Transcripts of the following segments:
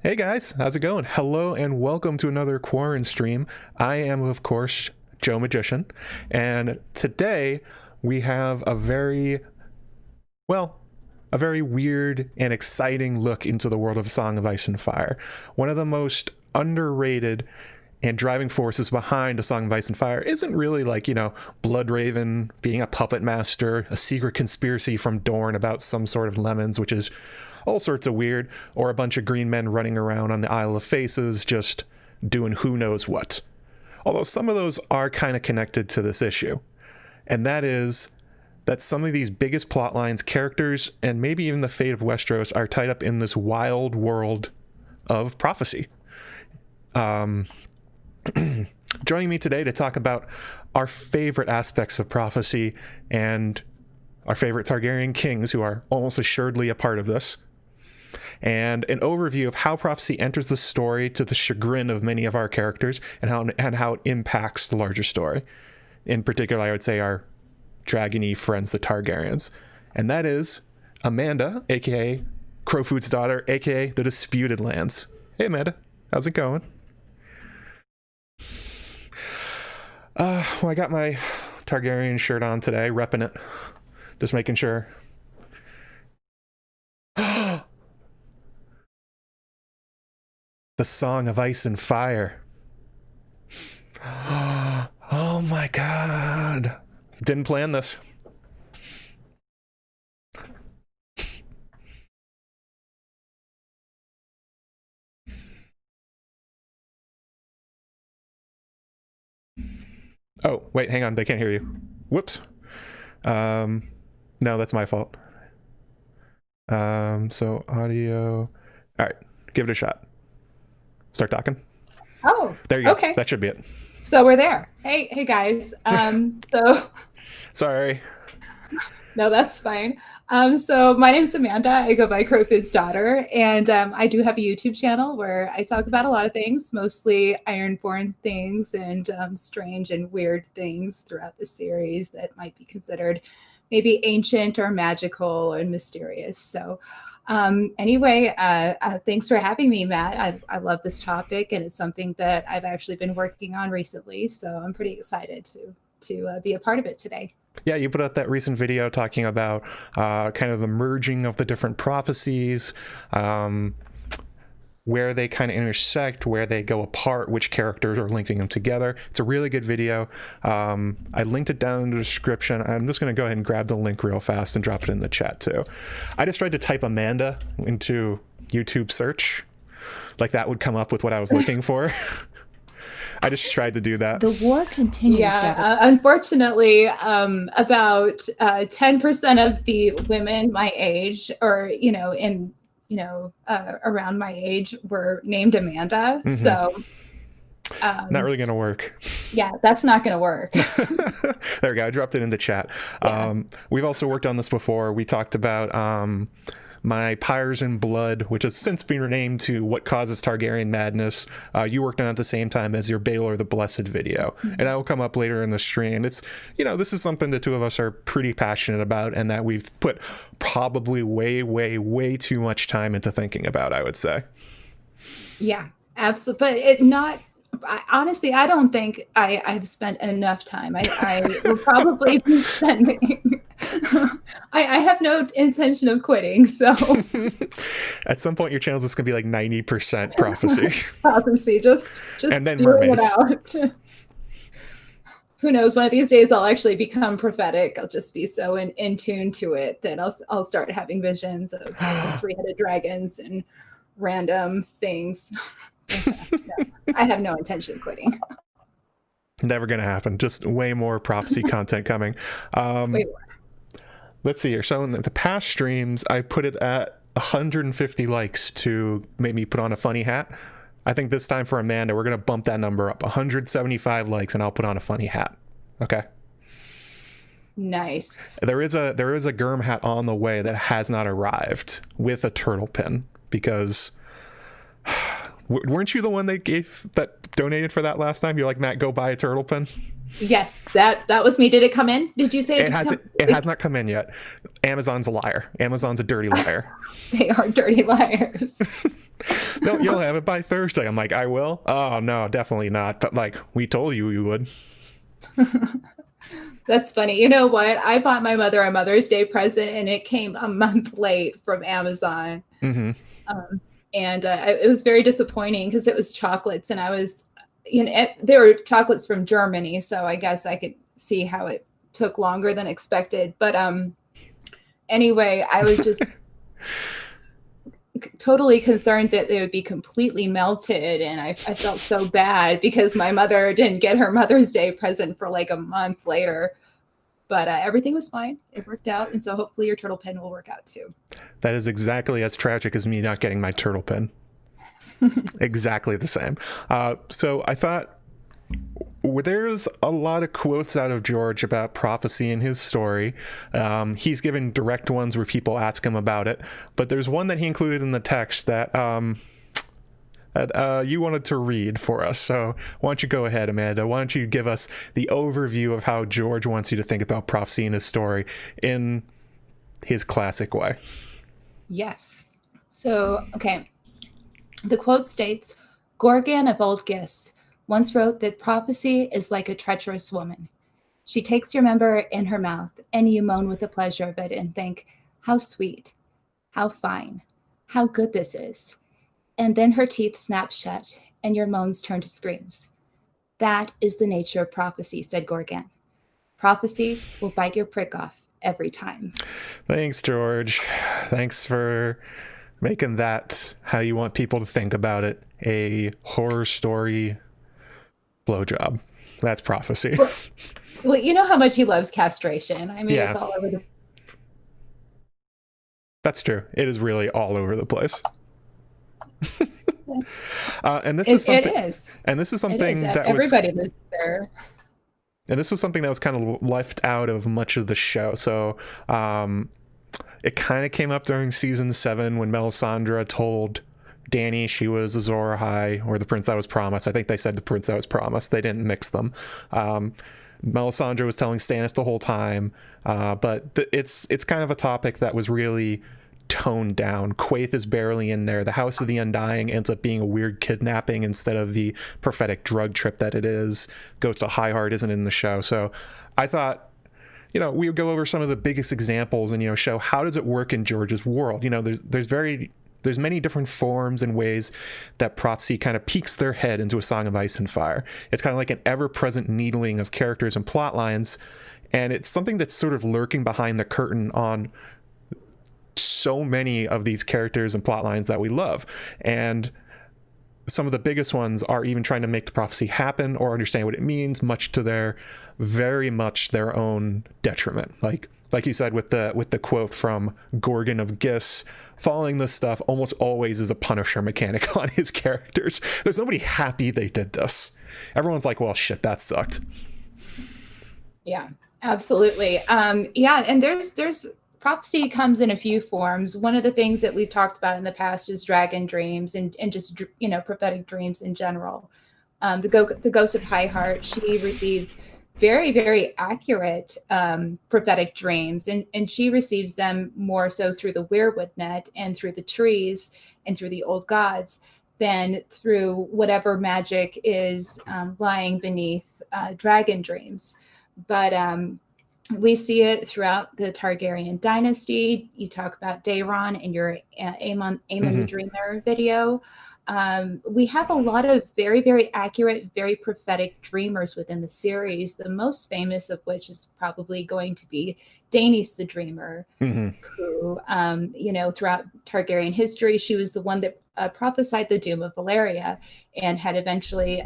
Hey guys, how's it going? Hello and welcome to another Quaranstream. I am, of course, JoeMagician, and today we have a very weird and exciting look into the world of Song of Ice and Fire. One of the most underrated and driving forces behind A Song of Ice and Fire isn't really like, Bloodraven being a puppet master, a secret conspiracy from Dorne about some sort of lemons, which is all sorts of weird, or a bunch of green men running around on the Isle of Faces just doing who knows what. Although some of those are kind of connected to this issue. And that is that some of these biggest plot lines, characters, and maybe even the fate of Westeros are tied up in this wild world of prophecy. Joining me today to talk about our favorite aspects of prophecy and our favorite Targaryen kings, who are almost assuredly a part of this, and an overview of how prophecy enters the story to the chagrin of many of our characters and how it impacts the larger story. In particular, I would say our dragony friends, the Targaryens. And that is Amanda, aka Crowfood's daughter, aka the Disputed Lands. Hey Amanda, how's it going? Well, I got my Targaryen shirt on today, repping it. Just making sure. The Song of Ice and Fire. Oh my god. Didn't plan this. Oh, wait, hang on. They can't hear you. Whoops. No, that's my fault. So audio. All right, give it a shot. Start talking. Oh, there you go. Okay. That should be it. So we're there. Hey guys. So sorry. No, that's fine. So my name's Amanda. I go by Crowfood's daughter, and I do have a YouTube channel where I talk about a lot of things, mostly Ironborn things and strange and weird things throughout the series that might be considered maybe ancient or magical and mysterious. So anyway, thanks for having me, Matt. I love this topic, and it's something that I've actually been working on recently. So I'm pretty excited to be a part of it today. Yeah, you put out that recent video talking about kind of the merging of the different prophecies, where they kind of intersect, where they go apart, which characters are linking them together. It's a really good video. I linked it down in the description. I'm just going to go ahead and grab the link real fast and drop it in the chat too. I just tried to type Amanda into YouTube search. Like that would come up with what I was looking for. I just tried to do that. The war continues. Yeah, unfortunately, about 10% of the women my age, or around my age, were named Amanda. Mm-hmm. So not really gonna work. Yeah, that's not gonna work. There we go. I dropped it in the chat. Yeah. We've also worked on this before. We talked about my Pyres in Blood, which has since been renamed to What Causes Targaryen Madness. You worked on it at the same time as your Baelor the Blessed video. Mm-hmm. And that will come up later in the stream. It's, this is something the two of us are pretty passionate about, and that we've put probably way, way, way too much time into thinking about, I would say. Yeah, absolutely. But honestly, I don't think I've spent enough time. I will probably be spending. I have no intention of quitting. So at some point, your channel's just gonna be like 90% prophecy. Prophecy, just and then mermaids. It out. Who knows? One of these days, I'll actually become prophetic. I'll just be so in tune to it that I'll start having visions of three-headed dragons and random things. No, I have no intention of quitting. Never gonna happen. Just way more prophecy content coming. Way more. Let's see here. So in the past streams, I put it at 150 likes to make me put on a funny hat. I think this time for Amanda, we're gonna bump that number up. 175 likes, and I'll put on a funny hat. Okay. Nice. There is a Germ hat on the way that has not arrived with a turtle pin, because Weren't you the one that donated for that last time? You're like, Matt, go buy a turtle pin. Yes, that was me. Did it come in? Did you say it hasn't? It has not come in yet. Amazon's a liar. Amazon's a dirty liar. They are dirty liars. No, you'll have it by Thursday. I'm like, I will. Oh no, definitely not. But like, we told you you would. That's funny. You know what? I bought my mother a Mother's Day present, and it came a month late from Amazon. Mm-hmm. And it was very disappointing because it was chocolates, and I was, they were chocolates from Germany, so I guess I could see how it took longer than expected. But anyway, I was just totally concerned that they would be completely melted, and I felt so bad because my mother didn't get her Mother's Day present for like a month later. But everything was fine. It worked out, and so hopefully your turtle pin will work out too. That is exactly as tragic as me not getting my turtle pin. Exactly the same. So I thought there's a lot of quotes out of George about prophecy in his story. He's given direct ones where people ask him about it, but there's one that he included in the text that you wanted to read for us. So why don't you go ahead, Amanda? Why don't you give us the overview of how George wants you to think about prophecy in his story in his classic way? Yes. So, okay. The quote states, Gorgon of Old Gis once wrote that prophecy is like a treacherous woman. She takes your member in her mouth, and you moan with the pleasure of it and think, how sweet, how fine, how good this is. And then her teeth snap shut, and your moans turn to screams. That is the nature of prophecy, said Gorgon. Prophecy will bite your prick off every time. Thanks, George. Thanks for making that how you want people to think about it. A horror story blowjob. That's prophecy. Well, you know how much he loves castration. I mean, Yeah. It's all over the... That's true. It is really all over the place. And this is something. It is. And this is something that everybody was there. And this was something that was kind of left out of much of the show. So it kind of came up during season 7 when Melisandre told Dany she was Azor Ahai, or the prince that was promised. I think they said the prince that was promised. They didn't mix them. Melisandre was telling Stannis the whole time, but it's kind of a topic that was really toned down. Quaithe is barely in there. The House of the Undying ends up being a weird kidnapping instead of the prophetic drug trip that it is. Goats of Highheart isn't in the show. So I thought, we would go over some of the biggest examples and, show how does it work in George's world. There's many different forms and ways that prophecy kind of peeks their head into A Song of Ice and Fire. It's kind of like an ever-present needling of characters and plot lines, and it's something that's sort of lurking behind the curtain on so many of these characters and plot lines that we love. And some of the biggest ones are even trying to make the prophecy happen or understand what it means, much to their very much their own detriment. Like you said with the quote from Gorgon of Gis, following this stuff almost always is a Punisher mechanic on his characters. There's nobody happy they did this. Everyone's like, well, shit, that sucked. Yeah, absolutely. Yeah, and there's prophecy comes in a few forms. One of the things that we've talked about in the past is dragon dreams and just prophetic dreams in general. The Ghost of Highheart, she receives very, very accurate prophetic dreams, and she receives them more so through the weirwood net and through the trees and through the old gods than through whatever magic is lying beneath dragon dreams. But we see it throughout the Targaryen dynasty. You talk about Daeron in your Aemon the Dreamer video. We have a lot of very, very accurate, very prophetic dreamers within the series, the most famous of which is probably going to be Daenys the Dreamer, who, throughout Targaryen history, she was the one that prophesied the doom of Valyria and had eventually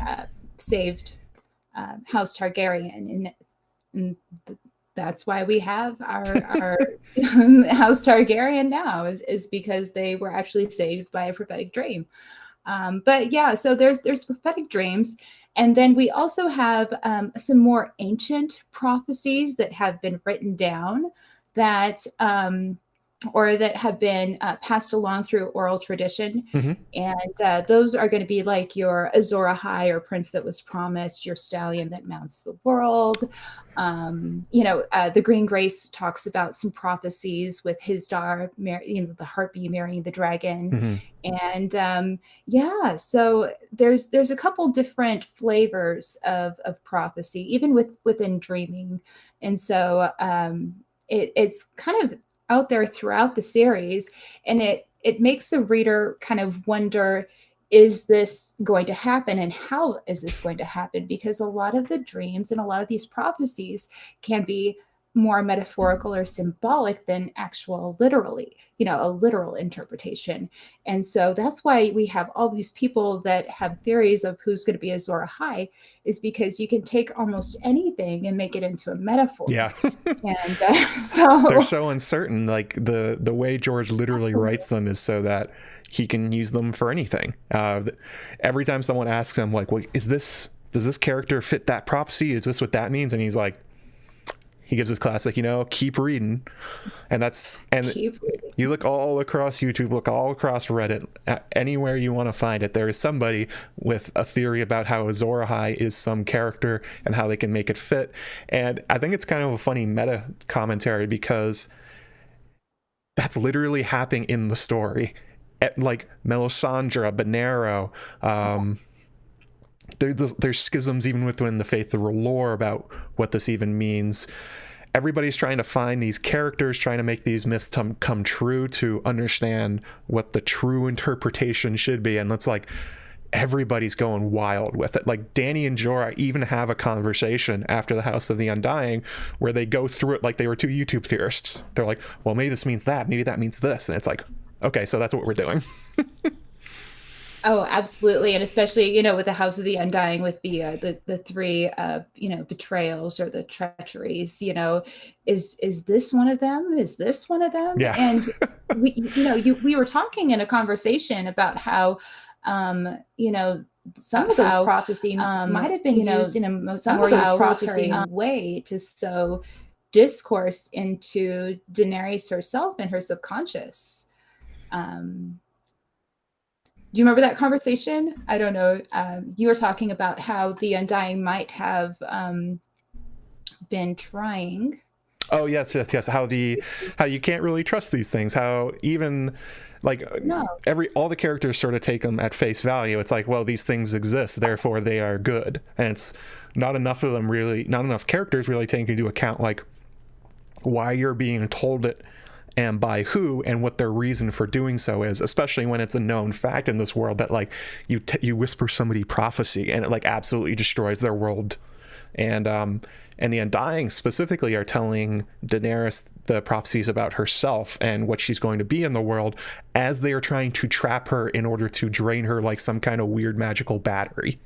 saved House Targaryen. And that's why we have our House Targaryen now is because they were actually saved by a prophetic dream. But yeah, so there's prophetic dreams. And then we also have some more ancient prophecies that have been written down that or that have been passed along through oral tradition. Mm-hmm. And those are going to be like your Azor Ahai, or prince that was promised, your stallion that mounts the world. The Green Grace talks about some prophecies with his daughter, the harpy marrying the dragon. Mm-hmm. And so there's a couple different flavors of prophecy, even within dreaming. And so it's kind of out there throughout the series, and it makes the reader kind of wonder, is this going to happen, and how is this going to happen? Because a lot of the dreams and a lot of these prophecies can be more metaphorical or symbolic than actual literally, a literal interpretation. And so that's why we have all these people that have theories of who's going to be Azor Ahai, is because you can take almost anything and make it into a metaphor. Yeah. And so they're so uncertain. Like the way George literally writes them is so that he can use them for anything. Every time someone asks him, like, well, does this character fit that prophecy? Is this what that means? And he's like, he gives his classic, keep reading. And you look all across YouTube, look all across Reddit, anywhere you want to find it, there is somebody with a theory about how Azor Ahai is some character and how they can make it fit. And I think it's kind of a funny meta commentary, because that's literally happening in the story. Like Melisandre, Bonero, there's schisms even within the faith, the lore about what this even means. Everybody's trying to find these characters, trying to make these myths come true, to understand what the true interpretation should be. And it's like everybody's going wild with it. Like Dany and Jorah even have a conversation after the House of the Undying where they go through it like they were two YouTube theorists. They're like, well, maybe this means that, maybe that means this. And it's like, okay, so that's what we're doing. Oh, absolutely. And especially, with the House of the Undying, with the three, betrayals or the treacheries, is this one of them? Is this one of them? Yeah. And we were talking in a conversation about how, some of those prophecies might have been used in a more utilitarian way to sow discourse into Daenerys herself and her subconscious. Do you remember that conversation? I don't know. You were talking about how the Undying might have been trying. Oh, yes. How you can't really trust these things. How even all the characters sort of take them at face value. It's like, well, these things exist, therefore they are good. And it's not enough characters really taking into account like why you're being told it, and by who, and what their reason for doing so is, especially when it's a known fact in this world that like you whisper somebody prophecy and it like absolutely destroys their world. And the Undying specifically are telling Daenerys the prophecies about herself and what she's going to be in the world, as they are trying to trap her in order to drain her like some kind of weird magical battery.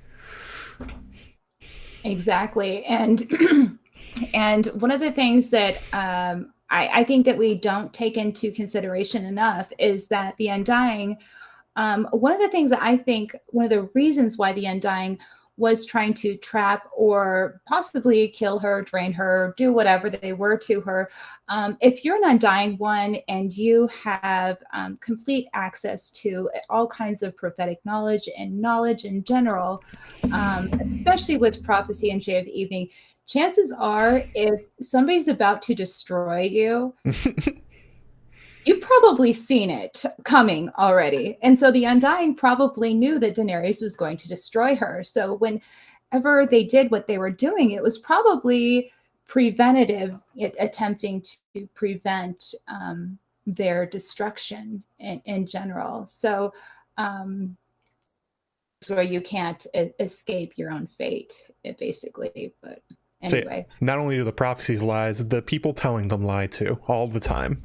Exactly. And and one of the things that I think that we don't take into consideration enough is that the Undying, one of the things that I think, one of the reasons why the Undying was trying to trap or possibly kill her, drain her, do whatever they were to her. If you're an Undying one and you have complete access to all kinds of prophetic knowledge and knowledge in general, especially with prophecy and Shade of the Evening, chances are if somebody's about to destroy you, you've probably seen it coming already. And so the Undying probably knew that Daenerys was going to destroy her. So whenever they did what they were doing, it was probably preventative, attempting to prevent their destruction in general. So where you can't escape your own fate, basically. But anyway. So not only do the prophecies lie, the people telling them lie too, all the time.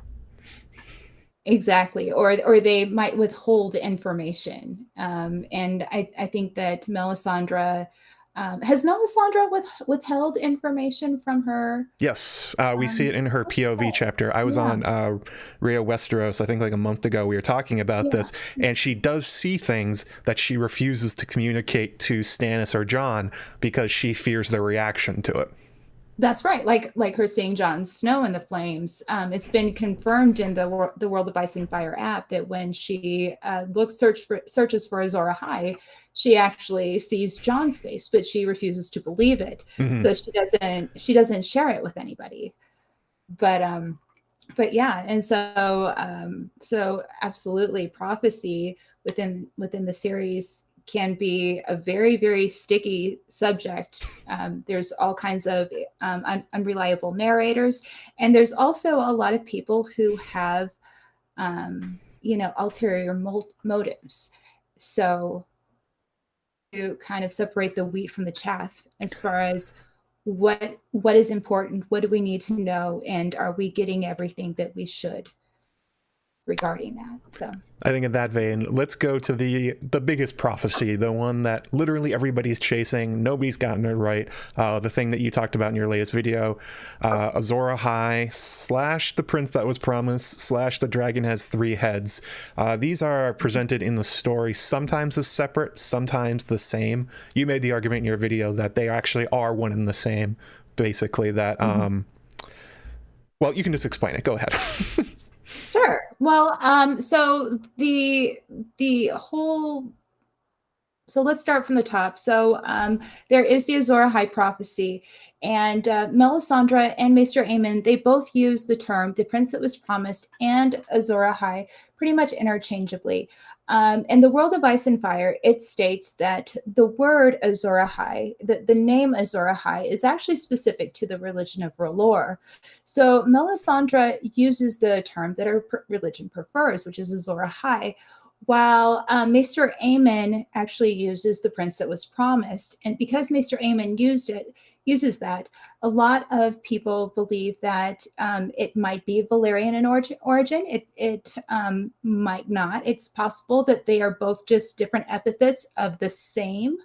Exactly. Or they might withhold information. And I think that Melisandre, has Melisandre withheld information from her? Yes. We see it in her POV chapter. I was on Rio Westeros, I think like a month ago, we were talking about this, and she does see things that she refuses to communicate to Stannis or Jon because she fears their reaction to it. That's right. Like her seeing Jon Snow in the flames. It's been confirmed in the World of Ice and Fire app that when she searches for Azor Ahai, she actually sees Jon's face, but she refuses to believe it. Mhm. So she doesn't share it with anybody. But yeah, and so absolutely, prophecy within the series can be a very, very sticky subject. There's all kinds of unreliable narrators, and there's also a lot of people who have ulterior motives. So to kind of separate the wheat from the chaff as far as what is important, what do we need to know, and are we getting everything that we should regarding that? So I think in that vein, let's go to the biggest prophecy, the one that literally everybody's chasing. Nobody's gotten it right. The thing that you talked about in your latest video, Azor Ahai / the prince that was promised / the dragon has 3 heads. These are presented in the story sometimes as separate, sometimes the same. You made the argument in your video that they actually are one and the same, basically. That well, you can just explain it. Go ahead. Sure. Well, so so let's start from the top. So there is the Azor Ahai prophecy, and Melisandre and Maester Aemon, they both use the term the prince that was promised and Azor Ahai pretty much interchangeably. In the World of Ice and Fire, it states that the word Azor Ahai, the name Azor Ahai, is actually specific to the religion of R'hllor. So Melisandre uses the term that her religion prefers, which is Azor Ahai, while Maester Aemon actually uses the prince that was promised. And because Maester Aemon uses that, a lot of people believe that it might be Valerian in origin. It might not. It's possible that they are both just different epithets of the same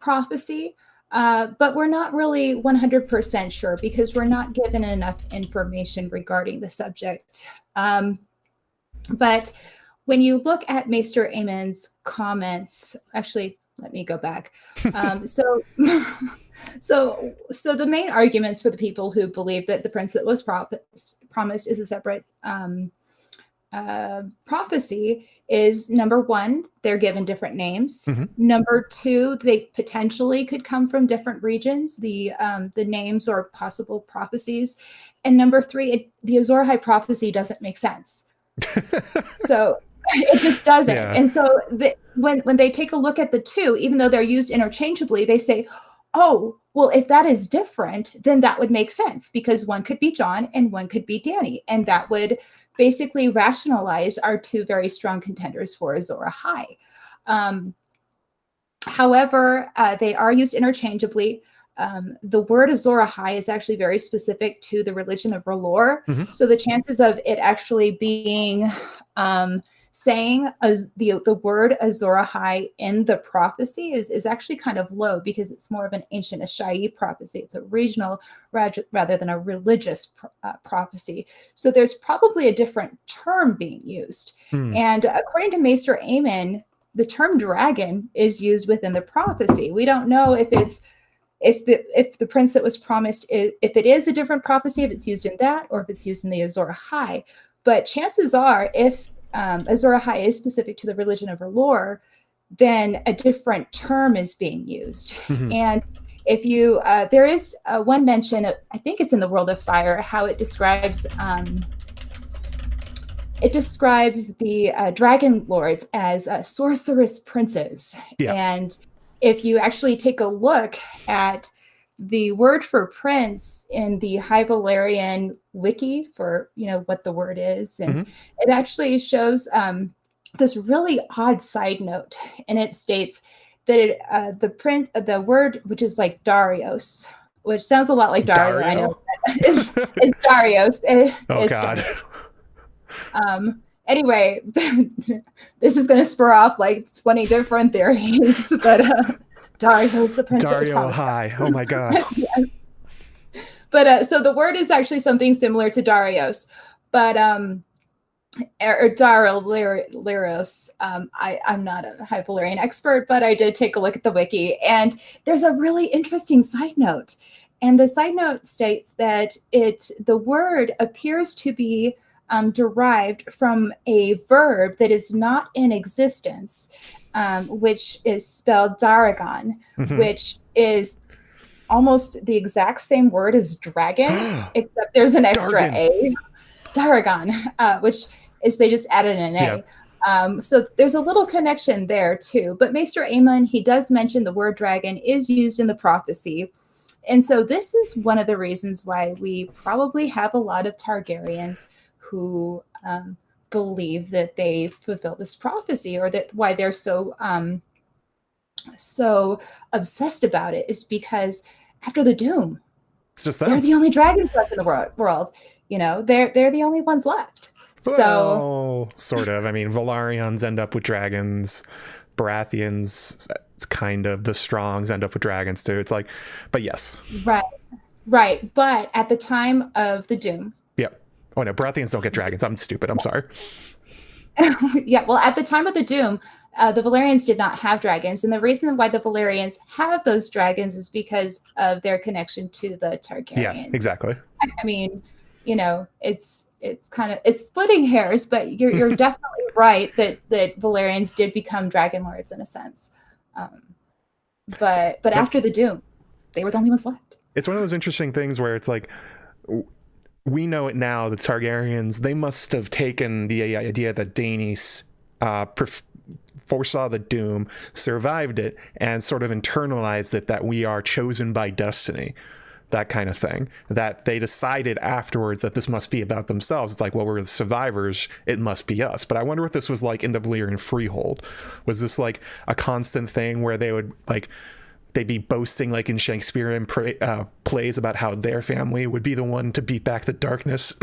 prophecy. But we're not really 100% sure because we're not given enough information regarding the subject. But when you look at Maester Aemon's comments, actually, let me go back. So the main arguments for the people who believe that the prince that was promised is a separate prophecy is, number one, they're given different names. Mm-hmm. Number two, they potentially could come from different regions, the names or possible prophecies. And number three, the Azor Ahai prophecy doesn't make sense. So it just doesn't. Yeah. And so when they take a look at the two, even though they're used interchangeably, they say, oh, well, if that is different, then that would make sense because one could be Jon and one could be Dany. And that would basically rationalize our two very strong contenders for Azor Ahai. However, they are used interchangeably. The word Azor Ahai is actually very specific to the religion of R'hllor. Mm-hmm. So the chances of it actually being saying the word Azor Ahai in the prophecy is actually kind of low because it's more of an ancient Ashai prophecy. It's a regional rather than a religious prophecy. So there's probably a different term being used. And according to Maester Aemon, the term dragon is used within the prophecy. We don't know if the prince that was promised, if it is a different prophecy, if it's used in that, or if it's used in the Azor Ahai. But chances are, if Azor Ahai is specific to the religion of R'hllor, then a different term is being used. Mm-hmm. And if you, there is one mention, I think it's in the World of Fire, how it describes the dragon lords as sorceress princes. Yeah. And if you actually take a look at the word for prince in the High Valerian wiki for, what the word is, and mm-hmm. it actually shows this really odd side note, and it states that the word, which is like Darius, which sounds a lot like Dario. I know it's Darius. Oh God. Anyway, this is going to spur off like 20 different theories, but Dario's the prince. Dario Ahai. Oh my God. Yes. But so the word is actually something similar to Darius, but or Darius. I'm not a High Valerian expert, but I did take a look at the wiki, and there's a really interesting side note And the side note states that the word appears to be derived from a verb that is not in existence, which is spelled Daragon, which is almost the exact same word as dragon, except there's an extra A. Daragon, which is they just added an A. Yeah. So there's a little connection there too. But Maester Aemon, he does mention the word dragon is used in the prophecy. And so this is one of the reasons why we probably have a lot of Targaryens who believe that they fulfill this prophecy, or that why they're so obsessed about it is because after the Doom, it's just them. They're the only dragons left in the world. You know, they're the only ones left. Well, sort of. I mean, Valerians end up with dragons. Baratheons, it's kind of, the Strongs end up with dragons too. It's like, but yes. Right. But at the time of the Doom. Yep. Oh no, Baratheons don't get dragons. I'm stupid. I'm sorry. Yeah. Well, at the time of the Doom, the Valerians did not have dragons. And the reason why the Valerians have those dragons is because of their connection to the Targaryens. Yeah, exactly. I mean, you know, it's splitting hairs, but you're definitely right that Valerians did become dragon lords in a sense. But after the Doom, they were the only ones left. It's one of those interesting things where it's like, we know it now, the Targaryens, they must have taken the idea that Daenys foresaw the Doom, survived it, and sort of internalized it, that we are chosen by destiny. That kind of thing, that they decided afterwards that this must be about themselves. It's like, well, we're the survivors, it must be us. But I wonder what this was like in the Valyrian Freehold. Was this like a constant thing where they would like, they'd be boasting like in Shakespearean plays about how their family would be the one to beat back the darkness?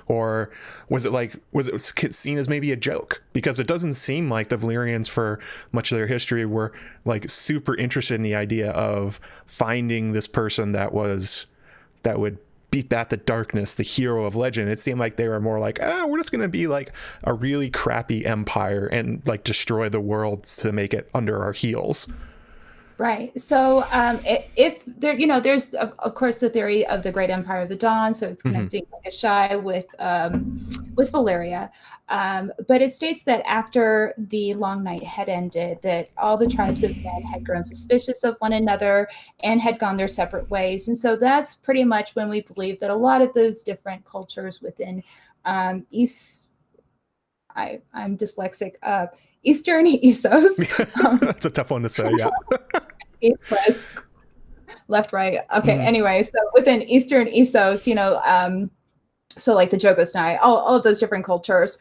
Or was it seen as maybe a joke? Because it doesn't seem like the Valyrians for much of their history were like super interested in the idea of finding this person that would beat back the darkness, the hero of legend. It seemed like they were more like, we're just going to be like a really crappy empire and like destroy the world to make it under our heels. Right. So if there, you know, there's of course the theory of the Great Empire of the Dawn. So it's connecting Ashai with Valyria. But it states that after the Long Night had ended, that all the tribes of men had grown suspicious of one another and had gone their separate ways. And so that's pretty much when we believe that a lot of those different cultures within I'm dyslexic. Eastern Essos. That's a tough one to say, yeah. East, west, left, right. Okay, anyway, so within Eastern Essos, you know, so like the Jogosnai, all of those different cultures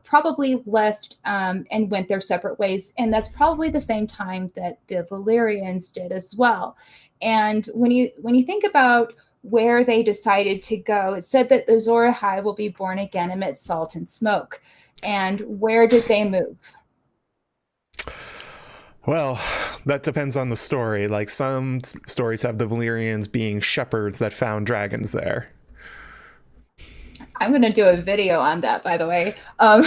probably left and went their separate ways. And that's probably the same time that the Valerians did as well. And when you think about where they decided to go, it said that the Azor Ahai will be born again amidst salt and smoke. And where did they move? Well, that depends on the story. Like some stories have the Valerians being shepherds that found dragons there. I'm going to do a video on that, by the way. And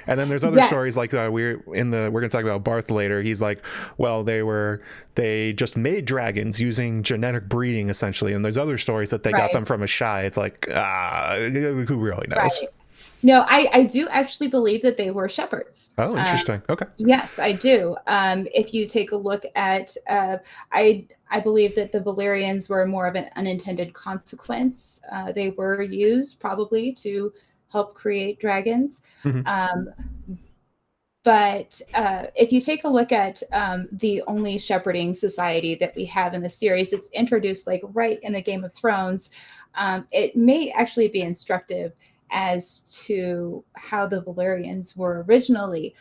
then there's other stories like we're going to talk about Barth later. He's like, well, they just made dragons using genetic breeding essentially. And there's other stories that they got them from Ashai. It's like, who really knows? Right. No, I do actually believe that they were shepherds. Oh, interesting. Okay. Yes, I do. If you take a look at, I believe that the Valerians were more of an unintended consequence. They were used probably to help create dragons. But if you take a look at the only shepherding society that we have in the series, it's introduced like right in the Game of Thrones. It may actually be instructive as to how the Valerians were originally.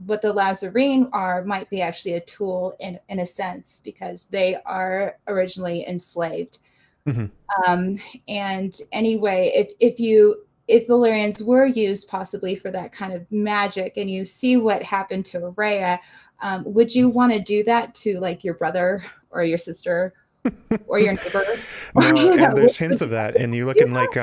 What the Lazarene are might be actually a tool in a sense, because they are originally enslaved. And anyway, if Valerians were used possibly for that kind of magic, and you see what happened to Rhea, would you want to do that to like your brother or your sister or your neighbor. No, You and know, there's hints of that. And you look in yeah, like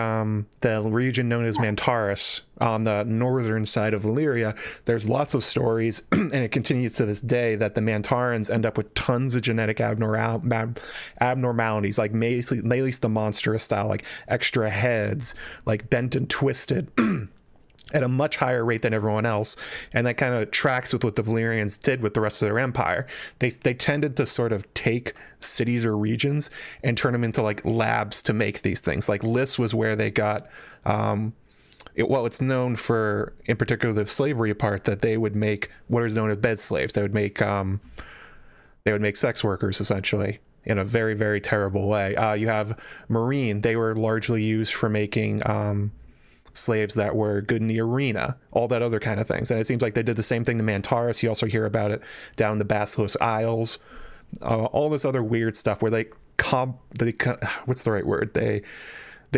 the region known as Mantaris on the northern side of Valyria. There's lots of stories, and it continues to this day, that the Mantarans end up with tons of genetic abnormalities, like Melis the monstrous style, like extra heads, like bent and twisted. At a much higher rate than everyone else, and that kind of tracks with what the Valerians did with the rest of their empire. They tended to sort of take cities or regions and turn them into like labs to make these things. Like Lys was where they got it's known for, in particular, the slavery part, that they would make what is known as bed slaves. They would make sex workers, essentially, in a very, very terrible way. You have Marine. They were largely used for making slaves that were good in the arena, all that other kind of things. And it seems like they did the same thing to Mantaris. You also hear about it down in the Basilisk Isles, all this other weird stuff where what's the right word? They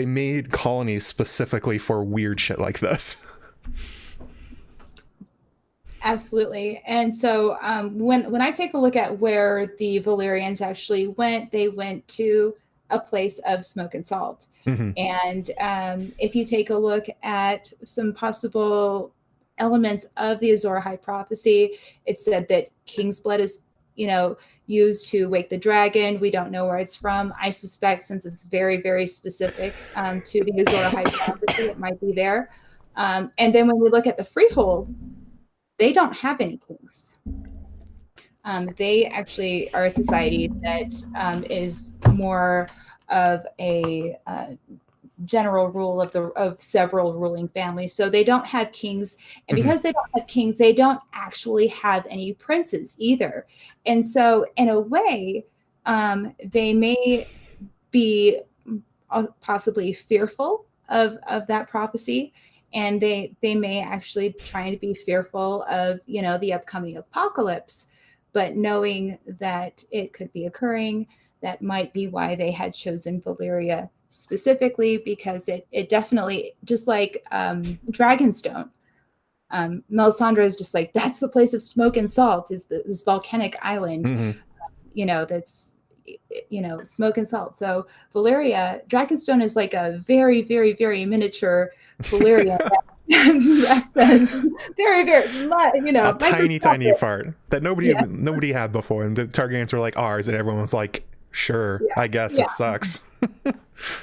made colonies specifically for weird shit like this. absolutely. And so when I take a look at where the Valerians actually went, they went to a place of smoke and salt. Mm-hmm. And if you take a look at some possible elements of the Azor Ahai prophecy, it said that king's blood is, used to wake the dragon. We don't know where it's from. I suspect, since it's very, very specific to the Azor Ahai prophecy, it might be there. And then when we look at the freehold, they don't have any kings. They actually are a society that is more of a general rule of several ruling families. So they don't have kings, and because they don't have kings, they don't actually have any princes either. And so, in a way, they may be possibly fearful of that prophecy, and they may actually try to be fearful of the upcoming apocalypse. But knowing that it could be occurring, that might be why they had chosen Valyria specifically, because it definitely, just like Dragonstone, Melisandre is just like, that's the place of smoke and salt, is this volcanic island, that's smoke and salt. So Valyria, Dragonstone is like a very, very, very miniature Valyria. That says very, very, a tiny part that nobody had before, and the Targaryens were like ours, and everyone was like, sure, I guess it sucks.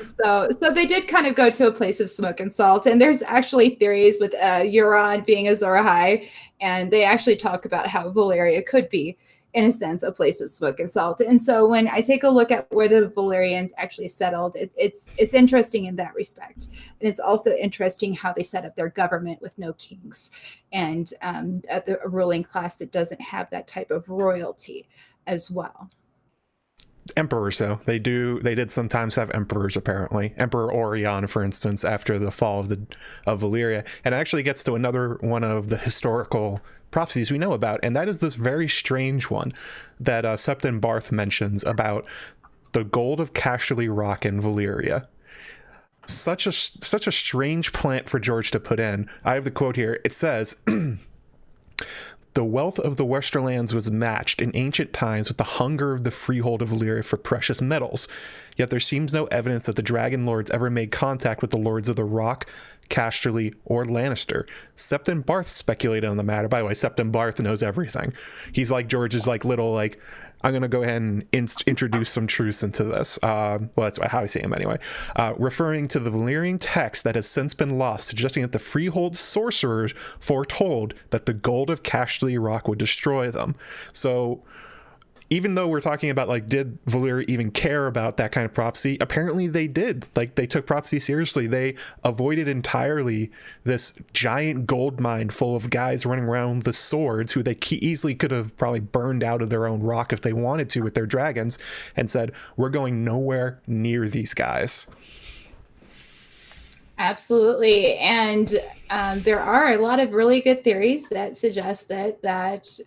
So they did kind of go to a place of smoke and salt, and there's actually theories with Euron being Azor Ahai, and they actually talk about how Valyria could be, in a sense, a place of smoke and salt. And so when I take a look at where the Valerians actually settled, it's interesting in that respect. And it's also interesting how they set up their government with no kings, and a ruling class that doesn't have that type of royalty as well. Emperors, though, they did sometimes have emperors. Apparently, Emperor Orion, for instance, after the fall of Valyria. And it actually gets to another one of the historical prophecies we know about, and that is this very strange one that Septon Barth mentions about the gold of Casterly Rock in Valyria. Such a strange plant for George to put in. I have the quote here. It says, "The wealth of the Westerlands was matched in ancient times with the hunger of the freehold of Valyria for precious metals. Yet there seems no evidence that the Dragon Lords ever made contact with the Lords of the Rock, Casterly, or Lannister. Septon Barth speculated on the matter." By the way, Septon Barth knows everything. He's like George's little I'm going to go ahead and introduce some truths into this. Well, that's how I see him anyway. Referring to the Valyrian text that has since been lost, suggesting that the freehold sorcerers foretold that the gold of Casterly Rock would destroy them. So even though we're talking about did Valyria even care about that kind of prophecy, apparently they did. They took prophecy seriously. They avoided entirely this giant gold mine full of guys running around with swords who they easily could have probably burned out of their own rock if they wanted to with their dragons, and said, we're going nowhere near these guys. Absolutely. And there are a lot of really good theories that suggest that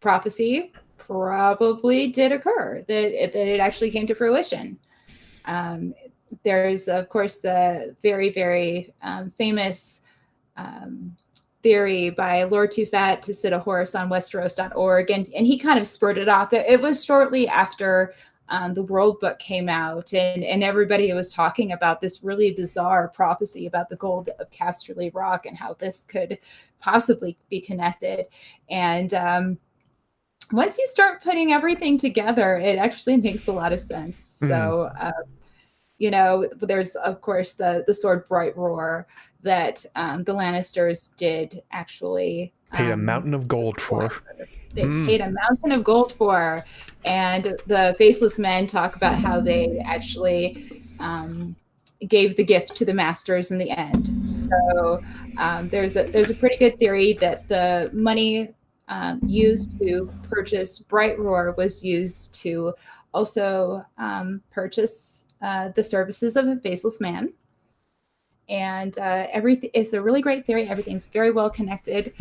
prophecy probably did occur, that it actually came to fruition. There's, of course, the very, very famous theory by Lord Too Fat to Sit a Horse on Westeros.org, and he kind of spurted off. It was shortly after the World Book came out, and everybody was talking about this really bizarre prophecy about the gold of Casterly Rock and how this could possibly be connected. And once you start putting everything together, it actually makes a lot of sense. So, there's, of course, the sword Bright Roar that the Lannisters did actually paid a mountain of gold for. They paid a mountain of gold for. And the Faceless Men talk about how they actually gave the gift to the masters in the end. So there's a pretty good theory that the money used to purchase Bright Roar was used to also purchase the services of a faceless man. And everything, it's a really great theory. Everything's very well connected.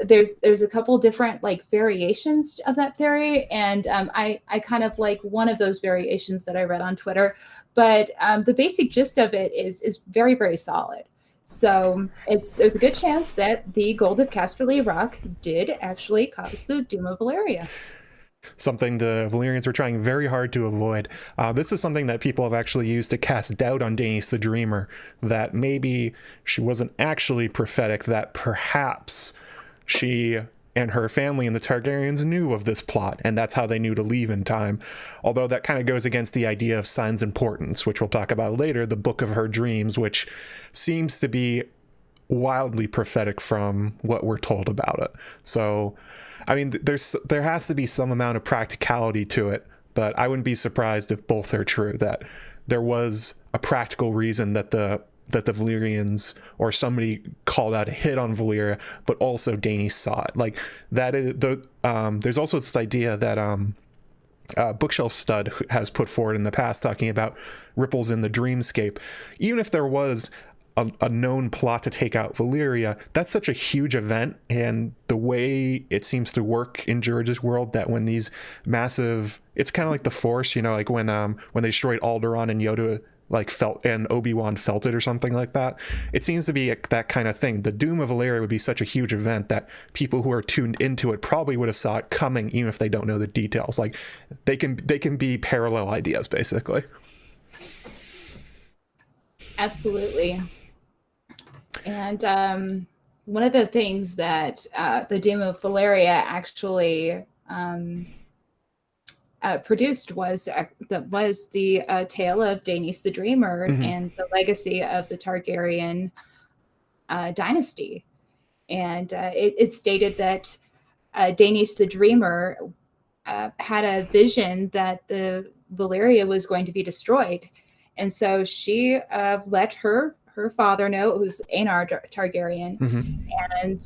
There's a couple different like variations of that theory, and I kind of like one of those variations that I read on Twitter. But the basic gist of it is very, very solid. So there's a good chance that the gold of Casterly Rock did actually cause the doom of Valyria. Something the Valerians were trying very hard to avoid. This is something that people have actually used to cast doubt on Daenys the Dreamer, that maybe she wasn't actually prophetic, that perhaps she and her family and the Targaryens knew of this plot, and that's how they knew to leave in time. Although that kind of goes against the idea of signs importance, which we'll talk about later, the Book of Her Dreams, which seems to be wildly prophetic from what we're told about it. So I mean, there has to be some amount of practicality to it, but I wouldn't be surprised if both are true, that there was a practical reason that the Valerians or somebody called out a hit on Valyria, but also Daenys saw it. Like that is there's also this idea that Bookshelf Stud has put forward in the past, talking about ripples in the dreamscape. Even if there was a known plot to take out Valyria, that's such a huge event, and the way it seems to work in George's world, that when these massive, it's kind of like the Force, like when they destroyed Alderaan and Yoda like felt, and Obi-Wan felt it or something like that. It seems to be that kind of thing. The doom of Valyria would be such a huge event that people who are tuned into it probably would have saw it coming, even if they don't know the details. Like they can be parallel ideas, basically. Absolutely. And one of the things that the Doom of Valyria actually produced was the tale of Daenys the Dreamer and the legacy of the Targaryen dynasty. And it stated that Daenys the Dreamer had a vision that the Valyria was going to be destroyed. And so she let her father know, it was Aenar Targaryen. And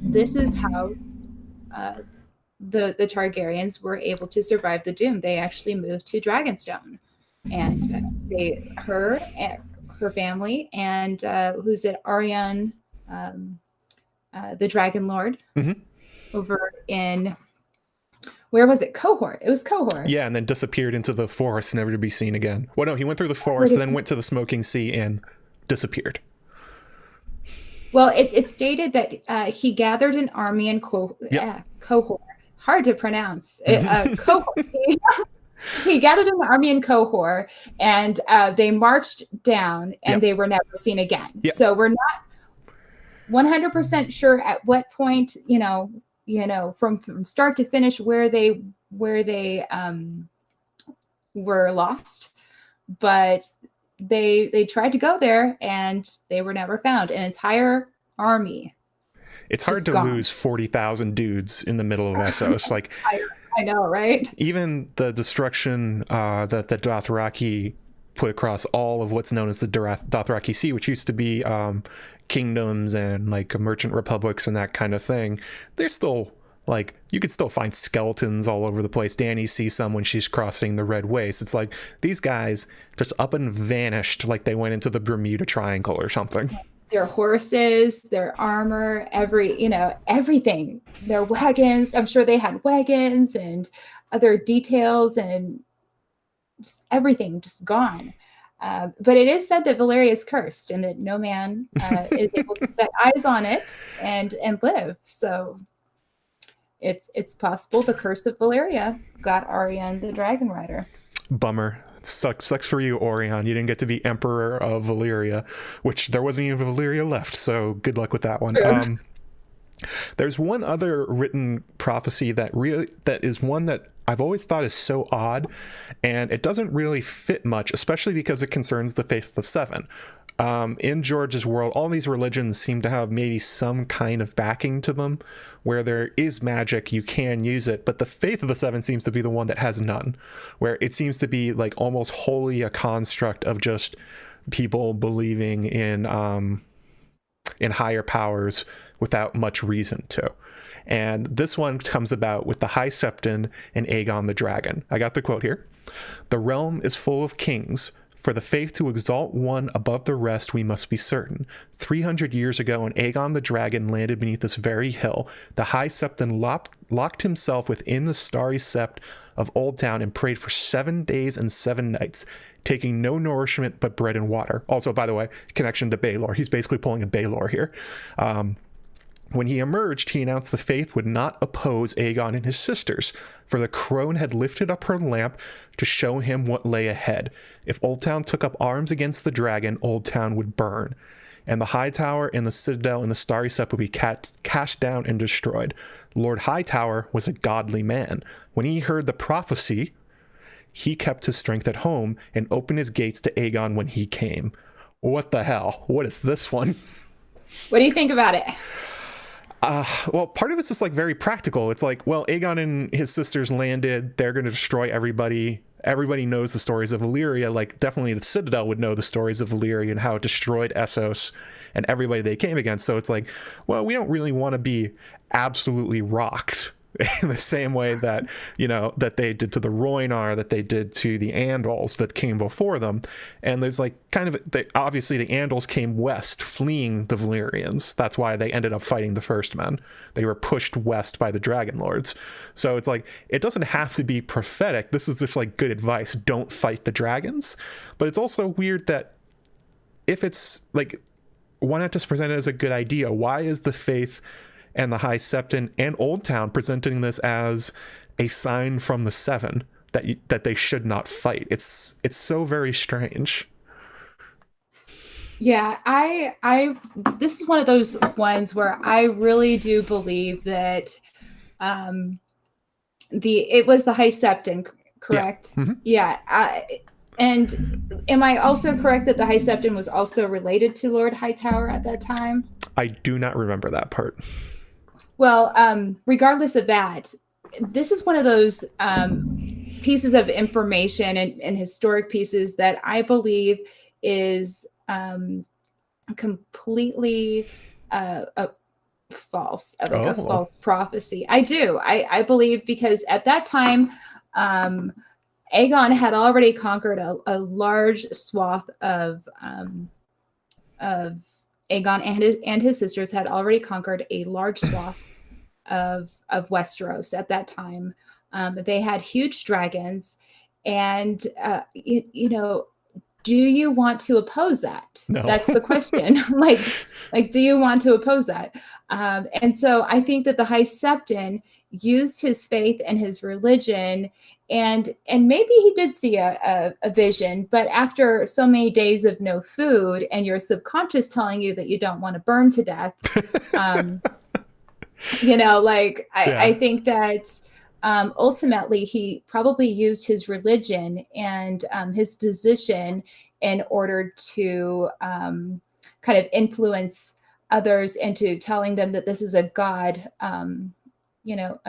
this is how the Targaryens were able to survive the doom. They actually moved to Dragonstone, and her family, and who's it, Arion, the Dragon Lord, over in, where was it? Cohort. It was Cohort. Yeah, and then disappeared into the forest, never to be seen again. Well, no, he went through the forest, then went to the Smoking Sea and disappeared. Well, it stated that he gathered an army in Cohort. Hard to pronounce. Cohort. He gathered an army in Cohort, and they marched down, and they were never seen again. So we're not 100% sure at what point, from start to finish, where they were lost, but they tried to go there and they were never found. An entire army. It's hard to lose 40,000 dudes in the middle of Essos. Like I know, right? Even the destruction that the Dothraki put across all of what's known as the Dothraki Sea, which used to be kingdoms and like merchant republics and that kind of thing. There's still, like, you could still find skeletons all over the place. Dany sees some when she's crossing the Red Waste. It's like these guys just up and vanished, like they went into the Bermuda Triangle or something. Their horses, their armor, everything. Their wagons. I'm sure they had wagons and other details, and just everything just gone. But it is said that Valyria is cursed and that no man is able to set eyes on it and live. So it's possible the curse of Valyria got Arianne the Dragon Rider. Bummer. Sucks for you, Orion. You didn't get to be Emperor of Valyria, which there wasn't even Valyria left. So good luck with that one. There's one other written prophecy that is one that I've always thought is so odd, and it doesn't really fit much, especially because it concerns the faith of the Seven. In George's world, all these religions seem to have maybe some kind of backing to them, where there is magic, you can use it, but the faith of the Seven seems to be the one that has none, where it seems to be like almost wholly a construct of just people believing in higher powers without much reason to. And this one comes about with the High Septon and Aegon the Dragon. I got the quote here. "The realm is full of kings. For the faith to exalt one above the rest, we must be certain. 300 years ago, when Aegon the Dragon landed beneath this very hill, the High Septon locked himself within the starry sept of Old Town and prayed for 7 days and 7 nights, taking no nourishment but bread and water." Also, by the way, connection to Baelor. He's basically pulling a Baelor here. When he emerged, he announced the faith would not oppose Aegon and his sisters, for the crone had lifted up her lamp to show him what lay ahead. If Old Town took up arms against the dragon, Old Town would burn, and the High Tower and the Citadel and the Starry Sept would be cast down and destroyed. Lord Hightower was a godly man. When he heard the prophecy, he kept his strength at home and opened his gates to Aegon when he came. What the hell? What is this one? What do you think about it? Well, part of it's just like very practical. It's like, well, Aegon and his sisters landed. They're going to destroy everybody. Everybody knows the stories of Valyria. Like, definitely the Citadel would know the stories of Valyria and how it destroyed Essos and everybody they came against. So it's like, well, we don't really want to be absolutely rocked in the same way that, you know, that they did to the Rhoynar, that they did to the Andals that came before them. And there's like kind of, obviously the Andals came west fleeing the Valyrians. That's why they ended up fighting the First Men. They were pushed west by the Dragon Lords. So it's like, it doesn't have to be prophetic. This is just like good advice. Don't fight the dragons. But it's also weird that if it's like, why not just present it as a good idea? Why is the faith and the High Septon and Old Town presenting this as a sign from the Seven that they should not fight? It's so very strange. Yeah, I this is one of those ones where I really do believe that it was the High Septon, correct? Yeah. Mm-hmm. Yeah. And am I also correct that the High Septon was also related to Lord Hightower at that time? I do not remember that part. Well, regardless of that, this is one of those pieces of information and historic pieces that I believe is completely false, like a false prophecy. I do. I believe because at that time, Aegon had already conquered a large swath of Aegon and his sisters had already conquered a large swath of Westeros at that time. They had huge dragons, and you know, do you want to oppose that? No. That's the question. like, do you want to oppose that? And so I think that the High Septon used his faith and his religion, and maybe he did see a vision, but after so many days of no food and your subconscious telling you that you don't want to burn to death, you know, like I think that ultimately he probably used his religion and his position in order to kind of influence others into telling them that this is a god, you know,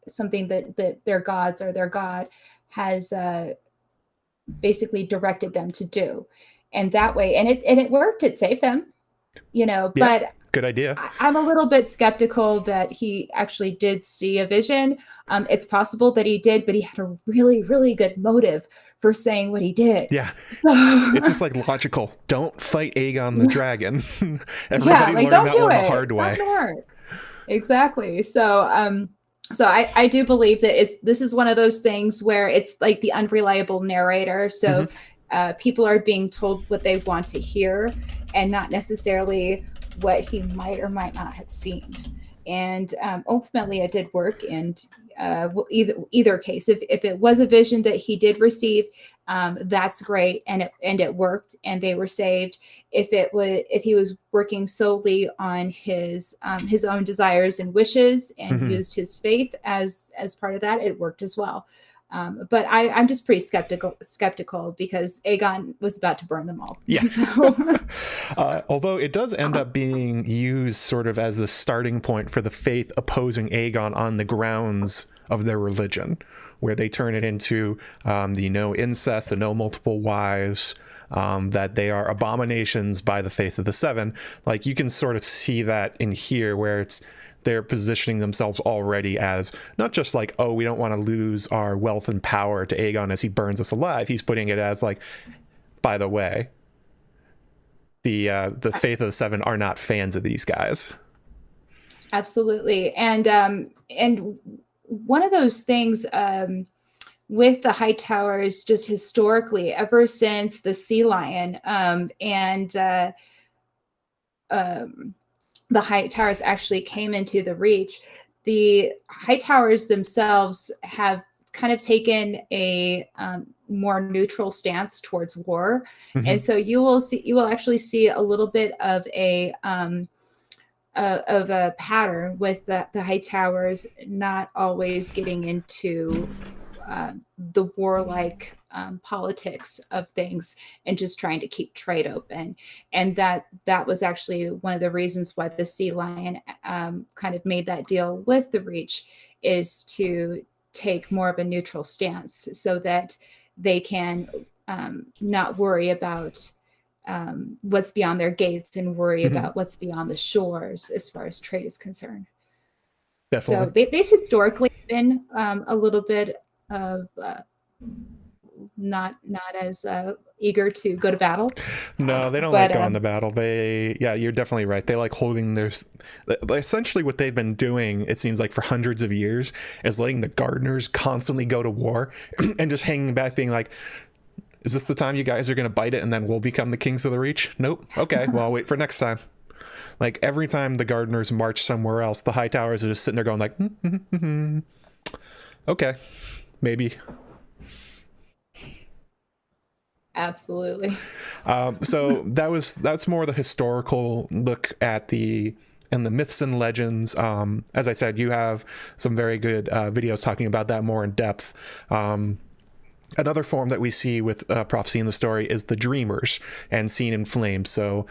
something that their gods or their god has basically directed them to do. And that way, and it worked, it saved them, you know, but good idea. I'm a little bit skeptical that he actually did see a vision. It's possible that he did, but he had a really, really good motive for saying what he did. Yeah. So, it's just like logical. Don't fight Aegon the dragon. Everybody learned that one the hard way. Exactly. So, so I do believe that this is one of those things where it's like the unreliable narrator. So people are being told what they want to hear and not necessarily what he might or might not have seen. And ultimately it did work. And either case, if it was a vision that he did receive, that's great, and it worked, and they were saved. If he was working solely on his own desires and wishes and used his faith as part of that, it worked as well. But I'm just pretty skeptical because Aegon was about to burn them all. Yeah. So. Although it does end up being used sort of as the starting point for the faith opposing Aegon on the grounds of their religion, where they turn it into the no incest, the no multiple wives, that they are abominations by the faith of the Seven. Like, you can sort of see that in here, where they're positioning themselves already as not just like, oh, we don't want to lose our wealth and power to Aegon as he burns us alive. He's putting it as like, by the way, the faith of the Seven are not fans of these guys. Absolutely. And one of those things with the Hightowers, just historically, ever since the Sea Lion and the Hightowers actually came into the Reach, the Hightowers themselves have kind of taken a more neutral stance towards war. And so you will actually see a little bit of a pattern with the Hightowers not always getting into the warlike politics of things and just trying to keep trade open. And that was actually one of the reasons why the Sea Lion kind of made that deal with the Reach, is to take more of a neutral stance so that they can not worry about what's beyond their gates and worry about what's beyond the shores as far as trade is concerned. Definitely. So they've historically been a little bit of not as eager to go to battle. No, they don't like going to battle. You're definitely right. They like holding their, essentially what they've been doing, it seems like for hundreds of years, is letting the gardeners constantly go to war and just hanging back being like, is this the time you guys are going to bite it and then we'll become the kings of the Reach? Nope. Okay, well, I'll wait for next time. Like, every time the gardeners march somewhere else, the Hightowers are just sitting there going like, okay, maybe. Absolutely. So that's more the historical look at the myths and legends. As I said, you have some very good videos talking about that more in depth. Another form that we see with prophecy in the story is the Dreamers and Seen in Flames. So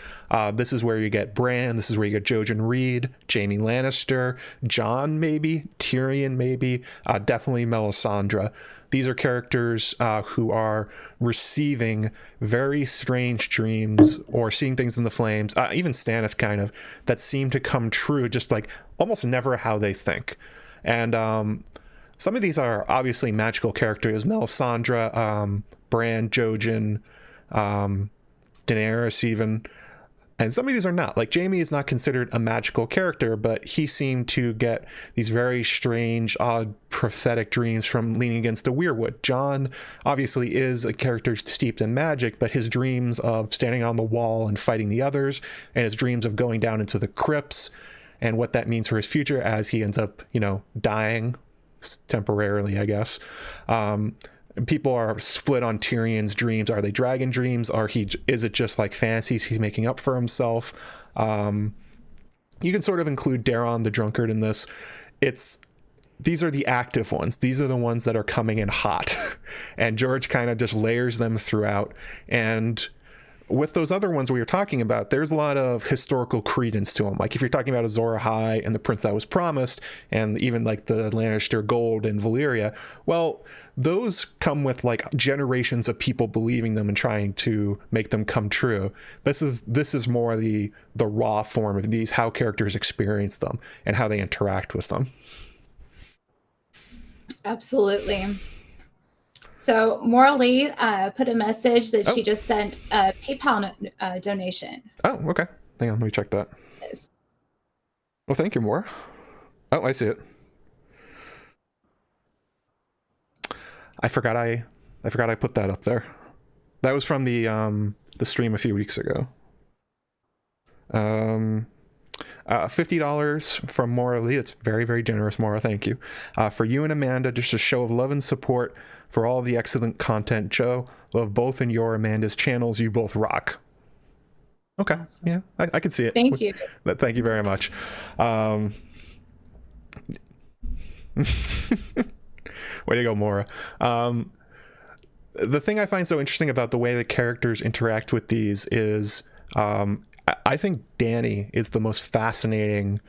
this is where you get Bran, this is where you get Jojen Reed, Jaime Lannister, Jon maybe, Tyrion maybe, definitely Melisandre. These are characters who are receiving very strange dreams or seeing things in the flames, even Stannis kind of, that seem to come true, just like almost never how they think. And some of these are obviously magical characters: Melisandre, Bran, Jojen, Daenerys even. And some of these are not. Like, Jaime is not considered a magical character, but he seemed to get these very strange, odd, prophetic dreams from leaning against a weirwood. Jon obviously is a character steeped in magic, but his dreams of standing on the wall and fighting the others, and his dreams of going down into the crypts, and what that means for his future as he ends up, dying temporarily, I guess. People are split on Tyrion's dreams. Are they dragon dreams? Is it just like fantasies he's making up for himself? You can sort of include Daeron the Drunkard in this. These are the active ones. These are the ones that are coming in hot. And George kind of just layers them throughout. And with those other ones we were talking about, there's a lot of historical credence to them. Like, if you're talking about Azor Ahai and the Prince That Was Promised, and even like the Lannister Gold and Valyria, well, those come with like generations of people believing them and trying to make them come true. This is more the raw form of these, how characters experience them and how they interact with them. Absolutely. So Morley put a message that she just sent a PayPal donation. Oh, okay. Hang on, let me check that. Yes. Well, thank you, Maura. Oh, I see it. I forgot I put that up there. That was from the stream a few weeks ago. $50 from Maura Lee. It's very, very generous, Maura. Thank you. For you and Amanda, just a show of love and support for all the excellent content. Joe, love both in your Amanda's channels. You both rock. Okay. Awesome. Yeah, I can see it. Thank you. Thank you very much. Way to go, Maura. The thing I find so interesting about the way the characters interact with these is I think Dany is the most fascinating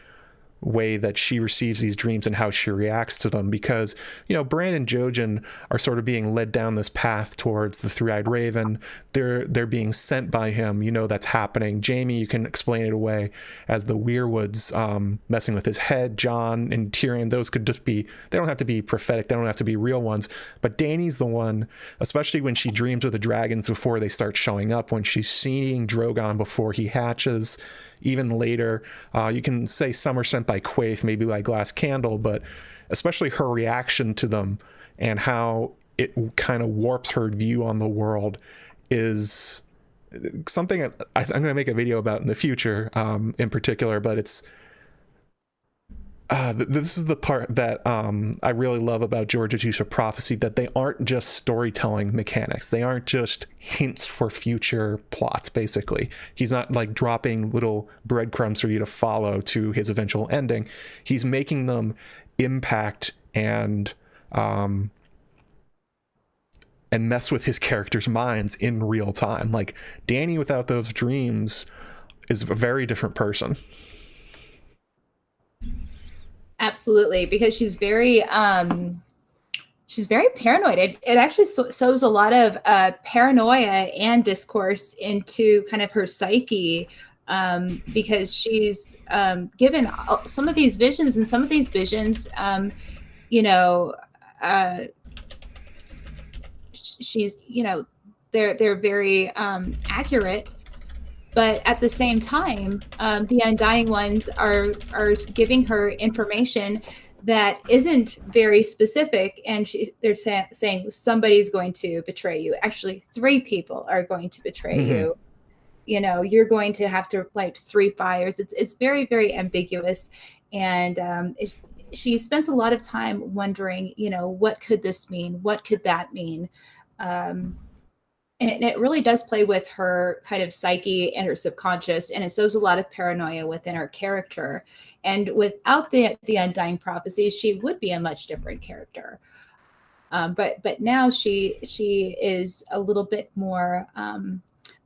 way that she receives these dreams and how she reacts to them, because Bran and Jojen are sort of being led down this path towards the three-eyed raven. They're being sent by him. That's happening. Jaime, you can explain it away as the weirwoods messing with his head. Jon and Tyrion, those could just be, they don't have to be prophetic, they don't have to be real ones, but Dany's the one, especially when she dreams of the dragons before they start showing up, when she's seeing Drogon before he hatches. Even later, you can say some are sent by Quaithe, maybe by Glass Candle, but especially her reaction to them and how it kind of warps her view on the world is something I'm going to make a video about in the future, in particular. But it's this is the part that I really love about George's use of prophecy, that they aren't just storytelling mechanics. They aren't just hints for future plots, basically. He's not like dropping little breadcrumbs for you to follow to his eventual ending. He's making them impact and mess with his characters' minds in real time. Like, Dany without those dreams is a very different person. Absolutely, because she's very paranoid. It actually sows a lot of paranoia and discourse into kind of her psyche, because she's given some of these visions, and some of these visions, she's, they're very accurate. But at the same time, the Undying Ones are giving her information that isn't very specific, and they're saying somebody's going to betray you. Actually, 3 people are going to betray you. You're going to have to light 3 fires. It's very, very ambiguous, and she spends a lot of time wondering, what could this mean? What could that mean? And it really does play with her kind of psyche and her subconscious, and it shows a lot of paranoia within her character. And without the Undying Prophecies, she would be a much different character. But now she is a little bit more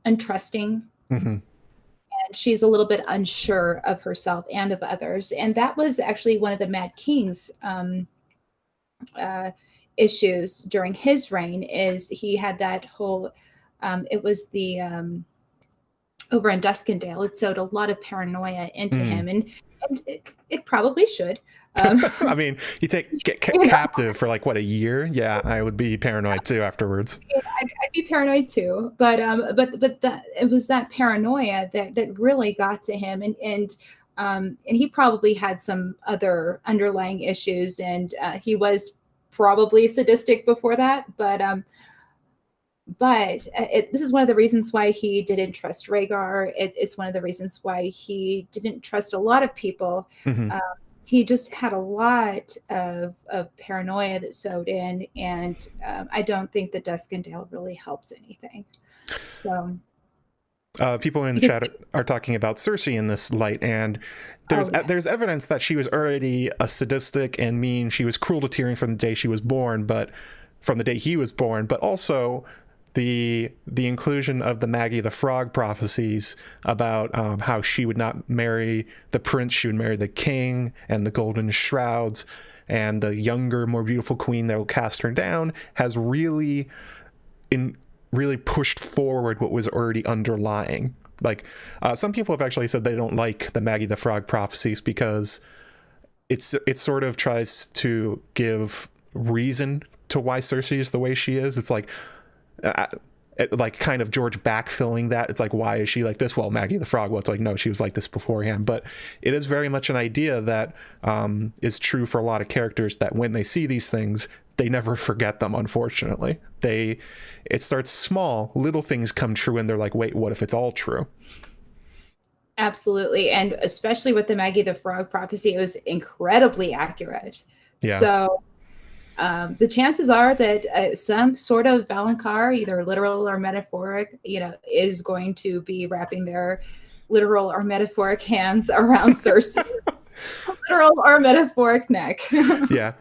untrusting, and she's a little bit unsure of herself and of others. And that was actually one of the Mad King's issues during his reign, is he had that whole it was the over in Duskendale, it sowed a lot of paranoia into him, and it probably should. I mean, you get captive for like, what, a year? Yeah, I would be paranoid too afterwards. I'd be paranoid too, but it was that paranoia that really got to him, and he probably had some other underlying issues, and he was probably sadistic before that, but this is one of the reasons why he didn't trust Rhaegar. It's one of the reasons why he didn't trust a lot of people. He just had a lot of paranoia that sowed in, and I don't think the Duskendale really helped anything. So people in the chat are talking about Cersei in this light, and there's evidence that she was already a sadistic and mean. She was cruel to Tyrion from the day she was born, but from the day he was born, but also the inclusion of the Maggy the Frog prophecies about how she would not marry the prince, she would marry the king and the golden shrouds, and the younger, more beautiful queen that will cast her down, has really pushed forward what was already underlying. Like, some people have actually said they don't like the Maggy the Frog prophecies because it sort of tries to give reason to why Cersei is the way she is. It's like, like kind of George backfilling that. It's like, why is she like this? Well, Maggie the Frog, well, it's like, no, she was like this beforehand. But it is very much an idea that is true for a lot of characters, that when they see these things, they never forget them, unfortunately. It starts small, little things come true, and they're like, wait, what if it's all true? Absolutely. And especially with the Maggie the Frog prophecy, it was incredibly accurate. Yeah. So the chances are that some sort of Valonqar, either literal or metaphoric, is going to be wrapping their literal or metaphoric hands around Cersei. Literal or metaphoric neck. Yeah.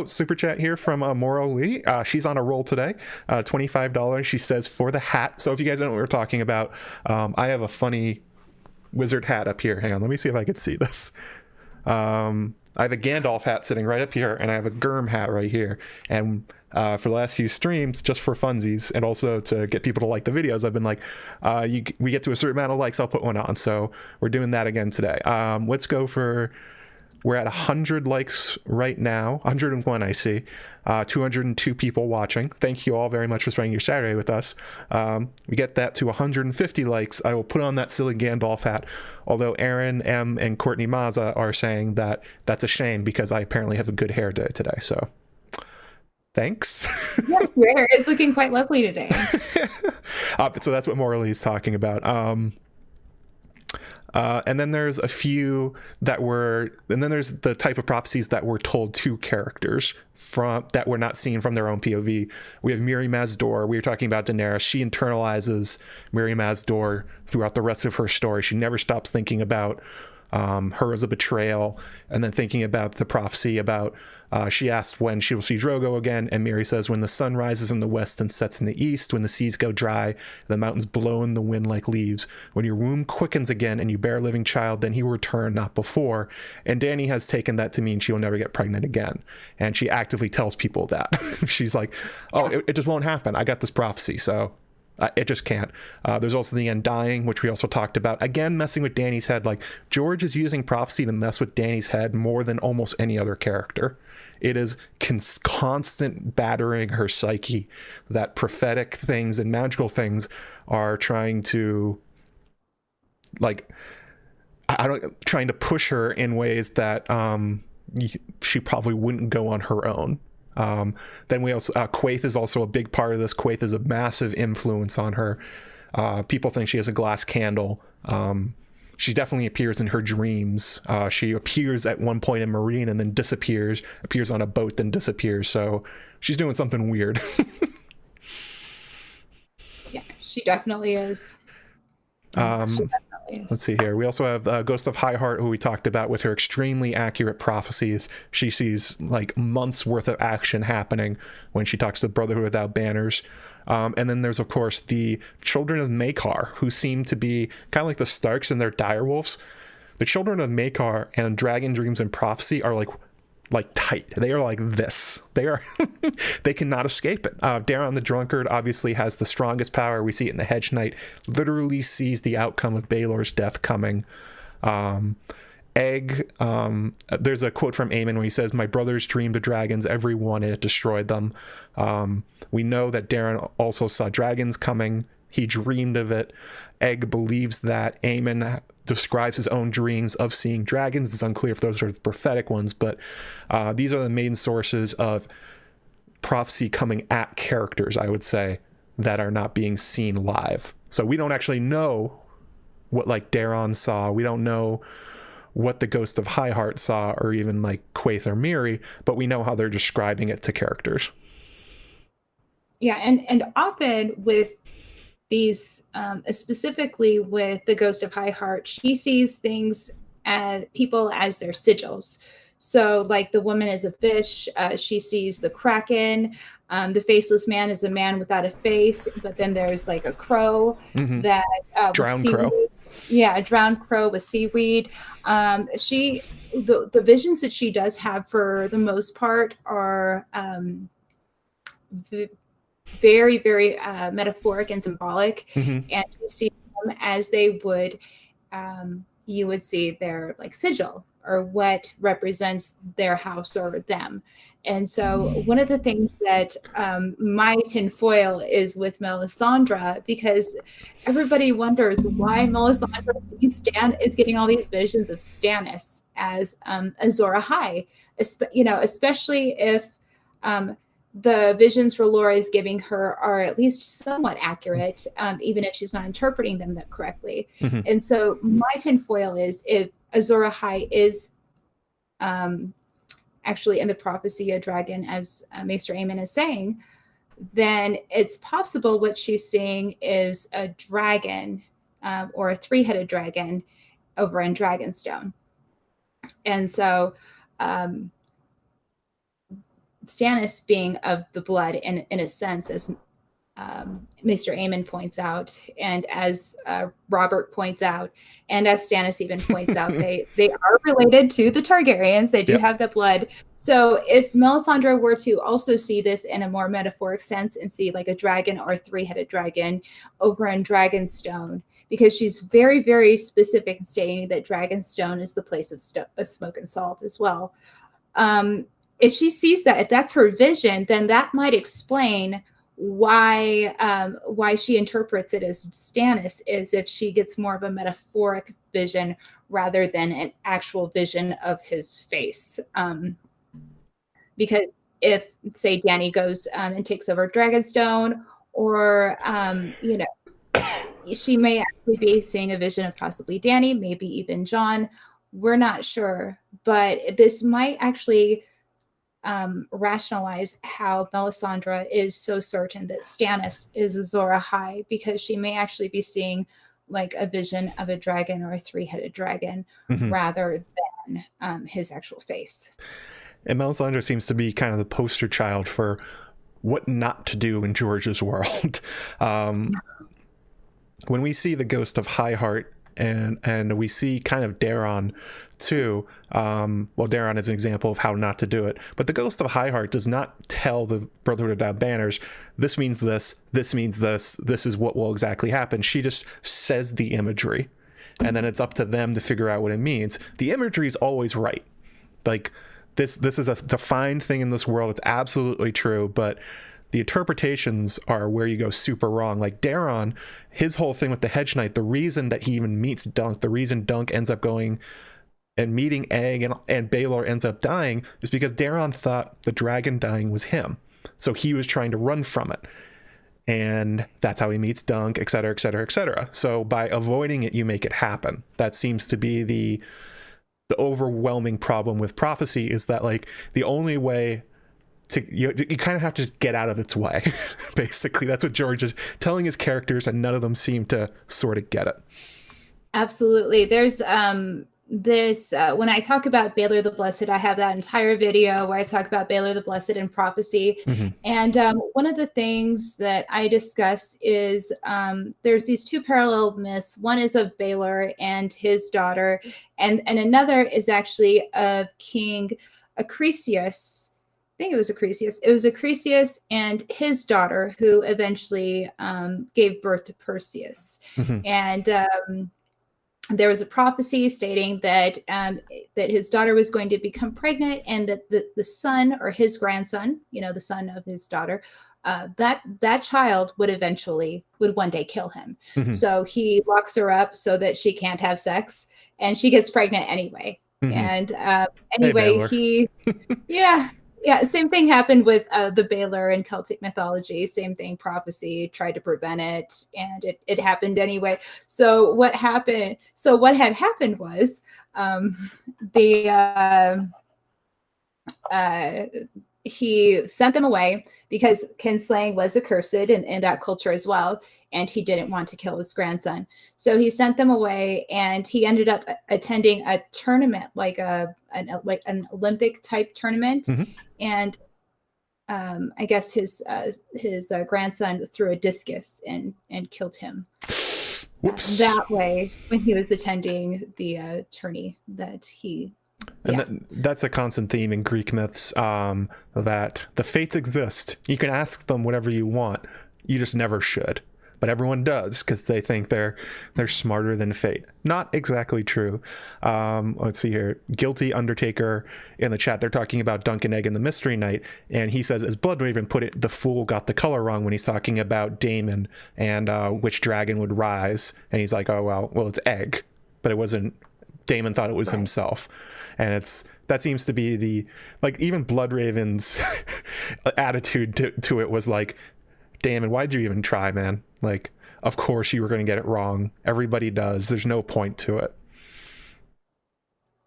Super chat here from Moro Lee. She's on a roll today. $25. She says, for the hat. So if you guys don't know what we're talking about, I have a funny wizard hat up here. Hang on, let me see if I can see this. I have a Gandalf hat sitting right up here, and I have a Gurm hat right here. And for the last few streams, just for funsies, and also to get people to like the videos, I've been like, we get to a certain amount of likes, I'll put one on. So we're doing that again today. Let's go for, we're at 100 likes right now, 101 I see, 202 people watching. Thank you all very much for spending your Saturday with us. We get that to 150 likes, I will put on that silly Gandalf hat, although Aaron M and Courtney Maza are saying that that's a shame because I apparently have a good hair day today, so thanks. Yes, your hair is looking quite lovely today. So that's what Morley's talking about. And then there's a few that were, and then there's the type of prophecies that were told to characters from that we're not seeing from their own POV. We have Mirri Maz Duur. We were talking about Daenerys. She internalizes Mirri Maz Duur throughout the rest of her story. She never stops thinking about her as a betrayal, and then thinking about the prophecy about she asked when she will see Drogo again, and Mirri says, when the sun rises in the west and sets in the east, when the seas go dry, the mountains blow in the wind like leaves, when your womb quickens again and you bear a living child, then he will return, not before. And Dany has taken that to mean she will never get pregnant again, and she actively tells people that. She's like, oh, it just won't happen. I got this prophecy, so it just can't. There's also the Undying, which we also talked about. Again, messing with Dany's head. Like, George is using prophecy to mess with Dany's head more than almost any other character. It is constant battering her psyche that prophetic things and magical things are trying to, like, trying to push her in ways that she probably wouldn't go on her own. Then we also, Quaithe is also a big part of this. Quaithe is a massive influence on her. People think she has a glass candle. She definitely appears in her dreams. She appears at one point in Meereen and then disappears, appears on a boat, then disappears. So she's doing something weird. Yeah, she definitely is. Let's see here. We also have Ghost of High Heart, who we talked about, with her extremely accurate prophecies. She sees like months worth of action happening when she talks to the Brotherhood Without Banners. And then there's, of course, the Children of Maekar, who seem to be kind of like the Starks and their direwolves. The Children of Maekar and Dragon Dreams and Prophecy are like tight. They are like this. They are they cannot escape it. Daeron the Drunkard obviously has the strongest power. We see it in the Hedge Knight. Literally sees the outcome of Baelor's death coming. Egg, there's a quote from Aemon when he says, my brothers dreamed of dragons, every one, and it destroyed them. We know that Daeron also saw dragons coming. He dreamed of it. Egg believes that. Aemon describes his own dreams of seeing dragons. It's unclear if those are the prophetic ones, but these are the main sources of prophecy coming at characters, I would say, that are not being seen live. So we don't actually know what like Daeron saw. We don't know what the Ghost of High Heart saw, or even like Quaithe or Mirri, but we know how they're describing it to characters. Yeah, and often with these, specifically with the Ghost of High Heart, she sees things as people as their sigils. So like the woman is a fish, she sees the Kraken, the faceless man is a man without a face, but then there's like a crow that drowned crow. Yeah, a drowned crow with seaweed. The visions that she does have for the most part are very, very metaphoric and symbolic. And you see them as they would, you would see their like sigil what represents their house or them. And so one of the things that my tinfoil is with Melisandre, because everybody wonders why Melisandre is getting all these visions of Stannis as Azor Ahai, especially if the visions Laura is giving her are at least somewhat accurate, even if she's not interpreting them that correctly. Mm-hmm. And so my tinfoil is, if Azor Ahai is actually in the prophecy a dragon, as Maester Aemon is saying, then it's possible what she's seeing is a dragon or a three-headed dragon over in Dragonstone. And so Stannis being of the blood in a sense, as Maester Aemon points out, and as Robert points out, and as Stannis even points out, they are related to the Targaryens. They do have the blood. So if Melisandre were to also see this in a more metaphoric sense and see like a dragon or a three-headed dragon over in Dragonstone, because she's very, very specific in stating that Dragonstone is the place of smoke and salt as well. If she sees that, if that's her vision, then that might explain why she interprets it as Stannis, is if she gets more of a metaphoric vision rather than an actual vision of his face. Because if, say, Dany goes and takes over Dragonstone, or she may actually be seeing a vision of possibly Dany, maybe even Jon. We're not sure, but this might actually rationalize how Melisandre is so certain that Stannis is Azor Ahai, because she may actually be seeing like a vision of a dragon or a three-headed dragon rather than his actual face. And Melisandre seems to be kind of the poster child for what not to do in George's world. When we see the ghost of Highheart and we see kind of Daeron too, Daeron is an example of how not to do it, but the ghost of Highheart does not tell the Brotherhood of Bad Banners, this means this means this is what will exactly happen. She just says the imagery, and then it's up to them to figure out what it means. The imagery is always right. Like, this is a defined thing in this world. It's absolutely true, but the interpretations are where you go super wrong. Like Daeron, his whole thing with the Hedge Knight, the reason that he even meets Dunk, the reason Dunk ends up going and meeting Egg and Baelor ends up dying, is because Daeron thought the dragon dying was him. So he was trying to run from it. And that's how he meets Dunk, et cetera, et cetera, et cetera. So by avoiding it, you make it happen. That seems to be the overwhelming problem with prophecy, is that like the only way to you kind of have to get out of its way. Basically, that's what George is telling his characters, and none of them seem to sort of get it. Absolutely. There's this when I talk about Baelor the Blessed, I have that entire video where I talk about Baelor the Blessed and prophecy. And one of the things that I discuss is there's these two parallel myths. One is of Baelor and his daughter, and another is actually of King Acrisius. I think it was Acrisius. It was Acrisius and his daughter, who eventually gave birth to Perseus. And there was a prophecy stating that that his daughter was going to become pregnant, and that the son, or his grandson, the son of his daughter, that child would one day kill him. So he locks her up so that she can't have sex, and she gets pregnant anyway. And anyway, yeah, same thing happened with the Baelor in Celtic mythology. Same thing, prophecy tried to prevent it, and it happened anyway. So what happened? So what had happened was he sent them away because kinslaying was accursed in that culture as well, and he didn't want to kill his grandson. So he sent them away, and he ended up attending a tournament, like an Olympic type tournament. And I guess his grandson threw a discus and killed him. That way, when he was attending the tourney that he. And that's a constant theme in Greek myths, that the fates exist. You can ask them whatever you want. You just never should. but everyone does because they think they're smarter than fate. Not exactly true. Let's see here. Guilty Undertaker in the chat, they're talking about Dunk and Egg in the Mystery Night, and he says, as Bloodraven put it, the fool got the color wrong when he's talking about Daemon and which dragon would rise, and he's like, oh well it's Egg, but it wasn't. Daemon thought it was himself, and that seems to be the, like, even Bloodraven's attitude to it was like, Daemon, why'd you even try, man? Like, of course you were going to get it wrong. Everybody does. There's no point to it.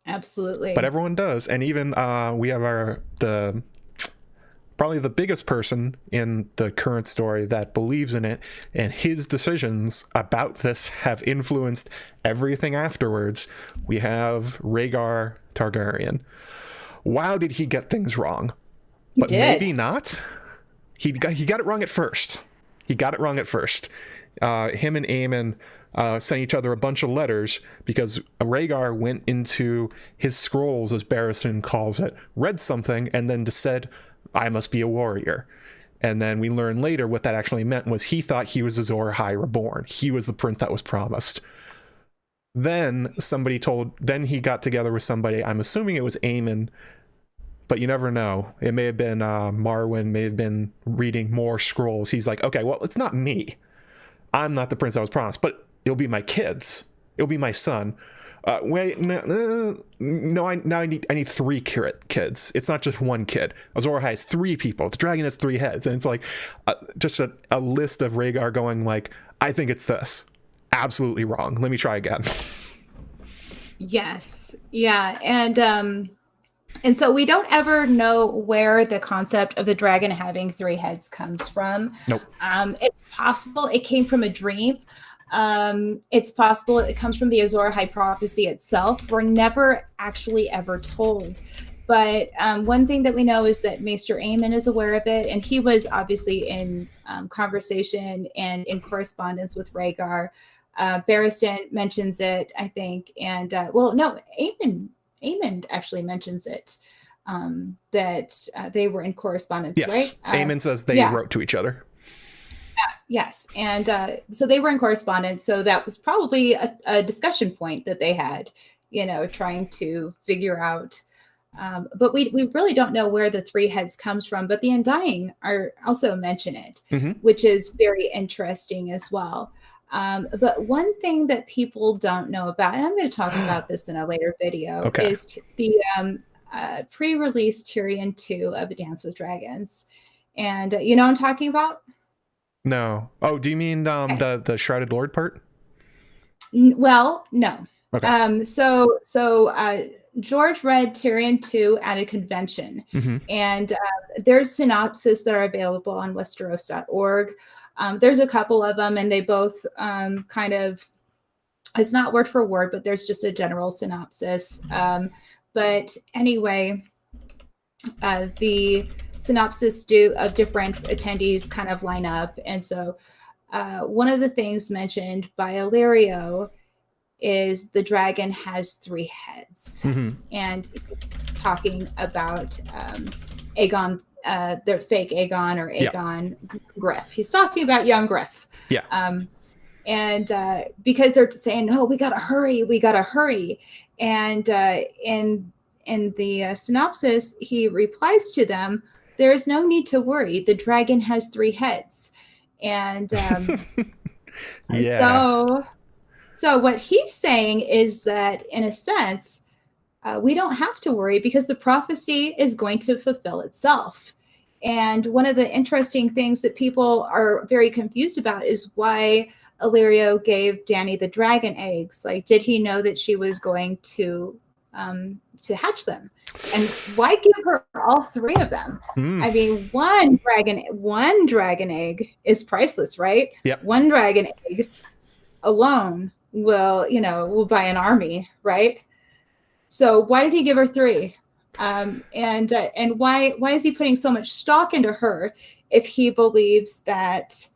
Absolutely. But everyone does. And even we have probably the biggest person in the current story that believes in it, and his decisions about this have influenced everything afterwards. We have Rhaegar Targaryen. Wow, did he get things wrong? But maybe not. He got it wrong at first. Him and Aemon sent each other a bunch of letters because Rhaegar went into his scrolls, as Barristan calls it, read something, and then just said, I must be a warrior. And then we learn later what that actually meant was he thought he was Azor Ahai reborn. He was the prince that was promised. Then he got together with somebody, I'm assuming it was Aemon, but you never know. It may have been Marwyn, may have been reading more scrolls. He's like, okay, well, it's not me. I'm not the prince I was promised, but it'll be my kids. It'll be my son. Wait, no, I need 3 kids. It's not just 1 kid. Azor Ahai has 3 people. The dragon has 3 heads. And it's like just a list of Rhaegar going like, I think it's this. Absolutely wrong. Let me try again. Yes. Yeah. And so we don't ever know where the concept of the dragon having 3 heads comes from. Nope. It's possible it came from a dream. It's possible it comes from the Azor Ahai prophecy itself. We're never actually ever told. But one thing that we know is that Maester Aemon is aware of it, and he was obviously in conversation and in correspondence with Rhaegar. Barristan mentions it, I think, and Aemon actually mentions it, that they were in correspondence, yes. right? Aemon says they wrote to each other. Yes. And so they were in correspondence. So that was probably a discussion point that they had, trying to figure out. But we really don't know where the 3 heads comes from. But the Undying are also mention it, which is very interesting as well. But one thing that people don't know about, and I'm going to talk about this in a later video, is the pre-release Tyrion 2 of A Dance with Dragons. And you know what I'm talking about? No. Oh, do you mean the Shrouded Lord part? Well, no. Okay. So George read Tyrion 2 at a convention, and there's synopses that are available on Westeros.org. There's a couple of them, and they both kind of, it's not word for word, but there's just a general synopsis. But anyway, the synopsis of different attendees kind of line up. And so one of the things mentioned by Illyrio is the dragon has 3 heads. And it's talking about Aegon, their fake Aegon or Aegon Griff. He's talking about young Griff. And because they're saying, no, we gotta hurry. And in the synopsis, he replies to them, there is no need to worry. The dragon has 3 heads. And so what he's saying is that, in a sense, we don't have to worry because the prophecy is going to fulfill itself. And one of the interesting things that people are very confused about is why Illyrio gave Dany the dragon eggs. Like, did he know that she was going to hatch them? And why give her all 3 of them? I mean, one dragon egg is priceless, right? Yep. One dragon egg alone will buy an army, right? So why did he give her 3? And why is he putting so much stock into her if he believes that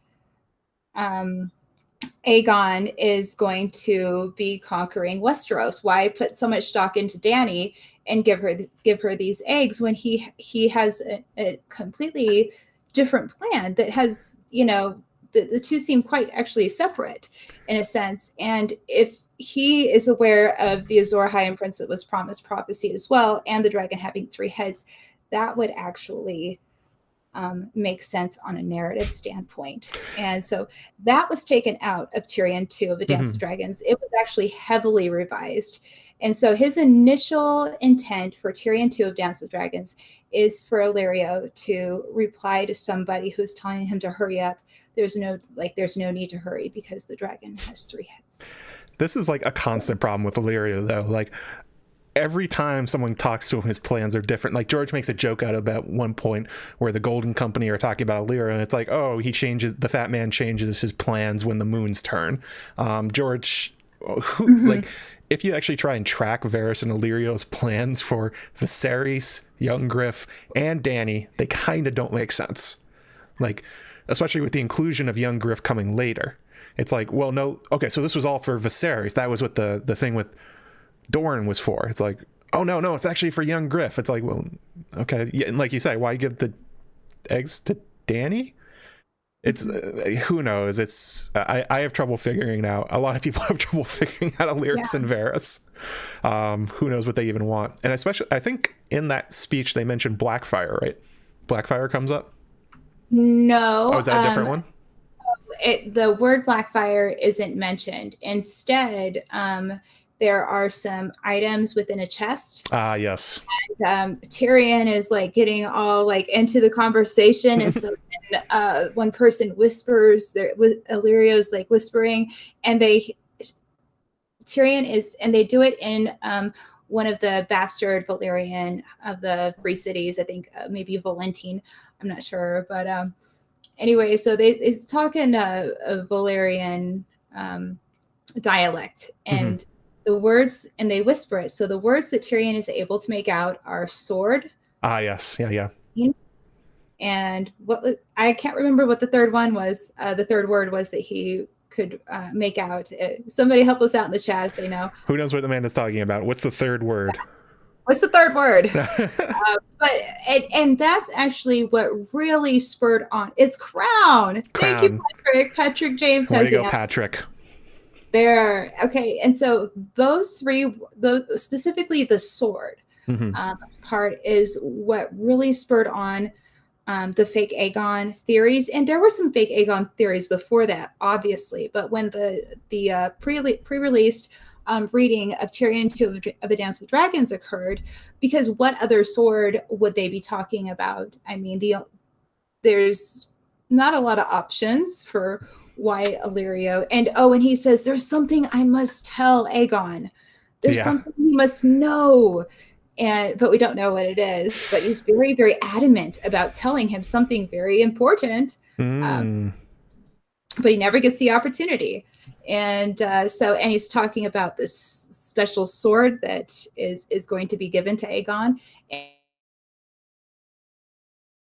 Aegon is going to be conquering Westeros? Why put so much stock into Dany and give her these eggs when he has a completely different plan that has the two seem quite actually separate in a sense. And if he is aware of the Azor Ahai imprints that was promised prophecy as well, and the dragon having 3 heads, that would actually make sense on a narrative standpoint. And so that was taken out of Tyrion 2 of A Dance with Dragons. It was actually heavily revised. And so his initial intent for Tyrion 2 of Dance with Dragons is for Illyrio to reply to somebody who's telling him to hurry up. There's no need to hurry because the dragon has 3 heads. This is like a constant problem with Valyria, though. Like, every time someone talks to him, his plans are different. Like, George makes a joke out about one point where the Golden Company are talking about Valyria, and it's like, oh, the fat man changes his plans when the moons turn. George, like, if you actually try and track Varys and Illyrio's plans for Viserys, Young Griff, and Dany, they kind of don't make sense. Like, especially with the inclusion of Young Griff coming later. It's like, well, no, okay, so this was all for Viserys. That was what the thing with Dorne was for. It's like, oh, no, it's actually for Young Griff. It's like, well, okay. Yeah, and like you say, why give the eggs to Dany? It's who knows? It's I have trouble figuring it out. A lot of people have trouble figuring out Illyrius and Varys. Who knows what they even want? And especially, I think in that speech they mentioned Blackfire, right? Blackfire comes up. No. Oh, is that a different one? The word Blackfire isn't mentioned. Instead, there are some items within a chest. Yes. And Tyrion is like getting all like into the conversation, and so one person whispers. Illyrio's like whispering, and Tyrion is, and they do it in one of the bastard Valerian of the Free Cities. I think maybe Valentine. I'm not sure, but anyway, so it's talking a Valerian dialect, and the words, and they whisper it. So the words that Tyrion is able to make out are sword. Yes. Yeah. And I can't remember what the third one was. The third word was that he could make out. Somebody help us out in the chat if they know. Who knows what Amanda's talking about? What's the third word? What's the third word? And that's actually what really spurred on is crown. Thank you, Patrick. Patrick James has it. Patrick. There. Okay. And so those three, specifically the sword part, is what really spurred on the fake Aegon theories. And there were some fake Aegon theories before that, obviously. But when the pre-released reading of Tyrion 2 of A Dance with Dragons occurred, because what other sword would they be talking about? I mean, there's not a lot of options for why Illyrio. And he says, there's something I must tell Aegon. There's something he must know. But we don't know what it is. But he's very, very adamant about telling him something very important. But he never gets the opportunity. And and he's talking about this special sword that is going to be given to Aegon.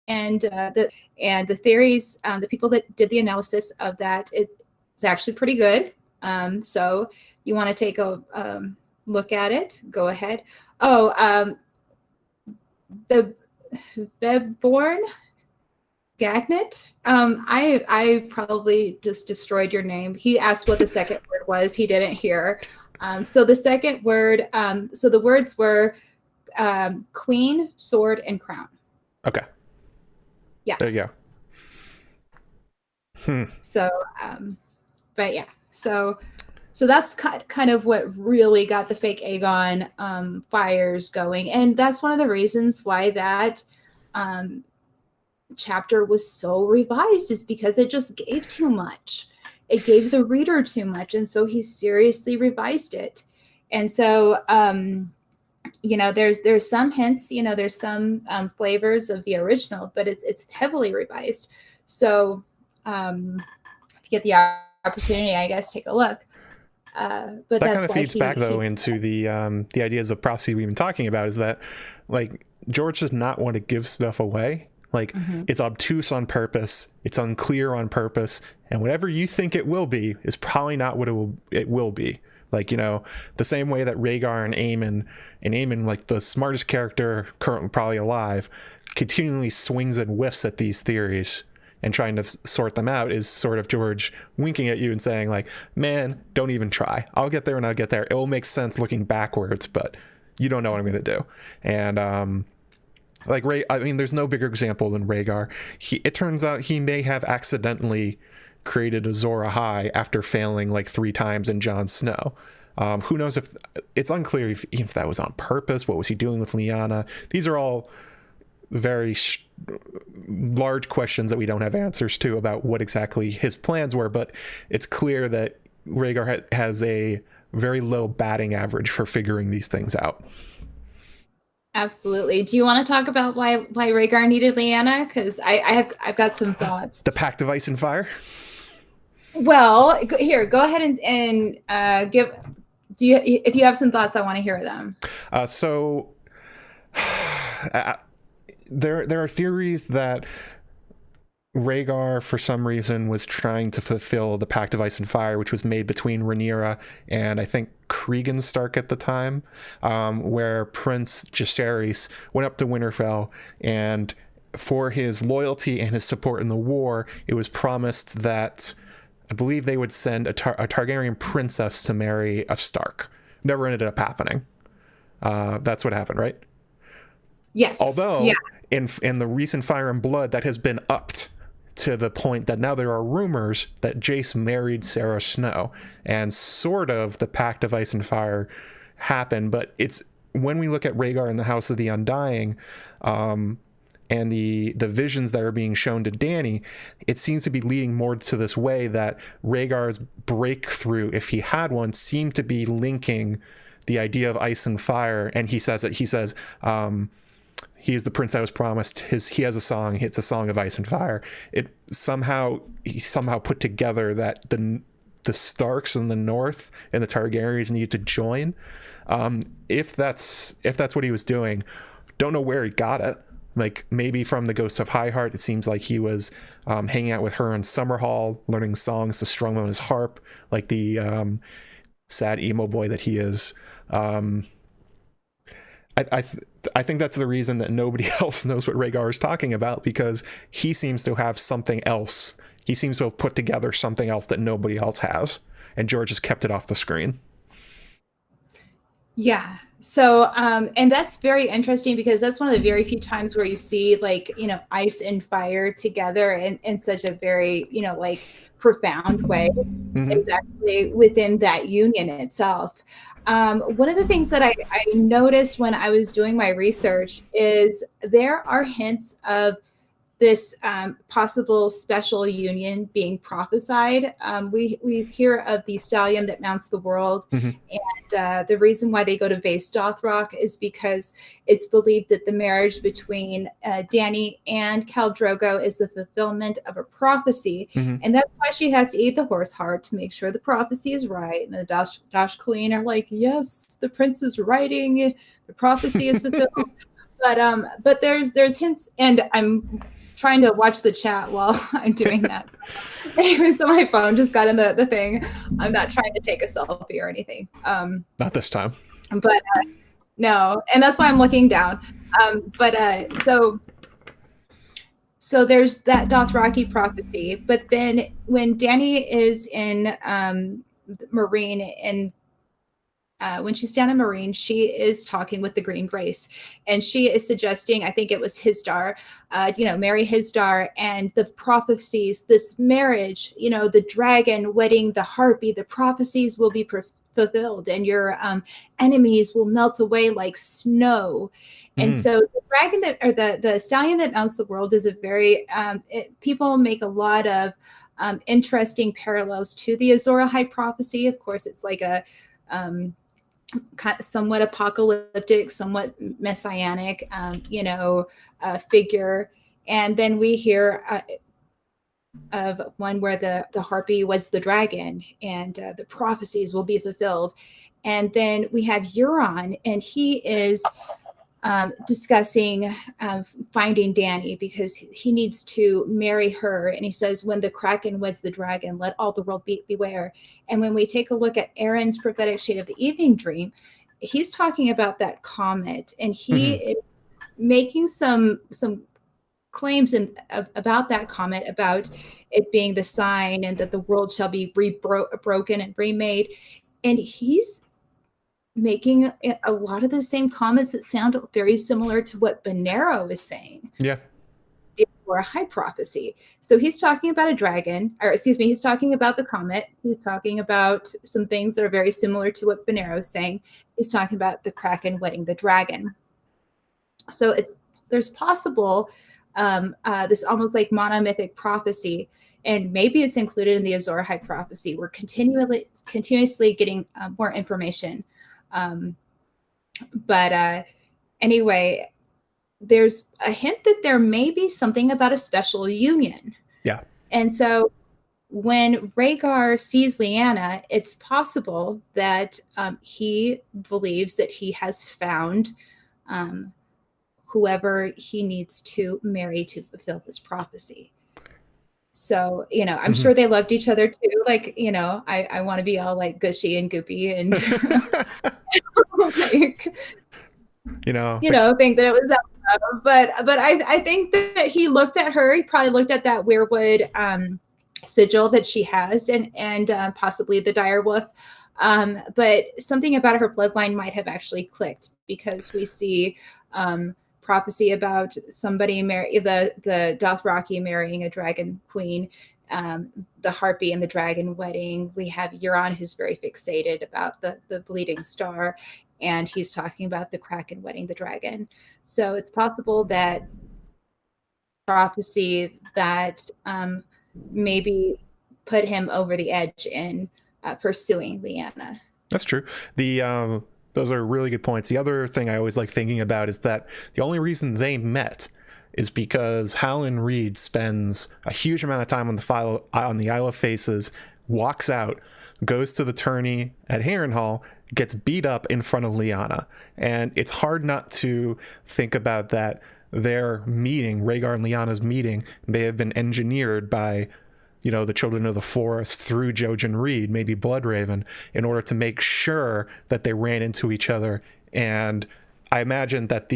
And the theories, the people that did the analysis of that, it's actually pretty good. So you want to take a look at it, go ahead. The Bebborn Gagnet. I probably just destroyed your name. He asked what the second word was. He didn't hear. So the second word, so the words were queen, sword, and crown. Okay. Yeah. There you go. So, but yeah, so that's kind of what really got the fake Aegon fires going. And that's one of the reasons why that chapter was so revised, is because it just gave too much. It gave the reader too much. And so he seriously revised it. And so, there's some hints, there's some flavors of the original, but it's heavily revised. So if you get the opportunity, I guess, take a look. But that kind of feeds back though into the ideas of prophecy we've been talking about, is that like George does not want to give stuff away. Like it's obtuse on purpose, it's unclear on purpose, and whatever you think it will be is probably not what it will be. Like, the same way that Rhaegar and Aemon, like the smartest character currently probably alive, continually swings and whiffs at these theories. and trying to sort them out is sort of George winking at you and saying like, man, don't even try. I'll get there when I get there. It will make sense looking backwards, but you don't know what I'm going to do. And like Ray, I mean, there's no bigger example than Rhaegar. It turns out he may have accidentally created Azor Ahai after failing like 3 times in Jon Snow. Who knows if it's unclear if that was on purpose. What was he doing with Lyanna? These are all very large questions that we don't have answers to about what exactly his plans were, but it's clear that Rhaegar has a very low batting average for figuring these things out. Absolutely. Do you want to talk about why Rhaegar needed Lyanna? Because I've got some thoughts. The Pact of Ice and Fire. Well, here, go ahead and give. If you have some thoughts, I want to hear them. There are theories that Rhaegar, for some reason, was trying to fulfill the Pact of Ice and Fire, which was made between Rhaenyra and I think Cregan Stark at the time, where Prince Jaehaerys went up to Winterfell, and for his loyalty and his support in the war, it was promised that I believe they would send a Targaryen princess to marry a Stark. Never ended up happening. That's what happened, right? Yes. Although in the recent Fire and Blood, that has been upped to the point that now there are rumors that Jace married Sarah Snow, and sort of the Pact of Ice and Fire happened. But it's when we look at Rhaegar in the House of the Undying, and the visions that are being shown to Dany, it seems to be leading more to this way that Rhaegar's breakthrough, if he had one, seemed to be linking the idea of ice and fire. And he says he is the prince I was promised. He has a song. It's a song of ice and fire. He somehow put together that the Starks in the north and the Targaryens need to join. If that's what he was doing, don't know where he got it. Like maybe from the Ghost of Highheart. It seems like he was hanging out with her in Summerhall, learning songs to strum on his harp, like the sad emo boy that he is. I think that's the reason that nobody else knows what Rhaegar is talking about, because he seems to have something else. He seems to have put together something else that nobody else has, and George has kept it off the screen. Yeah. So, and that's very interesting because that's one of the very few times where you see ice and fire together in such a very, profound way. Mm-hmm. Exactly within that union itself. One of the things that I noticed when I was doing my research is there are hints of this possible special union being prophesied. We hear of the stallion that mounts the world, mm-hmm. and the reason why they go to Vaes Dothrak is because it's believed that the marriage between Dany and Khal Drogo is the fulfillment of a prophecy, mm-hmm. and that's why she has to eat the horse heart to make sure the prophecy is right. And the Dash Queen are like, yes, the prince is writing, the prophecy is fulfilled. But there's hints, and I'm trying to watch the chat while I'm doing that. Anyway, so my phone just got in the thing. I'm not trying to take a selfie or anything. Not this time. But no, and that's why I'm looking down. So there's that Dothraki prophecy, but then when Dany is in Meereen and when she's down in Meereen, she is talking with the Green Grace, and she is suggesting, I think it was Hisdar, marry Hisdar, and the prophecies, this marriage, the dragon wedding the harpy, the prophecies will be fulfilled, and your enemies will melt away like snow. Mm. And so the dragon the stallion that mounts the world is a very, people make a lot of interesting parallels to the Azor Ahai prophecy. Of course, it's like a somewhat apocalyptic, somewhat messianic, figure. And then we hear of one where the harpy weds the dragon, and the prophecies will be fulfilled. And then we have Euron, and he is discussing finding Dany because he needs to marry her. And he says, when the Kraken weds the dragon, let all the world beware. And when we take a look at Aaron's prophetic shade of the evening dream, he's talking about that comet, and he mm-hmm. is making some claims about that comet, about it being the sign and that the world shall be broken and remade. And he's making a lot of the same comments that sound very similar to what Bonero is saying. Yeah. Or a high prophecy. So he's talking about a dragon, or excuse me, he's talking about the comet. He's talking about some things that are very similar to what Bonero is saying. He's talking about the Kraken wetting the dragon. So there's possible this almost like monomythic prophecy, and maybe it's included in the Azor Ahai prophecy. We're continuously getting more information. But anyway, there's a hint that there may be something about a special union. Yeah. And so when Rhaegar sees Lyanna, it's possible that he believes that he has found whoever he needs to marry to fulfill this prophecy. So, I'm sure they loved each other too. Like, I want to be all like gushy and goopy and like, think that it was that. But I think that he looked at her. He probably looked at that weirwood sigil that she has, and possibly the direwolf. But something about her bloodline might have actually clicked, because we see prophecy about somebody the Dothraki marrying a dragon queen, the harpy and the dragon wedding. We have Euron, who's very fixated about the bleeding star, and he's talking about the Kraken wedding the dragon. So it's possible that prophecy that maybe put him over the edge in pursuing Lyanna. That's true. Those are really good points. The other thing I always like thinking about is that the only reason they met is because Howland Reed spends a huge amount of time on the Isle of Faces, walks out, goes to the tourney at Harrenhal, gets beat up in front of Lyanna. And it's hard not to think about that their meeting, Rhaegar and Lyanna's meeting, may have been engineered by, the Children of the Forest through Jojen Reed, maybe Bloodraven, in order to make sure that they ran into each other. And I imagine that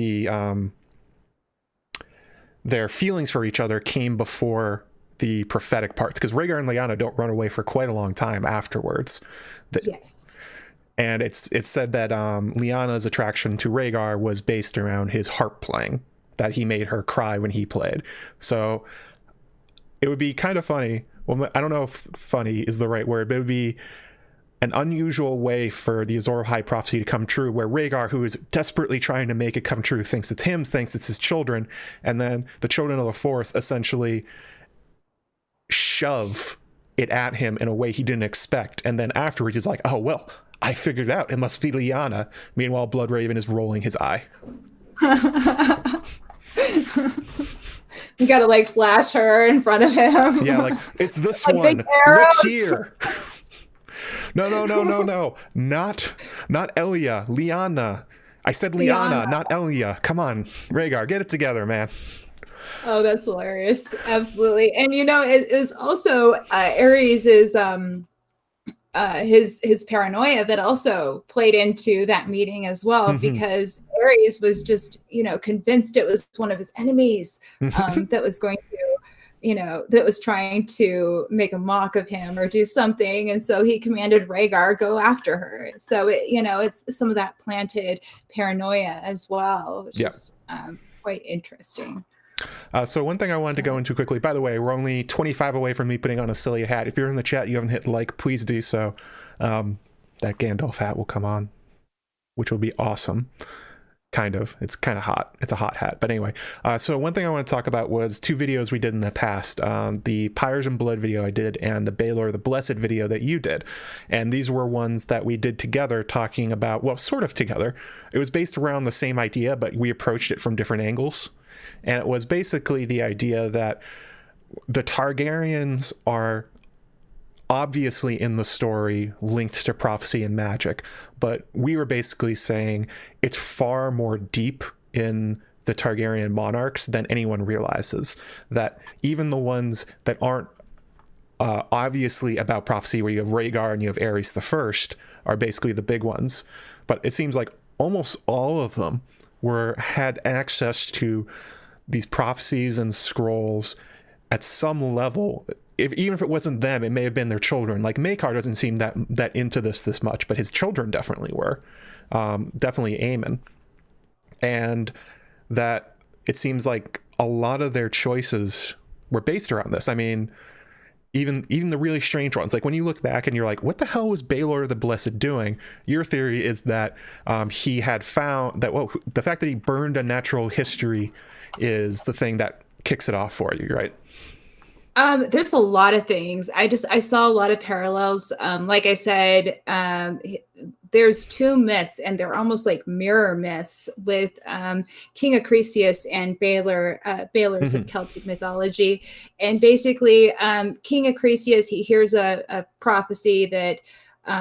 their feelings for each other came before the prophetic parts, because Rhaegar and Lyanna don't run away for quite a long time afterwards. Yes. And it's said that Lyanna's attraction to Rhaegar was based around his harp playing, that he made her cry when he played. So it would be kind of funny. Well, I don't know if funny is the right word, but it would be an unusual way for the Azor Ahai prophecy to come true, where Rhaegar, who is desperately trying to make it come true, thinks it's him, thinks it's his children, and then the Children of the Forest essentially shove it at him in a way he didn't expect. And then afterwards he's like, oh, well, I figured it out. It must be Lyanna. Meanwhile, Bloodraven is rolling his eye. You gotta like flash her in front of him. Yeah, like, it's this like one. Look here. No. Not Elia. Lyanna. I said Lyanna, not Elia. Come on, Rhaegar, get it together, man. Oh, that's hilarious. Absolutely. And it was also Aerys's his paranoia that also played into that meeting as well, because Aerys was just, convinced it was one of his enemies that was going to, that was trying to make a mock of him or do something. And so he commanded Rhaegar go after her. So it's some of that planted paranoia as well, which is quite interesting. So one thing I wanted to go into quickly, by the way, we're only 25 away from me putting on a silly hat. If you're in the chat, you haven't hit like, please do so. That Gandalf hat will come on, which will be awesome. Kind of. It's kind of hot. It's a hot hat. But anyway, so one thing I want to talk about was two videos we did in the past. The Pyres and Blood video I did, and the Baelor the Blessed video that you did. And these were ones that we did together, talking about, well, sort of together. It was based around the same idea, but we approached it from different angles. And it was basically the idea that the Targaryens are obviously in the story linked to prophecy and magic, but we were basically saying it's far more deep in the Targaryen monarchs than anyone realizes. That even the ones that aren't obviously about prophecy, where you have Rhaegar and you have Aerys the First, are basically the big ones. But it seems like almost all of them had access to these prophecies and scrolls at some level, even if it wasn't them, it may have been their children. Like Maekar doesn't seem that into this much, but his children definitely were. Definitely Aemon. And that it seems like a lot of their choices were based around this. I mean, even the really strange ones, like when you look back and you're like, what the hell was Baelor the Blessed doing? Your theory is that he had found that the fact that he burned a natural history is the thing that kicks it off for you, right? There's a lot of things. I saw a lot of parallels. Like I said, there's two myths, and they're almost like mirror myths with King Acrisius and Baelor's of Celtic mythology. And basically, King Acrisius, he hears a prophecy that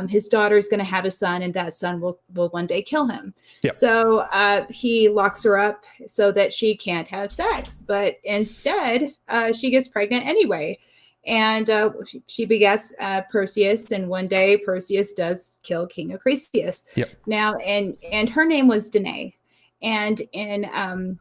his daughter is going to have a son, and that son will one day kill him. Yep. So he locks her up so that she can't have sex, but instead she gets pregnant anyway. And she begets Perseus, and one day Perseus does kill King Acrisius. Yep. Now, and her name was Danae. And in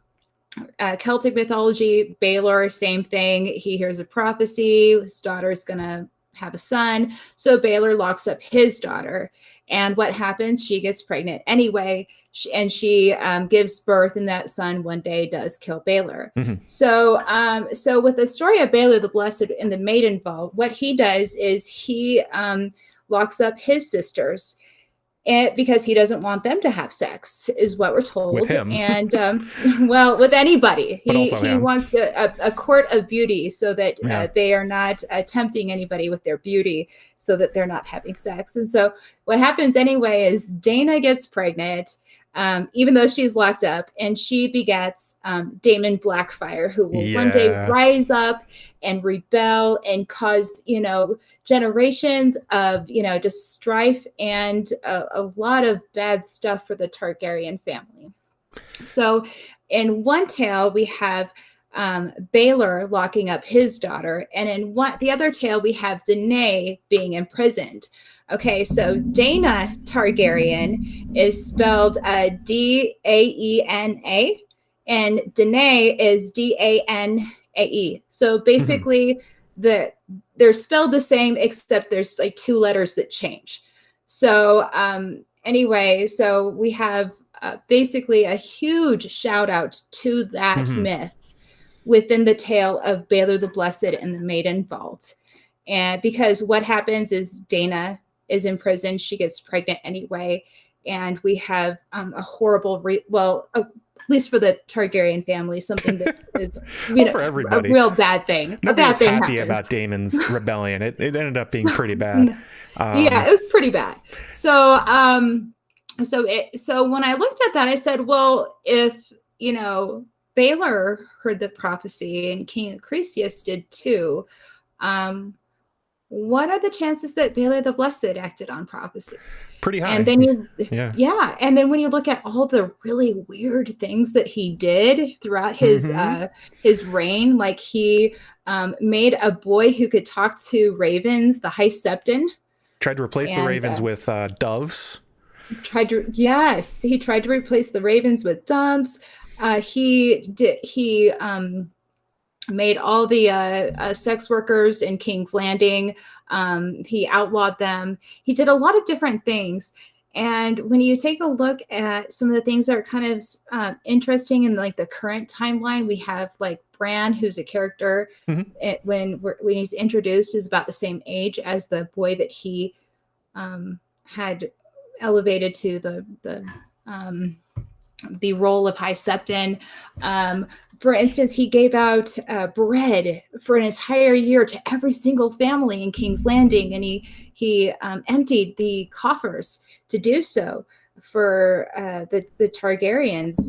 Celtic mythology, Baelor, same thing. He hears a prophecy, his daughter's going to have a son. So Baelor locks up his daughter. And what happens? She gets pregnant anyway. And she gives birth, and that son one day does kill Baelor. So with the story of Baelor the Blessed and the Maiden Vault, what he does is he locks up his sisters, because he doesn't want them to have sex, is what we're told. With him. And well, with anybody. He him. wants a court of beauty so that they are not tempting anybody with their beauty, so that they're not having sex. And so what happens anyway is Dana gets pregnant, even though she's locked up, and she begets Daemon Blackfire, who will one day rise up and rebel and cause, generations of, just strife and a lot of bad stuff for the Targaryen family. So in one tale, we have Baelor locking up his daughter, and in the other tale, we have Danae being imprisoned. Okay, so Dana Targaryen is spelled Daena, and Danae is Danae. So basically, they're spelled the same, except there's like two letters that change. So anyway, so we have basically a huge shout out to that myth within the tale of Baelor the Blessed and the Maiden Vault. And because what happens is Dana is in prison, she gets pregnant anyway, and we have a horrible, at least for the Targaryen family, something that is for everybody, a real bad thing. Nobody's a bad thing happy happens. about Daemon's rebellion. It ended up being pretty bad. Yeah, it was pretty bad. So so when I looked at that, I said, well, if Baelor heard the prophecy and King Acrisius did too, what are the chances that Baelor the Blessed acted on prophecy? Pretty high. And then and then when you look at all the really weird things that he did throughout his reign, like he made a boy who could talk to ravens, the High Septon. Tried to replace the ravens with doves. He tried to replace the ravens with doves. He made all the sex workers in King's Landing. He outlawed them. He did a lot of different things. And when you take a look at some of the things that are kind of interesting in like the current timeline, we have like Bran, who's a character when he's introduced is about the same age as the boy that he had elevated to the role of High Septon. For instance, he gave out bread for an entire year to every single family in King's Landing, and he emptied the coffers to do so for the Targaryens.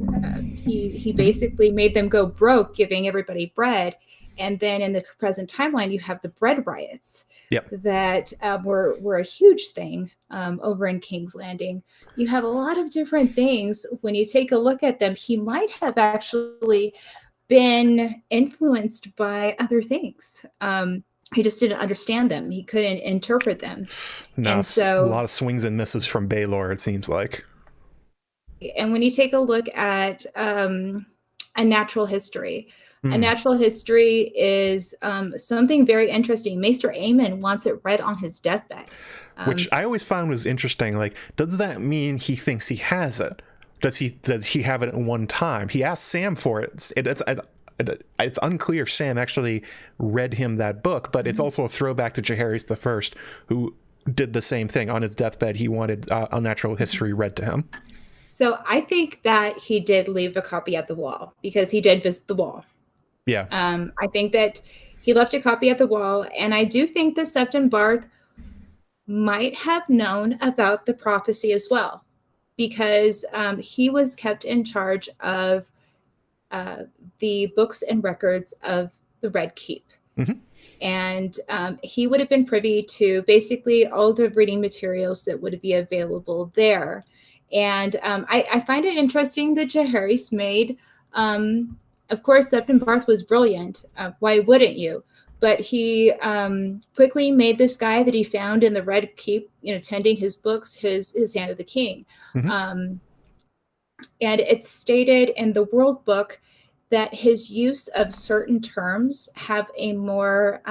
He basically made them go broke, giving everybody bread. And then in the present timeline, you have the bread riots that were a huge thing over in King's Landing. You have a lot of different things. When you take a look at them, he might have actually been influenced by other things. He just didn't understand them. He couldn't interpret them. No, and so, a lot of swings and misses from Baelor, it seems like. And when you take a look at a natural history. A natural history is something very interesting. Maester Aemon wants it read on his deathbed. Which I always found was interesting. Like, does that mean he thinks he has it? Does he have it at one time? He asked Sam for it. It's unclear if Sam actually read him that book, but it's also a throwback to Jaehaerys the First, who did the same thing on his deathbed. He wanted a natural history read to him. So I think that he did leave a copy at the wall because he did visit the wall. Yeah. I think that he left a copy at the wall, and I do think that Septon Barth might have known about the prophecy as well, because he was kept in charge of the books and records of the Red Keep. And he would have been privy to basically all the reading materials that would be available there. And I find it interesting that Jaehaerys made, of course, Septon Barth was brilliant. Why wouldn't you? But he quickly made this guy that he found in the Red Keep, tending his books, his Hand of the King. And it's stated in the World Book that his use of certain terms have a more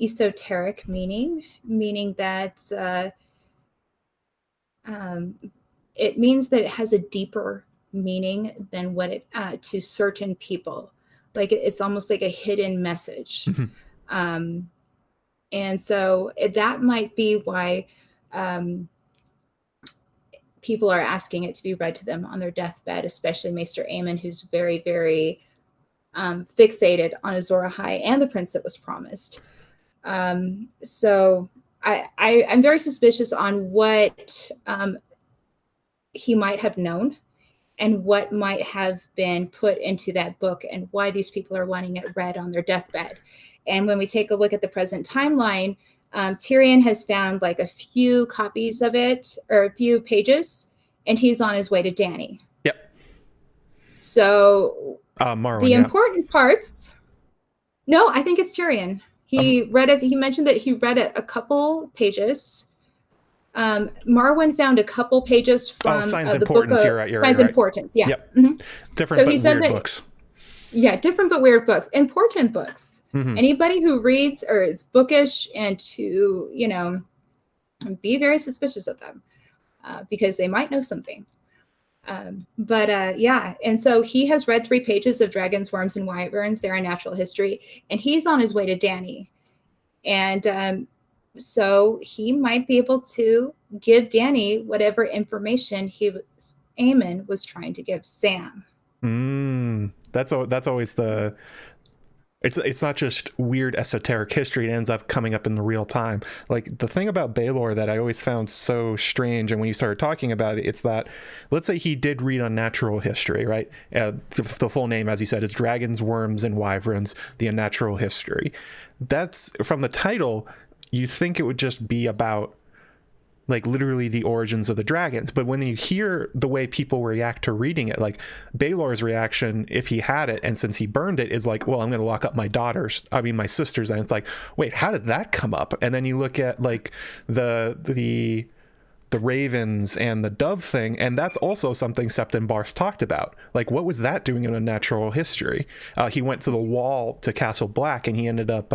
esoteric meaning that it means that it has a deeper meaning than what it to certain people. Like it's almost like a hidden message. And so that might be why people are asking it to be read to them on their deathbed, especially Maester Aemon, who's very, very fixated on Azor Ahai and the prince that was promised. So I'm very suspicious on what he might have known and what might have been put into that book and why these people are wanting it read on their deathbed. And when we take a look at the present timeline, Tyrion has found like a few copies of it or a few pages, and he's on his way to Dany. Yep. So Marwyn, the important parts. No, I think it's Tyrion. He read it. He mentioned that he read a couple pages. Marwyn found a couple pages from Signs the Importance. book. You're right. Signs Importance. Yeah. Yep. Mm-hmm. Different, but weird books. Yeah, different but weird books. Important books. Anybody who reads or is bookish and to, be very suspicious of them because they might know something. Yeah. And so he has read 3 pages of Dragons, Worms, and Wyverns there in Natural History, and he's on his way to Dany. And so he might be able to give Dany whatever information Aemon was trying to give Sam. That's always the. It's not just weird esoteric history. It ends up coming up in the real time. Like the thing about Baelor that I always found so strange, and when you started talking about it, it's that, let's say he did read Unnatural History, right? The full name, as you said, is Dragons, Worms, and Wyverns, the Unnatural History. That's, from the title, you think it would just be about like literally the origins of the dragons. But when you hear the way people react to reading it, like Baelor's reaction, if he had it, and since he burned it, is like, well, I'm going to lock up my sisters. And it's like, wait, how did that come up? And then you look at like the ravens and the dove thing, and that's also something Septon Barth talked about. Like, what was that doing in Unnatural History? He went to the Wall to Castle Black, and he ended up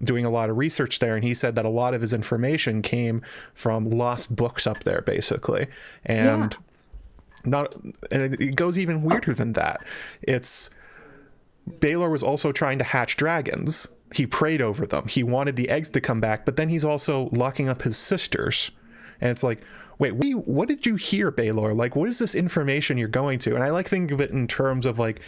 doing a lot of research there, and he said that a lot of his information came from lost books up there, basically. And it goes even weirder than that. Baelor was also trying to hatch dragons. He prayed over them. He wanted the eggs to come back, but then he's also locking up his sisters. And it's like, wait, what did you hear, Baelor? Like, what is this information you're going to? And I like thinking of it in terms of like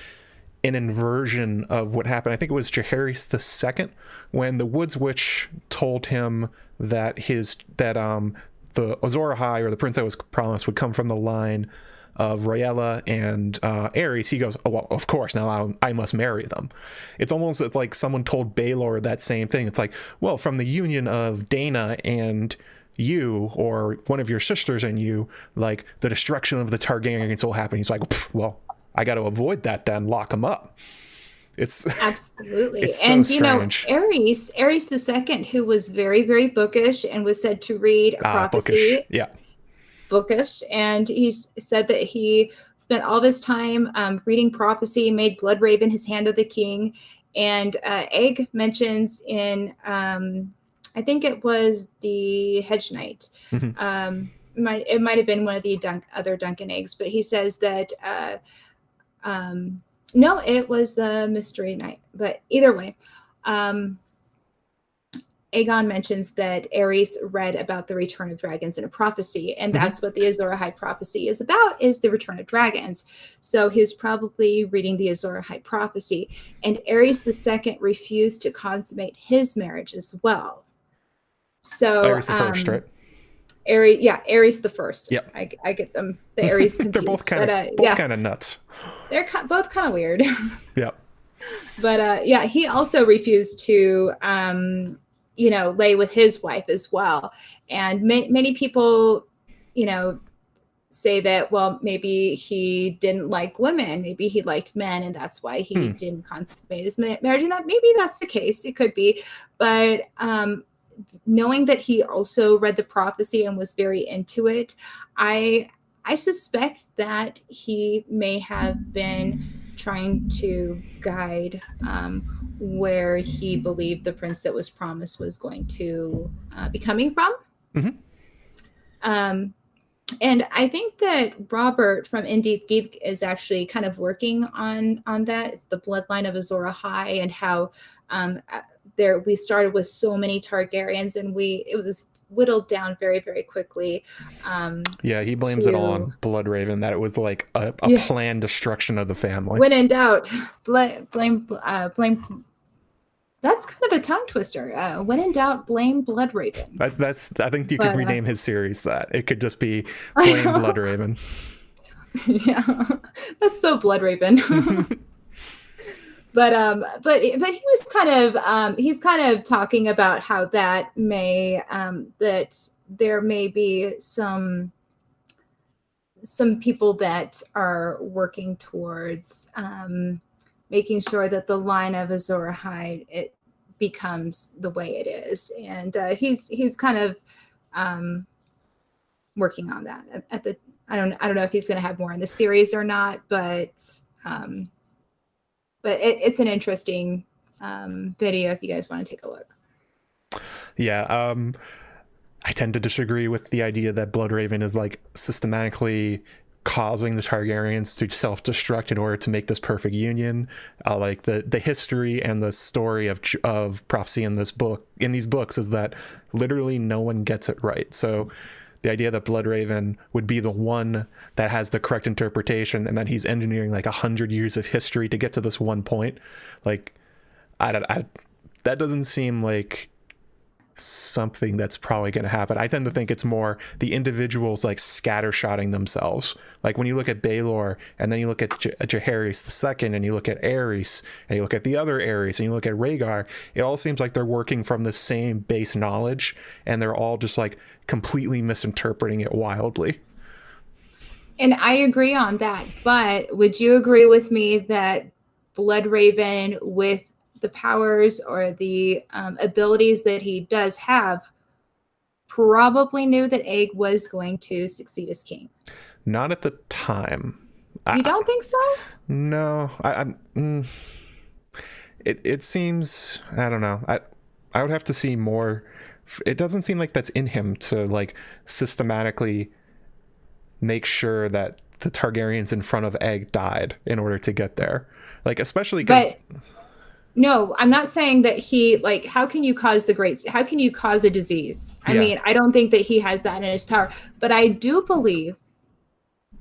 an inversion of what happened. I think it was Jaehaerys II when the Woods Witch told him that the Azor Ahai, or the prince that was promised, would come from the line of Rhaella and Aerys. He goes, oh, well, of course, now I must marry them. It's like someone told Baelor that same thing. It's like, well, from the union of Dana and you, or one of your sisters and you, like the destruction of the Targaryens will happen. He's like, well, I got to avoid that then, lock them up. It's absolutely. It's and so strange. Aerys II, who was very, very bookish and was said to read a prophecy. Bookish. Yeah. Bookish. And he said that he spent all of his time reading prophecy, made Bloodraven his hand of the king. And Egg mentions in, I think it was the Hedge Knight. Mm-hmm. It might have been one of the other Duncan Eggs, but he says that, no, it was the Mystery Knight. But either way, Aegon mentions that Aerys read about the return of dragons in a prophecy, and that's what the Azor Ahai prophecy is about, is the return of dragons. So he was probably reading the Azor Ahai prophecy, and Aerys II refused to consummate his marriage as well. So Aerys the first, right? Aerys the first. Yep. I get them, the Aerys confused. They're both kind of nuts. They're both kind of weird. Yep. But he also refused to lay with his wife as well. And many people, say that, well, maybe he didn't like women, maybe he liked men, and that's why he didn't consummate his marriage. And that maybe that's the case. It could be. But knowing that he also read the prophecy and was very into it, I suspect that he may have been trying to guide where he believed the prince that was promised was going to be coming from. And I think that Robert from In Deep Geek is actually kind of working on that. It's the bloodline of Azor Ahai, and how we started with so many Targaryens, and it was whittled down very, very quickly. He blames it all on Bloodraven, that it was like a planned destruction of the family. When in doubt, blame. That's kind of a tongue twister. When in doubt, blame Bloodraven. That's. I think you could rename his series that. It could just be blame Bloodraven. Yeah, that's so Bloodraven. But he was he's kind of talking about how that may that there may be some people that are working towards making sure that the line of Azor Ahai, it becomes the way it is, and he's kind of working on that. I don't know if he's going to have more in the series or not, but it's an interesting video if you guys want to take a look. Yeah, I tend to disagree with the idea that Bloodraven is like systematically causing the Targaryens to self-destruct in order to make this perfect union. Like the history and the story of prophecy in these books is that literally no one gets it right. So the idea that Bloodraven would be the one that has the correct interpretation, and that he's engineering like 100 years of history to get to this one point, like that doesn't seem like something that's probably going to happen. I tend to think it's more the individuals like scattershotting themselves. Like when you look at Baelor, and then you look at Jaehaerys II, and you look at Aerys, and you look at the other Aerys, and you look at Rhaegar, it all seems like they're working from the same base knowledge, and they're all just like completely misinterpreting it wildly. And I agree on that. But would you agree with me that Bloodraven, with the powers or the abilities that he does have, probably knew that Egg was going to succeed as king? Not at the time. You don't think so? No, it seems, I don't know. I would have to see more. It doesn't seem like that's in him to like systematically make sure that the Targaryens in front of Egg died in order to get there. Like, especially because... No, I'm not saying that he, like, how can you cause a disease? I mean, I don't think that he has that in his power, but I do believe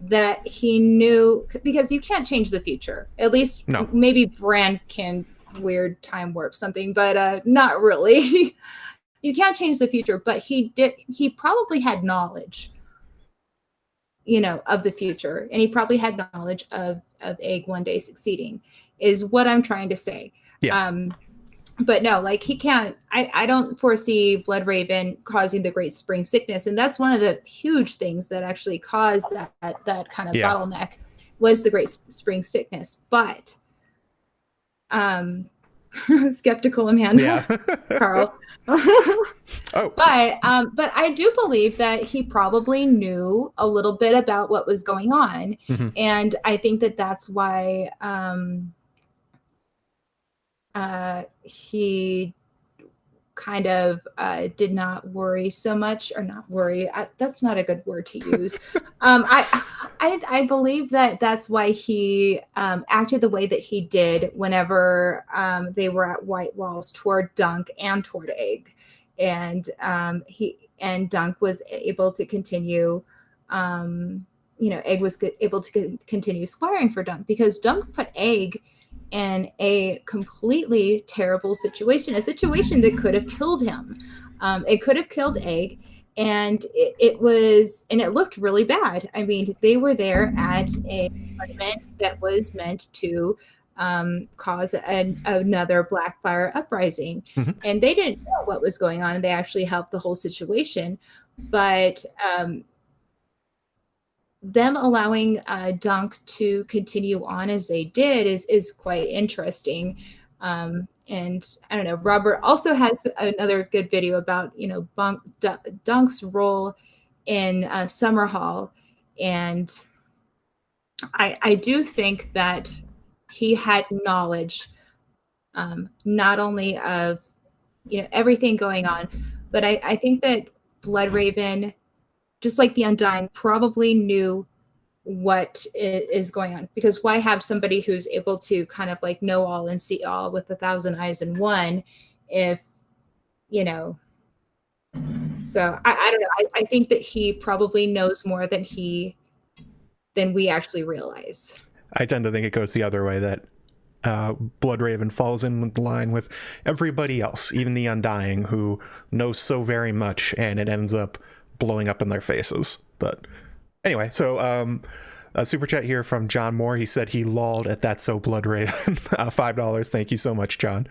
that he knew, because you can't change the future. At least maybe Bran can weird time warp something, but not really. You can't change the future, but he probably had knowledge, of the future, and he probably had knowledge of Egg one day succeeding, is what I'm trying to say. Yeah. But no, like he can't, I don't foresee Bloodraven causing the Great Spring Sickness. And that's one of the huge things that actually caused that kind of bottleneck, was the Great Spring Sickness. But skeptical Amanda, Carl. Oh, But I do believe that he probably knew a little bit about what was going on, and I think that that's why he kind of did not worry so much, or not worry. That's not a good word to use. I believe that that's why he acted the way that he did whenever they were at White Walls toward Dunk and toward Egg, and Dunk was able to continue. Egg was able to continue squaring for Dunk because Dunk put Egg in a completely terrible situation, a situation that could have killed him. It could have killed Egg, and it looked really bad. I mean, they were there at a tournament that was meant to cause another Blackfire uprising, and they didn't know what was going on, and they actually helped the whole situation. But them allowing Dunk to continue on as they did is quite interesting. And I don't know, Robert also has another good video about, Dunk's role in Summerhall. And I do think that he had knowledge, not only of, everything going on, but I think that Bloodraven, just like the Undying, probably knew what is going on, because why have somebody who's able to kind of like know all and see all with 1,000 eyes in one, if so I don't know. I think that he probably knows more than we actually realize. I tend to think it goes the other way, that Bloodraven falls in with line with everybody else, even the Undying, who knows so very much, and it ends up blowing up in their faces. But anyway, so a super chat here from John Moore. He said he lolled at that so Bloodraven. $5. Thank you so much, John.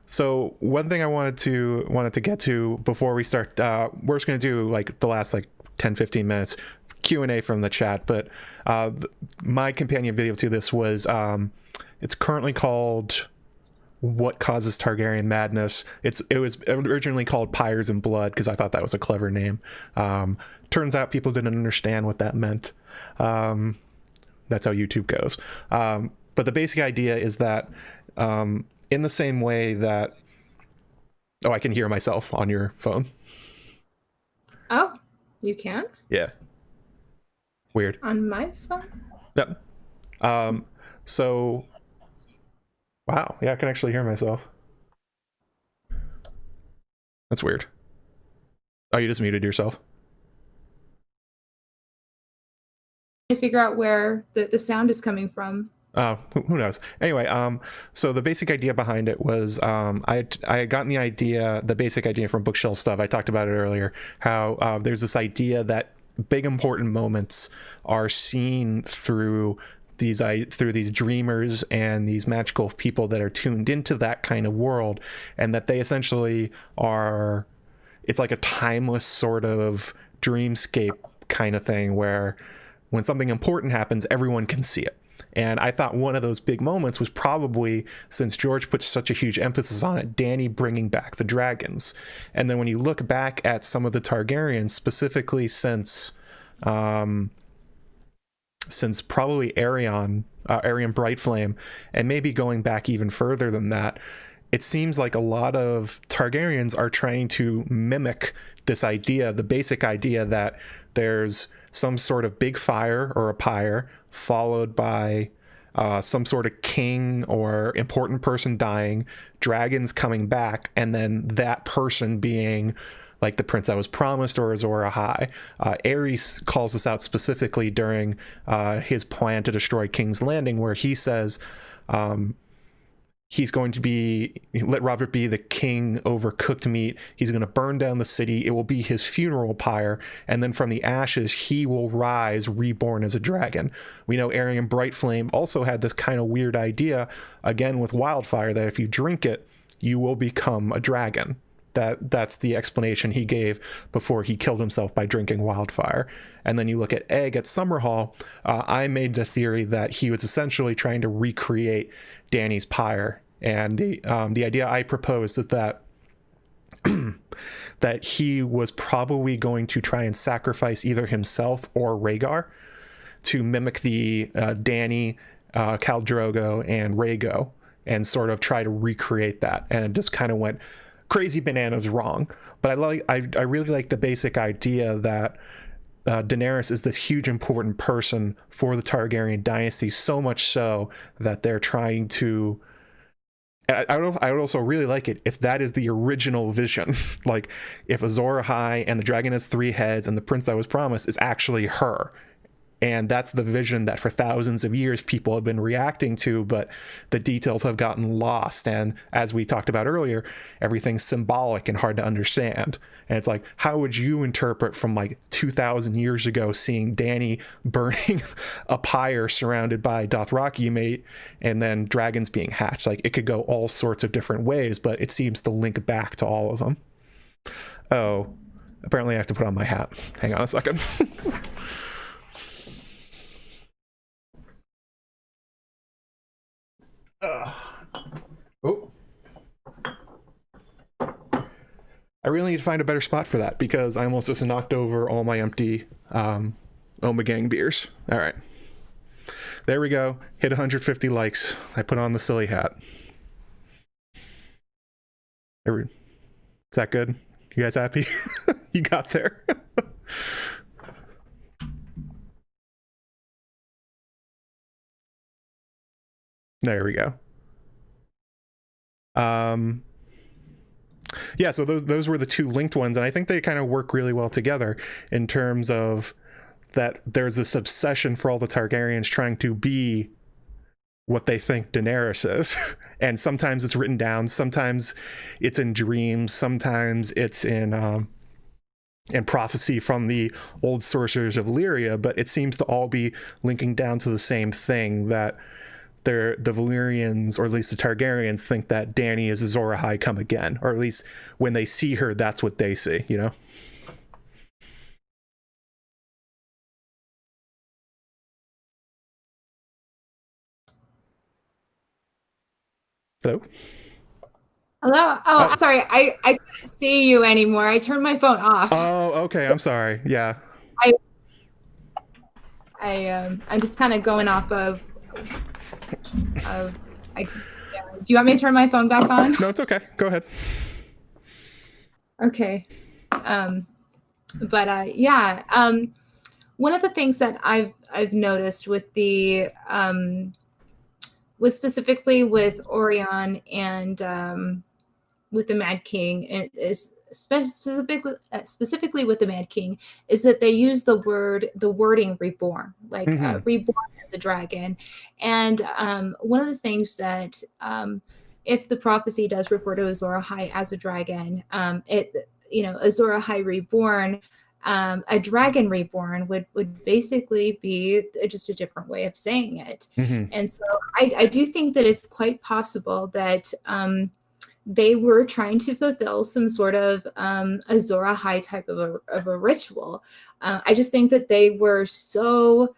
So one thing I wanted to get to before we start, we're just going to do like the last like 10-15 minutes Q&A from the chat, but my companion video to this was it's currently called What Causes Targaryen Madness. It was originally called Pyres and Blood because I thought that was a clever name. Turns out people didn't understand what that meant. That's how YouTube goes. But the basic idea is that in the same way that... Oh, I can hear myself on your phone. Oh, you can? Yeah. Weird. On my phone? Yep. So... Wow, yeah, I can actually hear myself. That's weird. Oh, you just muted yourself? To figure out where the sound is coming from. Oh, who knows? Anyway, so the basic idea behind it was I had gotten the basic idea from Bookshelf Stuff. I talked about it earlier, how there's this idea that big important moments are seen through these dreamers and these magical people that are tuned into that kind of world, and that they essentially are, it's like a timeless sort of dreamscape kind of thing where when something important happens, everyone can see it. And I thought one of those big moments was probably, since George put such a huge emphasis on it, Dany bringing back the dragons. And then when you look back at some of the Targaryens, specifically since probably Aerion Brightflame, and maybe going back even further than that, it seems like a lot of Targaryens are trying to mimic this idea, the basic idea that there's some sort of big fire or a pyre followed by some sort of king or important person dying, dragons coming back, and then that person being like the prince that was promised or Azor Ahai. Aerys calls this out specifically during his plan to destroy King's Landing, where he says he's going to let Robert be the king over cooked meat. He's going to burn down the city. It will be his funeral pyre. And then from the ashes, he will rise reborn as a dragon. We know Aerion Brightflame also had this kind of weird idea, again with wildfire, that if you drink it, you will become a dragon. That's the explanation he gave before he killed himself by drinking wildfire. And then you look at Egg at Summerhall. I made the theory that he was essentially trying to recreate Dany's pyre. And the idea I proposed is that that he was probably going to try and sacrifice either himself or Rhaegar to mimic the Dany, Khal Drogo, and Rhaego, and sort of try to recreate that, and it just kind of went crazy bananas wrong. But I really like the basic idea that Daenerys is this huge important person for the Targaryen dynasty, so much so that they're trying to. I would also really like it if that is the original vision. Like if Azor Ahai and the dragon has 3 heads and the prince that was promised is actually her. And that's the vision that for thousands of years people have been reacting to, but the details have gotten lost. And as we talked about earlier, everything's symbolic and hard to understand. And it's like, how would you interpret from like 2,000 years ago seeing Dany burning a pyre surrounded by Dothraki mate and then dragons being hatched? Like, it could go all sorts of different ways, but it seems to link back to all of them. Oh, apparently I have to put on my hat. Hang on a second. Oh, I really need to find a better spot for that because I almost just knocked over all my empty Omegang beers. All right, there we go. Hit 150 likes. I put on the silly hat. Is that good? You guys happy? You got there. There we go. Yeah, so those were the 2 linked ones, and I think they kind of work really well together in terms of that there's this obsession for all the Targaryens trying to be what they think Daenerys is. And sometimes it's written down, sometimes it's in dreams, sometimes it's in prophecy from the old sorcerers of Valyria, but it seems to all be linking down to the same thing, that the Valerians, or at least the Targaryens, think that Dany is Azor Ahai come again, or at least when they see her, that's what they see, you know? Hello? Hello. Oh, sorry. I can't see you anymore. I turned my phone off. Oh, okay. I'm sorry. Yeah. I'm just kind of going off of. Do you want me to turn my phone back on? No, it's okay. Go ahead. Okay. One of the things that I've noticed with the specifically with Orion and with the Mad King, and is specifically with the Mad King, is that they use the wording reborn, like reborn as a dragon. And one of the things that if the prophecy does refer to Azor Ahai as a dragon, Azor Ahai reborn, a dragon reborn would basically be just a different way of saying it. And so I do think that it's quite possible that they were trying to fulfill some sort of Azor Ahai type of a ritual. I just think that they were so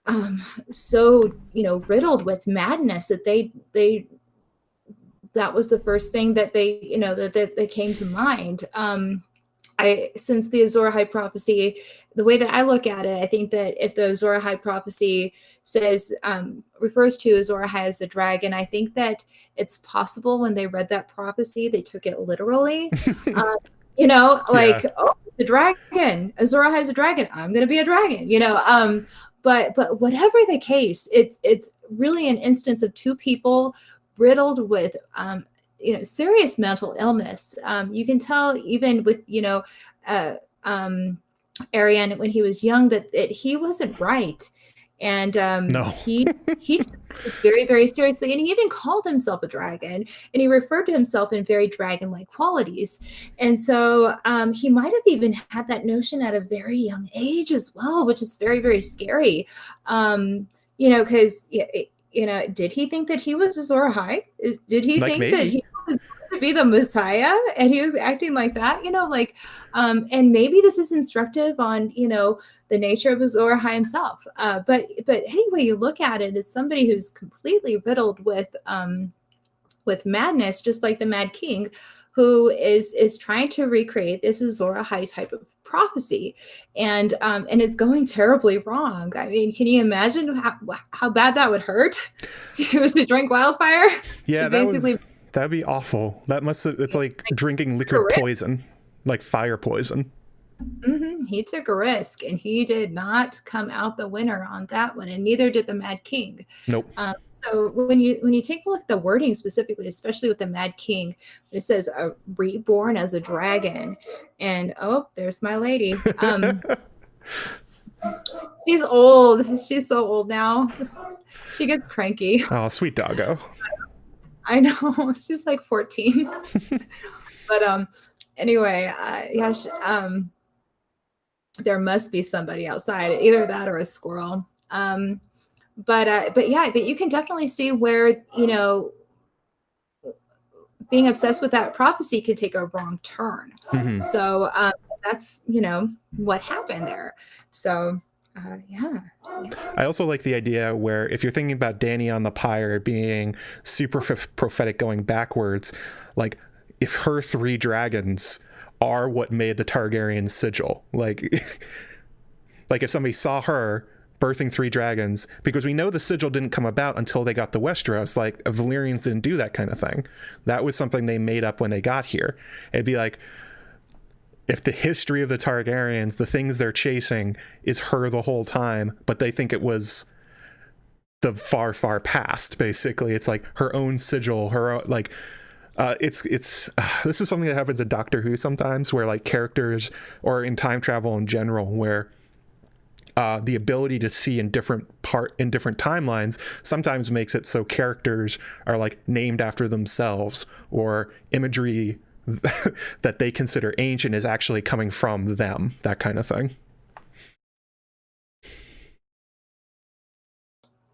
riddled with madness that that was the first thing that they came to mind. Since the Azor Ahai prophecy, the way that I look at it, I think that if the Azor Ahai prophecy refers to Azor Ahai as a dragon, I think that it's possible when they read that prophecy, they took it literally. Oh, the dragon, Azor Ahai is a dragon, I'm going to be a dragon, but whatever the case, it's really an instance of 2 people riddled with serious mental illness. You can tell even with Arian when he was young that he wasn't right, and no. he took this very, very seriously, and he even called himself a dragon, and he referred to himself in very dragon-like qualities. And so he might have even had that notion at a very young age as well, which is very, very scary. Because did he think that he was Azor Ahai? Did he think that he was to be the Messiah, and he was acting like that? And maybe this is instructive on the nature of Azor Ahai himself. But anyway, you look at it, it's somebody who's completely riddled with madness, just like the Mad King. who is trying to recreate this Azor Ahai type of prophecy, and it's going terribly wrong. I mean, can you imagine how bad that would hurt to drink wildfire? Yeah, Basically, that'd be awful. It's like drinking liquid poison, like fire poison. He took a risk, and he did not come out the winner on that one, and neither did the Mad King. Nope. So when you take a look at the wording specifically, especially with the Mad King, it says reborn as a dragon, and oh, there's my lady. She's old. She's so old now. She gets cranky. Oh, sweet doggo. I know. She's like 14. But anyway, yeah. There must be somebody outside, either that or a squirrel. But you can definitely see where, being obsessed with that prophecy could take a wrong turn. Mm-hmm. So that's, what happened there. So yeah. I also like the idea where if you're thinking about Dany on the pyre being super prophetic going backwards, like if her 3 dragons are what made the Targaryen sigil, like if somebody saw her birthing 3 dragons, because we know the sigil didn't come about until they got to Westeros. Like, Valerians didn't do that kind of thing. That was something they made up when they got here. It'd be like, if the history of the Targaryens, the things they're chasing, is her the whole time, but they think it was the far, far past, basically. It's like her own sigil, her own, like... this is something that happens in Doctor Who sometimes, where like characters, or in time travel in general, where the ability to see in different timelines sometimes makes it so characters are like named after themselves, or imagery that they consider ancient is actually coming from them, that kind of thing.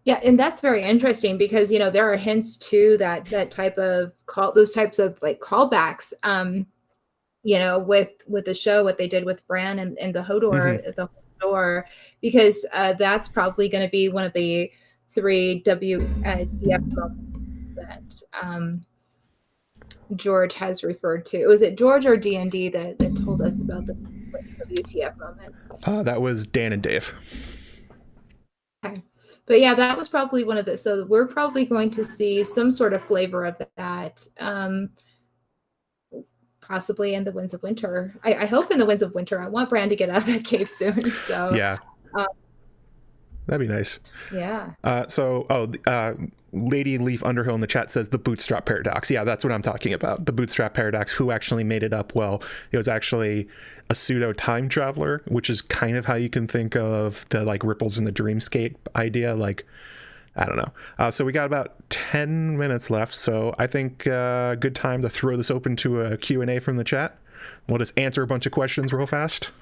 Yeah, and that's very interesting because there are hints to that type of those types of like callbacks. With the show, what they did with Bran and the Hodor, mm-hmm. the Hodor, because that's probably going to be one of the 3 WTF moments that George has referred to. Was it George or D&D that told us about the WTF moments? That was Dan and Dave. Okay. But yeah, that was probably one of the, so we're probably going to see some sort of flavor of that, possibly in the Winds of Winter. I hope in the Winds of Winter. I want Bran to get out of that cave soon. So yeah, that'd be nice. Yeah. Lady Leaf Underhill in the chat says the bootstrap paradox. Yeah, that's what I'm talking about. The bootstrap paradox. Who actually made it up? Well, it was actually a pseudo time traveler, which is kind of how you can think of the like ripples in the dreamscape idea. Like, I don't know. So we got about 10 minutes left. So I think good time to throw this open to a Q&A from the chat. We'll just answer a bunch of questions real fast.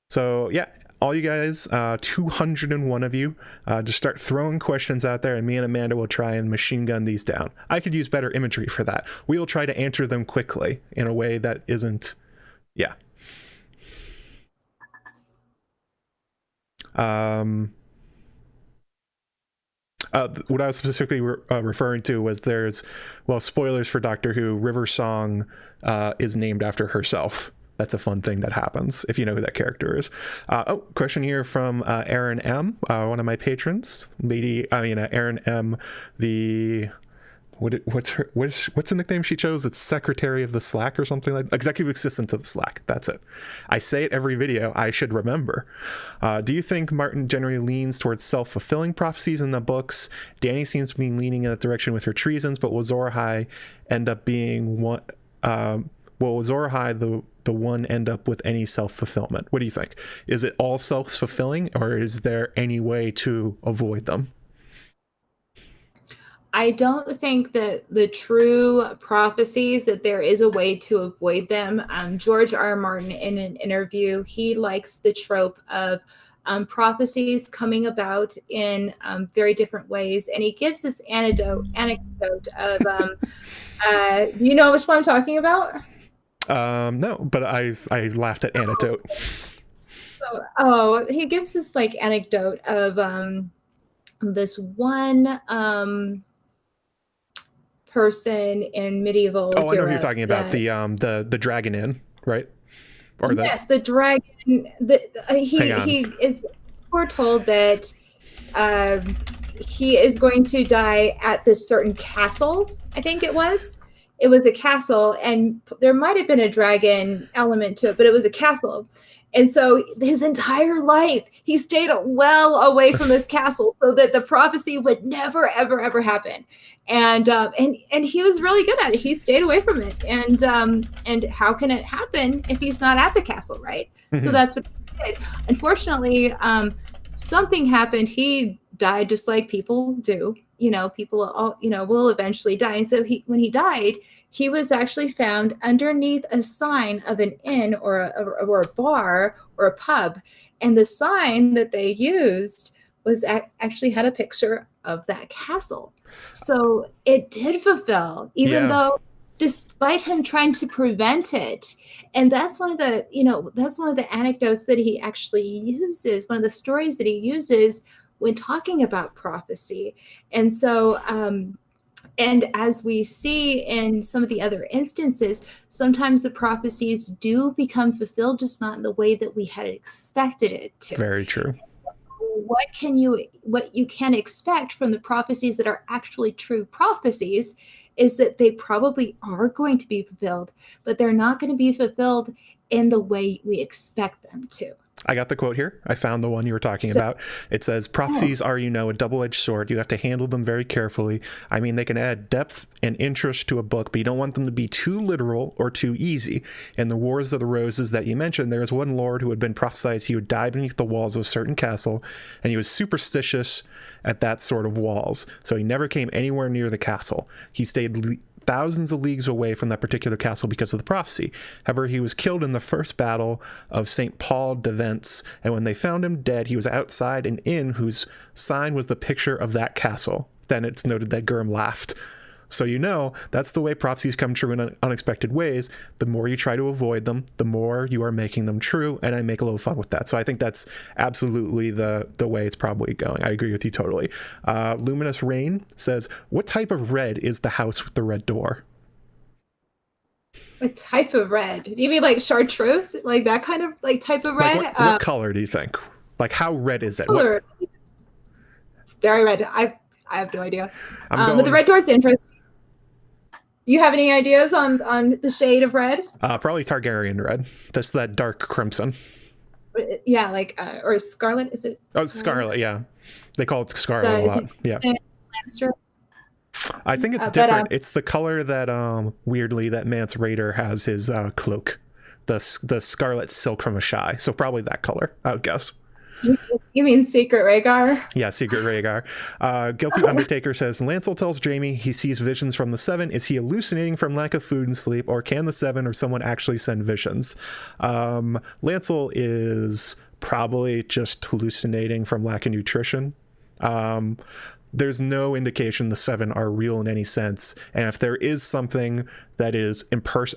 So yeah, all you guys, 201 of you, just start throwing questions out there, and me and Amanda will try and machine gun these down. I could use better imagery for that. We will try to answer them quickly in a way that isn't, yeah. What I was specifically referring to was spoilers for Doctor Who, River Song is named after herself. That's a fun thing that happens if you know who that character is. Question here from Aaron M, one of my patrons. Aaron M, what's the nickname she chose? It's Secretary of the Slack or something like that. Executive Assistant of the Slack. That's it. I say it every video. I should remember. Do you think Martin generally leans towards self-fulfilling prophecies in the books? Dany seems to be leaning in that direction with her treasons, but will Azor Ahai end up being one? Will Azor Ahai the one end up with any self-fulfillment? What do you think? Is it all self-fulfilling, or is there any way to avoid them? I don't think that the true prophecies, that there is a way to avoid them. George R. R. Martin, in an interview, he likes the trope of prophecies coming about in very different ways. And he gives this anecdote of, do you know which one I'm talking about? No, but I laughed at anecdote. He gives this like anecdote of this one person in medieval Oh, I know what you're Europe talking about. The Dragon Inn, right? Or yes, the dragon. hang on. He is foretold that um, he is going to die at this certain castle. I think it was. It was a castle, and there might have been a dragon element to it, but it was a castle. And so his entire life, he stayed well away from this castle so that the prophecy would never, ever, ever happen. And he was really good at it. He stayed away from it. And how can it happen if he's not at the castle, right? Mm-hmm. So that's what he did. Unfortunately, something happened. He died just like people do. People all, will eventually die. And so when he died, he was actually found underneath a sign of an inn or a bar or a pub. And the sign that they used was actually had a picture of that castle. So it did fulfill, even though despite him trying to prevent it. And that's one of the anecdotes that he actually uses, one of the stories that he uses when talking about prophecy. And so, and as we see in some of the other instances, sometimes the prophecies do become fulfilled, just not in the way that we had expected it to. Very true. So what you can expect from the prophecies that are actually true prophecies is that they probably are going to be fulfilled, but they're not going to be fulfilled in the way we expect them to. I got the quote here. I found the one you were talking about. It says, prophecies are, a double-edged sword. You have to handle them very carefully. I mean, they can add depth and interest to a book, but you don't want them to be too literal or too easy. In the Wars of the Roses that you mentioned, there was one lord who had been prophesied he would die beneath the walls of a certain castle, and he was superstitious at that sort of walls. So he never came anywhere near the castle. He stayed thousands of leagues away from that particular castle because of the prophecy. However, he was killed in the first battle of St. Paul de Vence, and when they found him dead, he was outside an inn whose sign was the picture of that castle. Then it's noted that Gurm laughed. So that's the way prophecies come true in unexpected ways. The more you try to avoid them, the more you are making them true, and I make a little fun with that. So I think that's absolutely the way it's probably going. I agree with you totally. Luminous Rain says, what type of red is the house with the red door? What type of red? Do you mean like chartreuse? Like that kind of type of red? What color do you think? Like how red is it? Color. It's very red. I have no idea. But the red door is interesting. You have any ideas on the shade of red? Probably Targaryen red. That's that dark crimson. Yeah, or scarlet. Is it? Oh, scarlet. Yeah, they call it scarlet a lot. Yeah. Lannister? I think it's different. It's the color that weirdly that Mance Rayder has his cloak, the scarlet silk from Ahai. So probably that color, I would guess. You mean Secret Rhaegar? Yeah, Secret Rhaegar. Guilty Undertaker says, Lancel tells Jaime he sees visions from the Seven. Is he hallucinating from lack of food and sleep, or can the Seven or someone actually send visions? Lancel is probably just hallucinating from lack of nutrition. There's no indication the Seven are real in any sense. And if there is something that is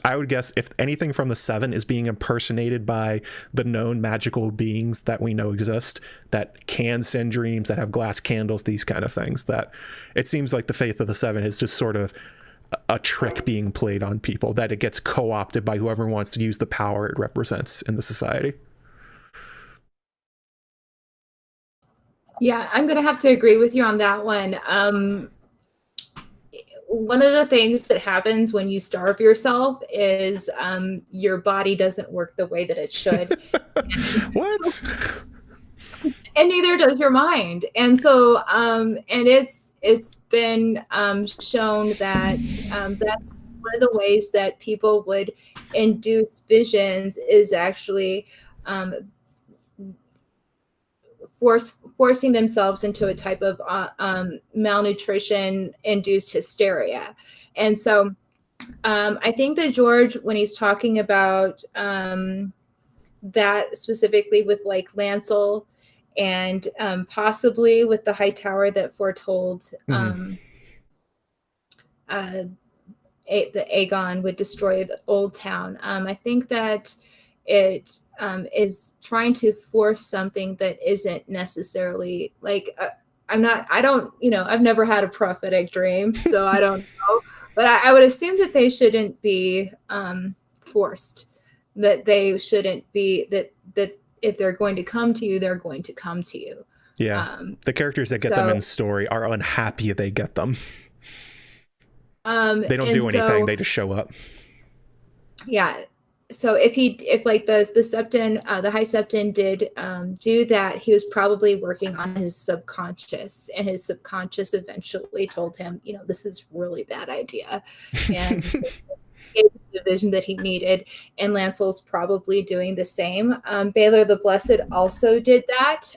I would guess if anything from the Seven is being impersonated by the known magical beings that we know exist, that can send dreams, that have glass candles, these kind of things, that it seems like the faith of the Seven is just sort of a trick being played on people, that it gets co-opted by whoever wants to use the power it represents in the society. Yeah, I'm going to have to agree with you on that one. One of the things that happens when you starve yourself is your body doesn't work the way that it should. What? And neither does your mind. And so, and it's been shown that that's one of the ways that people would induce visions is actually forcing themselves into a type of malnutrition-induced hysteria. And so I think that George, when he's talking about that specifically with Lancel and possibly with the High Tower that foretold the Aegon would destroy the Old Town, I think that it is trying to force something that isn't necessarily I've never had a prophetic dream, so I don't know. But I would assume that they shouldn't be forced. That they shouldn't be that if they're going to come to you, they're going to come to you. Yeah, the characters that get them in story are unhappy they get them. They don't do anything; they just show up. Yeah. So if like the Septon, the High Septon did do that, he was probably working on his subconscious, and his subconscious eventually told him, you know, this is really bad idea, and gave him the vision that he needed. And Lancel's probably doing the same. Baelor the Blessed also did that,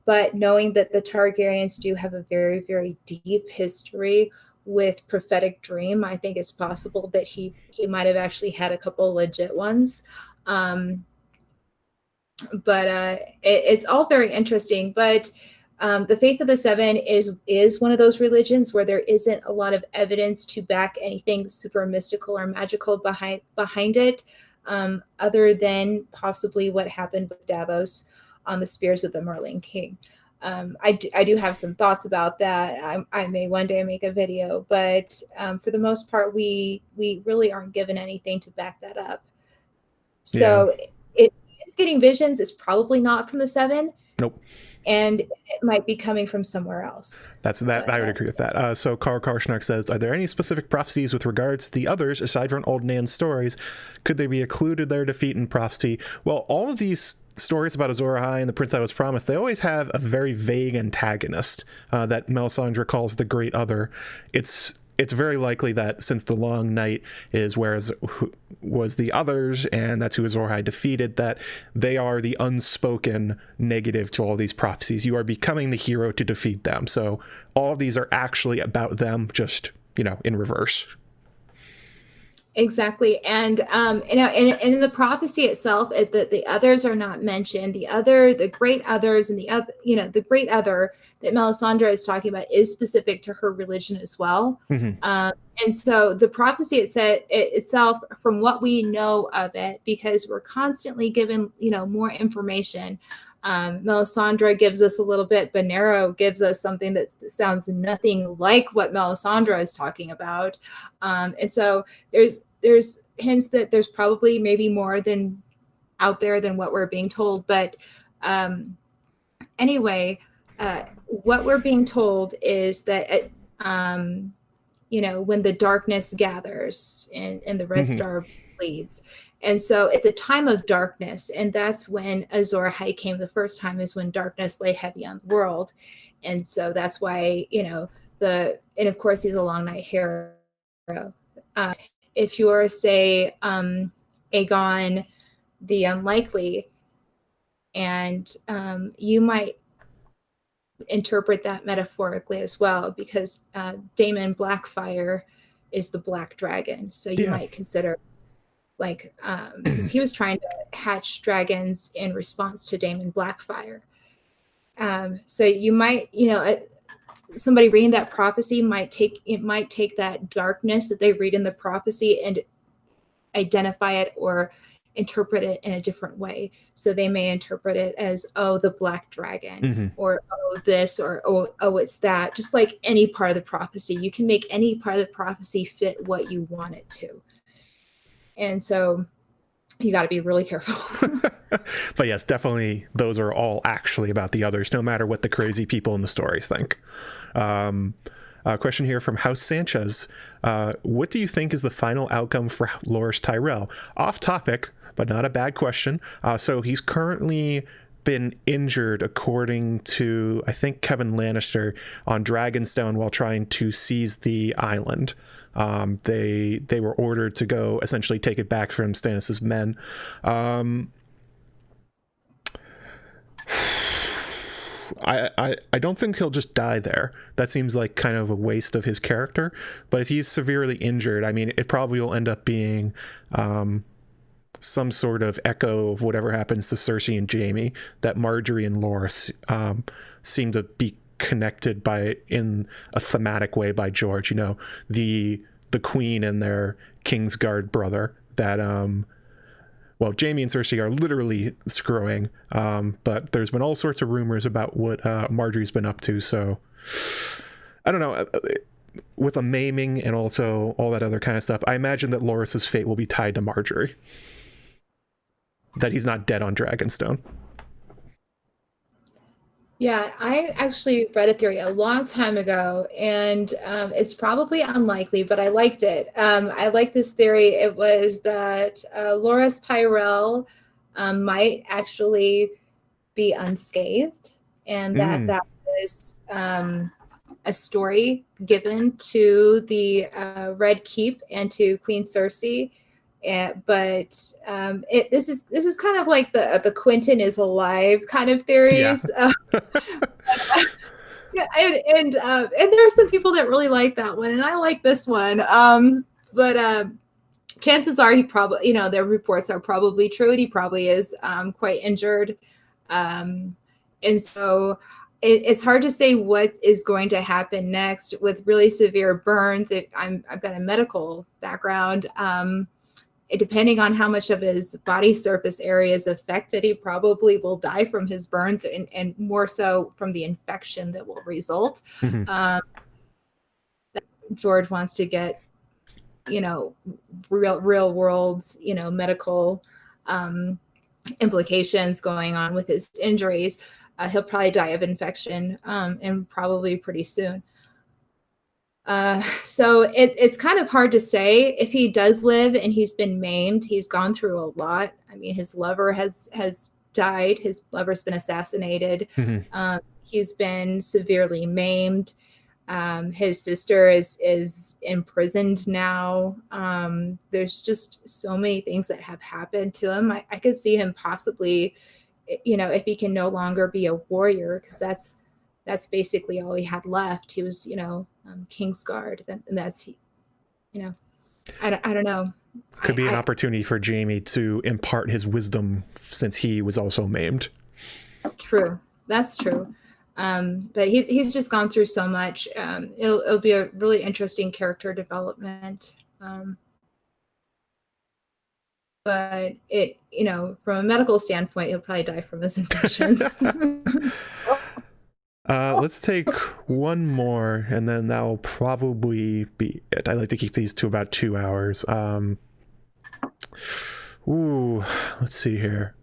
but knowing that the Targaryens do have a very, very deep history with prophetic dream, I think it's possible that he might have actually had a couple legit ones. But it's all very interesting. But the Faith of the Seven is one of those religions where there isn't a lot of evidence to back anything super mystical or magical behind it, other than possibly what happened with Davos on the Spears of the Merlin King. I do have some thoughts about that. I may one day make a video, but for the most part, we really aren't given anything to back that up. So if it's getting visions, it's probably not from the Seven. Nope. And it might be coming from somewhere else. I would agree with that. So Carl Karshnak says, are there any specific prophecies with regards to the others aside from Old Nan's stories? Could they be included their defeat in prophecy? Well, all of these stories about Azor Ahai and the Prince I Was Promised, they always have a very vague antagonist that Melisandre calls the Great Other. It's very likely that since the Long Night is was the others, and that's who Azor Ahai defeated, that they are the unspoken negative to all these prophecies. You are becoming the hero to defeat them. So all of these are actually about them, just, in reverse. Exactly. And in the prophecy itself, the others are not mentioned. The great others, and the great other that Melisandre is talking about is specific to her religion as well. Mm-hmm. And so the prophecy itself, from what we know of it, because we're constantly given more information. Melisandre gives us a little bit, but Nero gives us something that sounds nothing like what Melisandre is talking about. And so there's hints that there's probably maybe more than out there than what we're being told. But anyway, what we're being told is that, when the darkness gathers and the Red Star bleeds. And so it's a time of darkness. And that's when Azor Ahai came the first time, is when darkness lay heavy on the world. And so that's why, and of course, he's a long night hero. If you're, say, Aegon the Unlikely, and you might interpret that metaphorically as well, because Daemon Blackfire is the Black Dragon. So you might consider, because he was trying to hatch dragons in response to Daemon Blackfire. So you might, somebody reading that prophecy might take that darkness that they read in the prophecy and identify it or interpret it in a different way. So they may interpret it as, oh, the Black Dragon, or oh, this, or oh, it's that. Just like any part of the prophecy, you can make any part of the prophecy fit what you want it to. And so you got to be really careful. But yes, definitely those are all actually about the others, no matter what the crazy people in the stories think. A question here from House Sanchez. What do you think is the final outcome for Loras Tyrell? Off topic, but not a bad question. So he's currently been injured, according to, I think, Kevin Lannister, on Dragonstone while trying to seize the island. They were ordered to go essentially take it back from Stannis' men. I don't think he'll just die there. That seems like kind of a waste of his character. But if he's severely injured, I mean, it probably will end up being some sort of echo of whatever happens to Cersei and Jaime, that Marjorie and Loras seem to be connected in a thematic way by George. The Queen and their Kingsguard brother that Jaime and Cersei are literally screwing, but there's been all sorts of rumors about what Marjorie's been up to. So I don't know. with a maiming and also all that other kind of stuff, I imagine that Loras's fate will be tied to Marjorie. That he's not dead on Dragonstone. Yeah, I actually read a theory a long time ago, and it's probably unlikely, but I liked it. I liked this theory. It was that Loras Tyrell might actually be unscathed, and that was a story given to the Red Keep and to Queen Cersei. But this is kind of like the Quentin is alive kind of theories. Yeah. Yeah, and there are some people that really like that one, and I like this one. But chances are he probably, their reports are probably true, and he probably is quite injured. And so it's hard to say what is going to happen next with really severe burns. I've got a medical background. Depending on how much of his body surface area is affected, he probably will die from his burns and more so from the infection that will result. George wants to get, real world, medical implications going on with his injuries. He'll probably die of infection and probably pretty soon. So it's kind of hard to say if he does live and he's been maimed. He's gone through a lot. I mean, his lover has died. His lover's been assassinated. He's been severely maimed. His sister is imprisoned now. There's just so many things that have happened to him. I could see him possibly, if he can no longer be a warrior, because that's basically all he had left. He was, Kingsguard, and that's, I don't know. Could be an opportunity for Jaime to impart his wisdom since he was also maimed. True, that's true. But he's just gone through so much. It'll be a really interesting character development. But it, from a medical standpoint, he'll probably die from his infections. Let's take one more, and then that'll probably be it. I like to keep these to about 2 hours. Let's see here.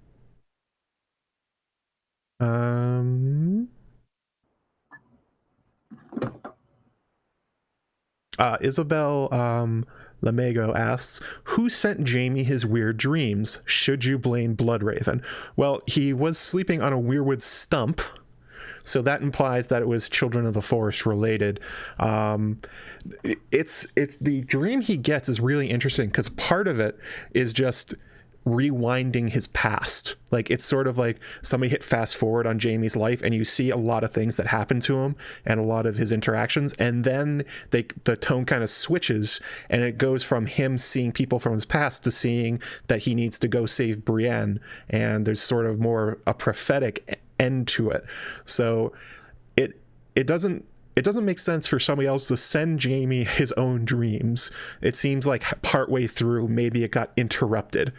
Isabel Lamego asks, who sent Jaime his weird dreams? Should you blame Bloodraven? Well, he was sleeping on a weirwood stump, so that implies that it was Children of the Forest related. It's the dream he gets is really interesting because part of it is just rewinding his past. Like, it's sort of like somebody hit fast forward on Jaime's life and you see a lot of things that happen to him and a lot of his interactions, and then the tone kind of switches and it goes from him seeing people from his past to seeing that he needs to go save Brienne, and there's sort of more a prophetic end to it. So it doesn't make sense for somebody else to send Jaime his own dreams. It seems like partway through maybe it got interrupted,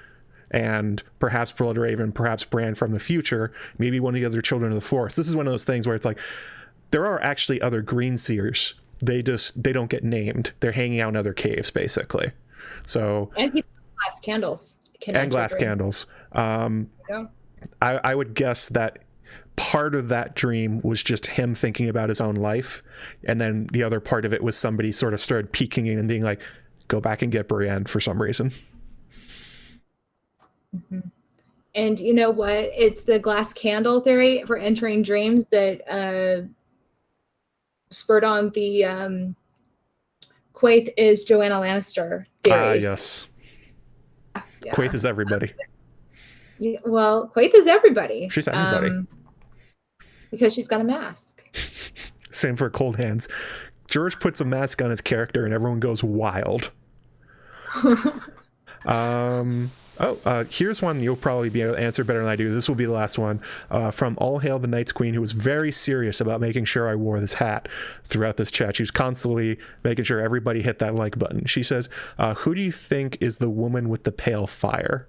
and perhaps Bloodraven, perhaps Bran from the future, maybe one of the other Children of the Forest. This is one of those things where it's like there are actually other Greenseers. They don't get named. They're hanging out in other caves basically. So and people with glass candles and glass candles. I would guess that part of that dream was just him thinking about his own life, and then the other part of it was somebody sort of started peeking in and being like, go back and get Brienne for some reason. And you know what? It's the glass candle theory for entering dreams that spurred on the Quaithe is Joanna Lannister theories. Yes. Yeah. Quaithe is everybody. Yeah, well, Quaithe is everybody. She's everybody. Because she's got a mask. Same for Cold Hands. George puts a mask on his character and everyone goes wild. Here's one you'll probably be able to answer better than I do. This will be the last one. From All Hail the Night's Queen, who was very serious about making sure I wore this hat throughout this chat. She was constantly making sure everybody hit that like button. She says, who do you think is the woman with the pale fire?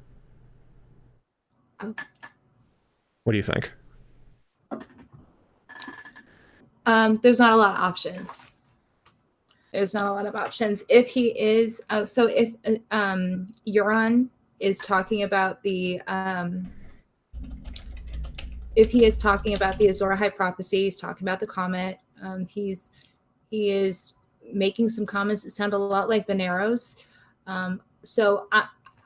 What do you think? There's not a lot of options. There's not a lot of options. If he is, so if Euron is talking about the, if he is talking about the Azor Ahai prophecy, he's talking about the comet. He is making some comments that sound a lot like Bonero's. So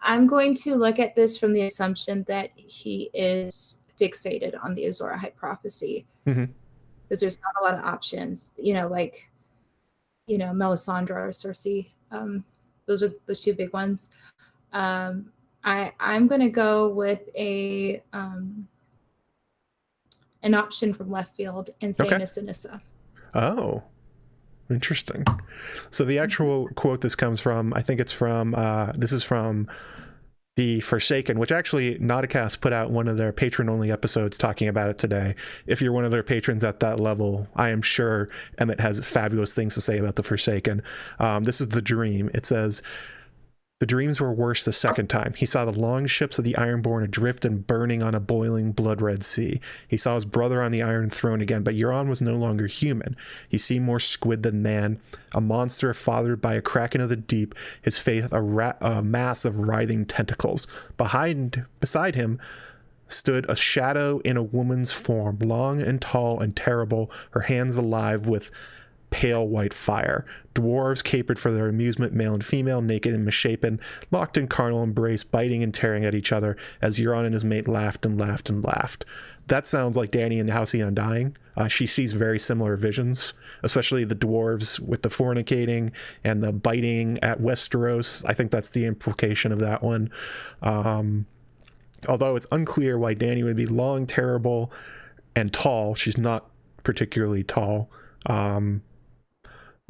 I'm going to look at this from the assumption that he is fixated on the Azor Ahai prophecy, because there's not a lot of options. Like Melisandre or Cersei. Those are the two big ones. I'm going to go with an option from left field and say Nissa. Oh, interesting. So the actual quote this comes from, I think it's from, this is from The Forsaken, which actually Nauticast put out one of their patron-only episodes talking about it today. If you're one of their patrons at that level, I am sure Emmett has fabulous things to say about The Forsaken. This is the dream. It says, the dreams were worse the second time. He saw the long ships of the Ironborn adrift and burning on a boiling blood-red sea. He saw his brother on the Iron Throne again, but Euron was no longer human. He seemed more squid than man, a monster fathered by a kraken of the deep, his face a mass of writhing tentacles. Beside him stood a shadow in a woman's form, long and tall and terrible, her hands alive with pale white fire. Dwarves capered for their amusement, male and female, naked and misshapen, locked in carnal embrace, biting and tearing at each other as Euron and his mate laughed and laughed and laughed. That sounds like Dany in the House of the Undying. She sees very similar visions, especially the dwarves with the fornicating and the biting at Westeros. I think that's the implication of that one. Although it's unclear why Dany would be long, terrible, and tall. She's not particularly tall.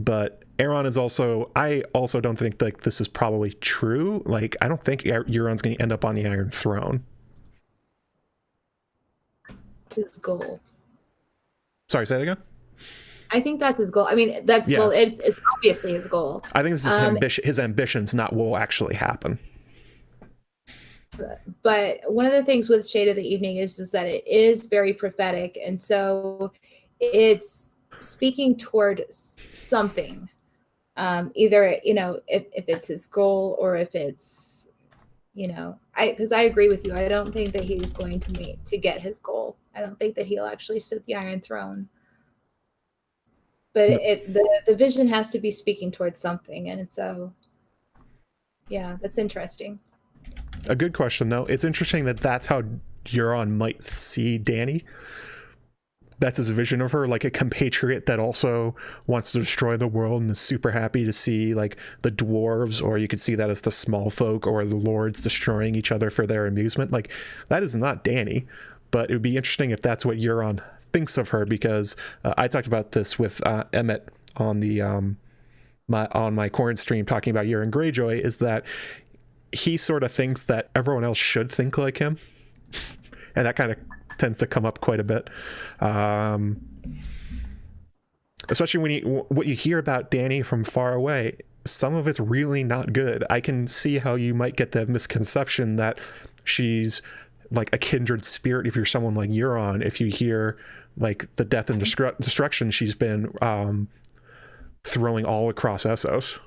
But Aeron is also, I also don't think like this is probably true. Like, I don't think Euron's going to end up on the Iron Throne. His goal. Sorry, say that again? I think that's his goal. I mean, well, it's obviously his goal. I think this is his ambitions, not what will actually happen. But one of the things with Shade of the Evening is that it is very prophetic. And so it's speaking toward something, either if it's his goal or if it's because I agree with you. I don't think that he's going to get his goal. I don't think that he'll actually sit the Iron Throne, but the vision has to be speaking towards something. And so that's interesting. A good question though. It's interesting that that's how Euron might see Dany. That's his vision of her, like a compatriot that also wants to destroy the world and is super happy to see like the dwarves, or you could see that as the small folk or the lords destroying each other for their amusement. Like, that is not Dany, but it would be interesting if that's what Euron thinks of her, because I talked about this with Emmett on the on my Quaranstream talking about Euron Greyjoy, is that he sort of thinks that everyone else should think like him, and that kind of tends to come up quite a bit, especially when what you hear about Dany from far away. Some of it's really not good. I can see how you might get the misconception that she's like a kindred spirit if you're someone like Euron, if you hear like the death and destruction she's been throwing all across Essos.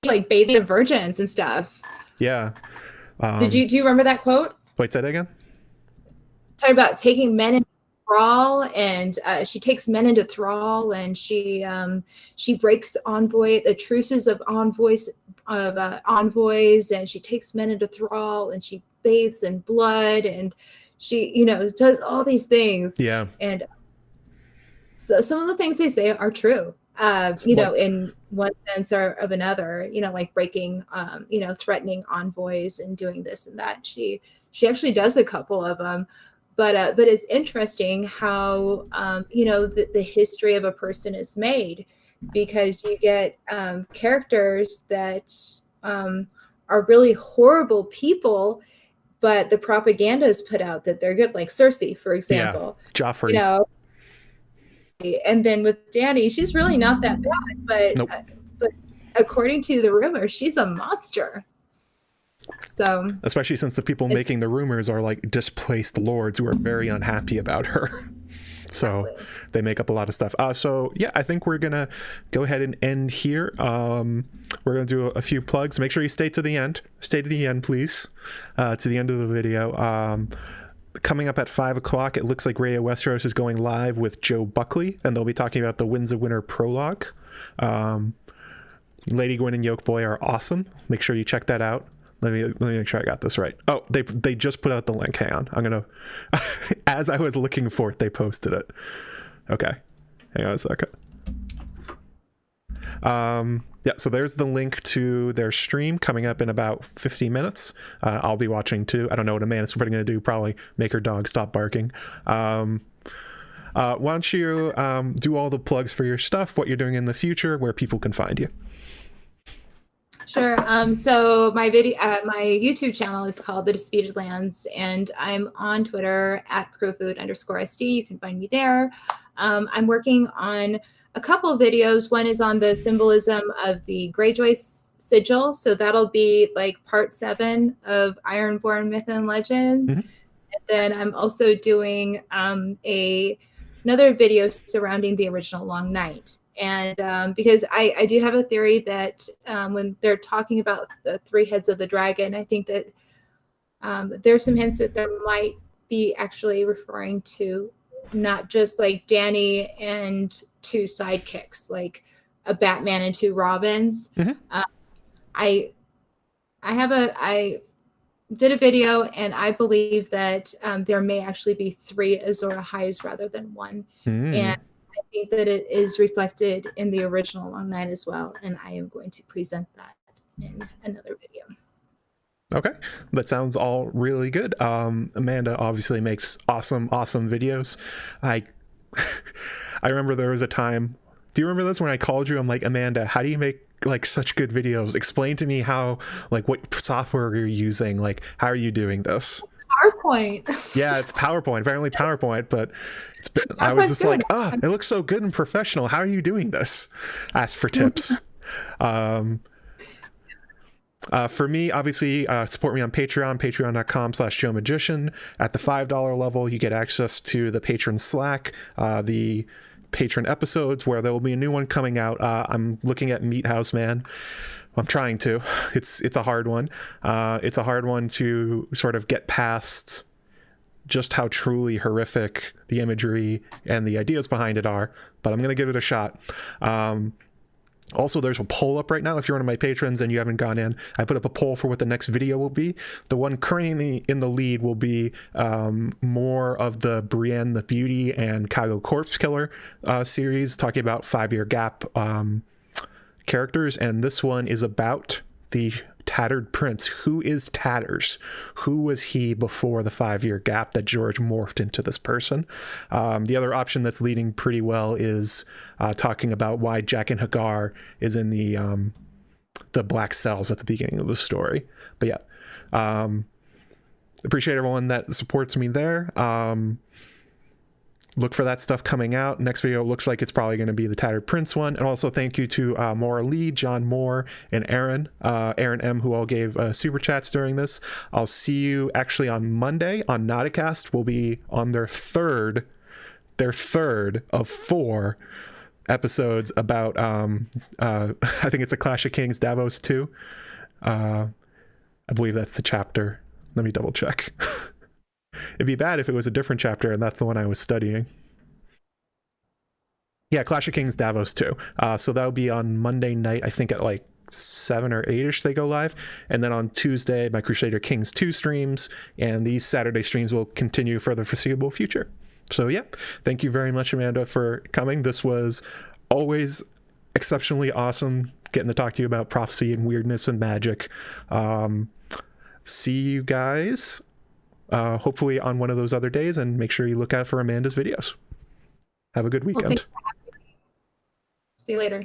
Like bathing of virgins and stuff. Yeah. Do you remember that quote? Wait, say that again? Talking about taking men into thrall, and she takes men into thrall, and she breaks the truces of envoys, and she takes men into thrall, and she bathes in blood, and she does all these things. Yeah. And so some of the things they say are true. In one sense or of another, like breaking, threatening envoys and doing this and that. She actually does a couple of them, but it's interesting how, the history of a person is made, because you get characters that are really horrible people, but the propaganda is put out that they're good, like Cersei, for example. Yeah, Joffrey. And then with Dany, she's really not that bad, but nope. But according to the rumor, she's a monster. So, especially since the people making the rumors are like displaced lords who are very unhappy about her. So they make up a lot of stuff. So yeah, I think we're gonna go ahead and end here. We're gonna do a few plugs. Make sure you stay to the end. Stay to the end, please. To the end of the video. Coming up at 5 o'clock, it looks like Radio Westeros is going live with Joe Buckley, and they'll be talking about the Winds of Winter prologue. Lady Gwyn and Yolkboy are awesome. Make sure you check that out. Let me make sure I got this right. Oh, they just put out the link. Hang on. I'm gonna as I was looking for it, they posted it. Okay. Hang on a second. Yeah, so there's the link to their stream coming up in about 50 minutes. I'll be watching too. I don't know what Amanda's going to do. Probably make her dog stop barking. Why don't you do all the plugs for your stuff, what you're doing in the future, where people can find you? Sure. So my YouTube channel is called The Disputed Lands, and I'm on Twitter at Crowfood_SD. You can find me there. I'm working on a couple of videos. One is on the symbolism of the Greyjoy sigil. So that'll be like part 7 of Ironborn Myth and Legend. Mm-hmm. And then I'm also doing another video surrounding the original Long Night. And because I do have a theory that when they're talking about the 3 heads of the dragon, I think that there's some hints that there might be actually referring to not just like Dany and 2 sidekicks, like a Batman and 2 Robins. Mm-hmm. I did a video, and I believe that there may actually be 3 Azor Ahais rather than 1. Mm. And I think that it is reflected in the original Long Night as well, and I am going to present that in another video. Okay, that sounds all really good. Amanda obviously makes awesome videos. I remember there was a time, do you remember this, when I called you? I'm like, Amanda, how do you make like such good videos? Explain to me how, like, what software you're using, like how are you doing this? PowerPoint. Yeah, it's PowerPoint, apparently PowerPoint, but I was just like, it looks so good and professional. How are you doing this? Ask for tips. For me, obviously, support me on Patreon, patreon.com/JoeMagician. At the $5 level, you get access to the patron Slack, the patron episodes where there will be a new one coming out. I'm looking at Meat House Man. I'm trying to. It's a hard one. It's a hard one to sort of get past just how truly horrific the imagery and the ideas behind it are, but I'm going to give it a shot. Also, there's a poll up right now. If you're one of my patrons and you haven't gone in, I put up a poll for what the next video will be. The one currently in the lead will be more of the Brienne the Beauty and Kago Corpse Killer series, talking about 5-year gap characters. And this one is about the Tattered Prince. Who is Tatters? Who was he before the 5-year gap that George morphed into this person? The other option that's leading pretty well is talking about why Jaqen H'ghar is in the black cells at the beginning of the story. But yeah, appreciate everyone that supports me there. Look for that stuff coming out. Next video looks like it's probably going to be the Tattered Prince one. And also thank you to Maura Lee, John Moore, and Aaron M, who all gave super chats during this. I'll see you actually on Monday on Nauticast. We'll be on their third of 4 episodes about I think it's a Clash of Kings Davos 2. I believe that's the chapter. Let me double check. It'd be bad if it was a different chapter and that's the one I was studying. Yeah, Clash of Kings Davos 2. So that'll be on Monday night, I think at like 7 or 8ish they go live. And then on Tuesday, my Crusader Kings 2 streams, and these Saturday streams will continue for the foreseeable future. So yeah, thank you very much, Amanda, for coming. This was always exceptionally awesome getting to talk to you about prophecy and weirdness and magic. See you guys hopefully on one of those other days, and make sure you look out for Amanda's videos. Have a good weekend. See you later.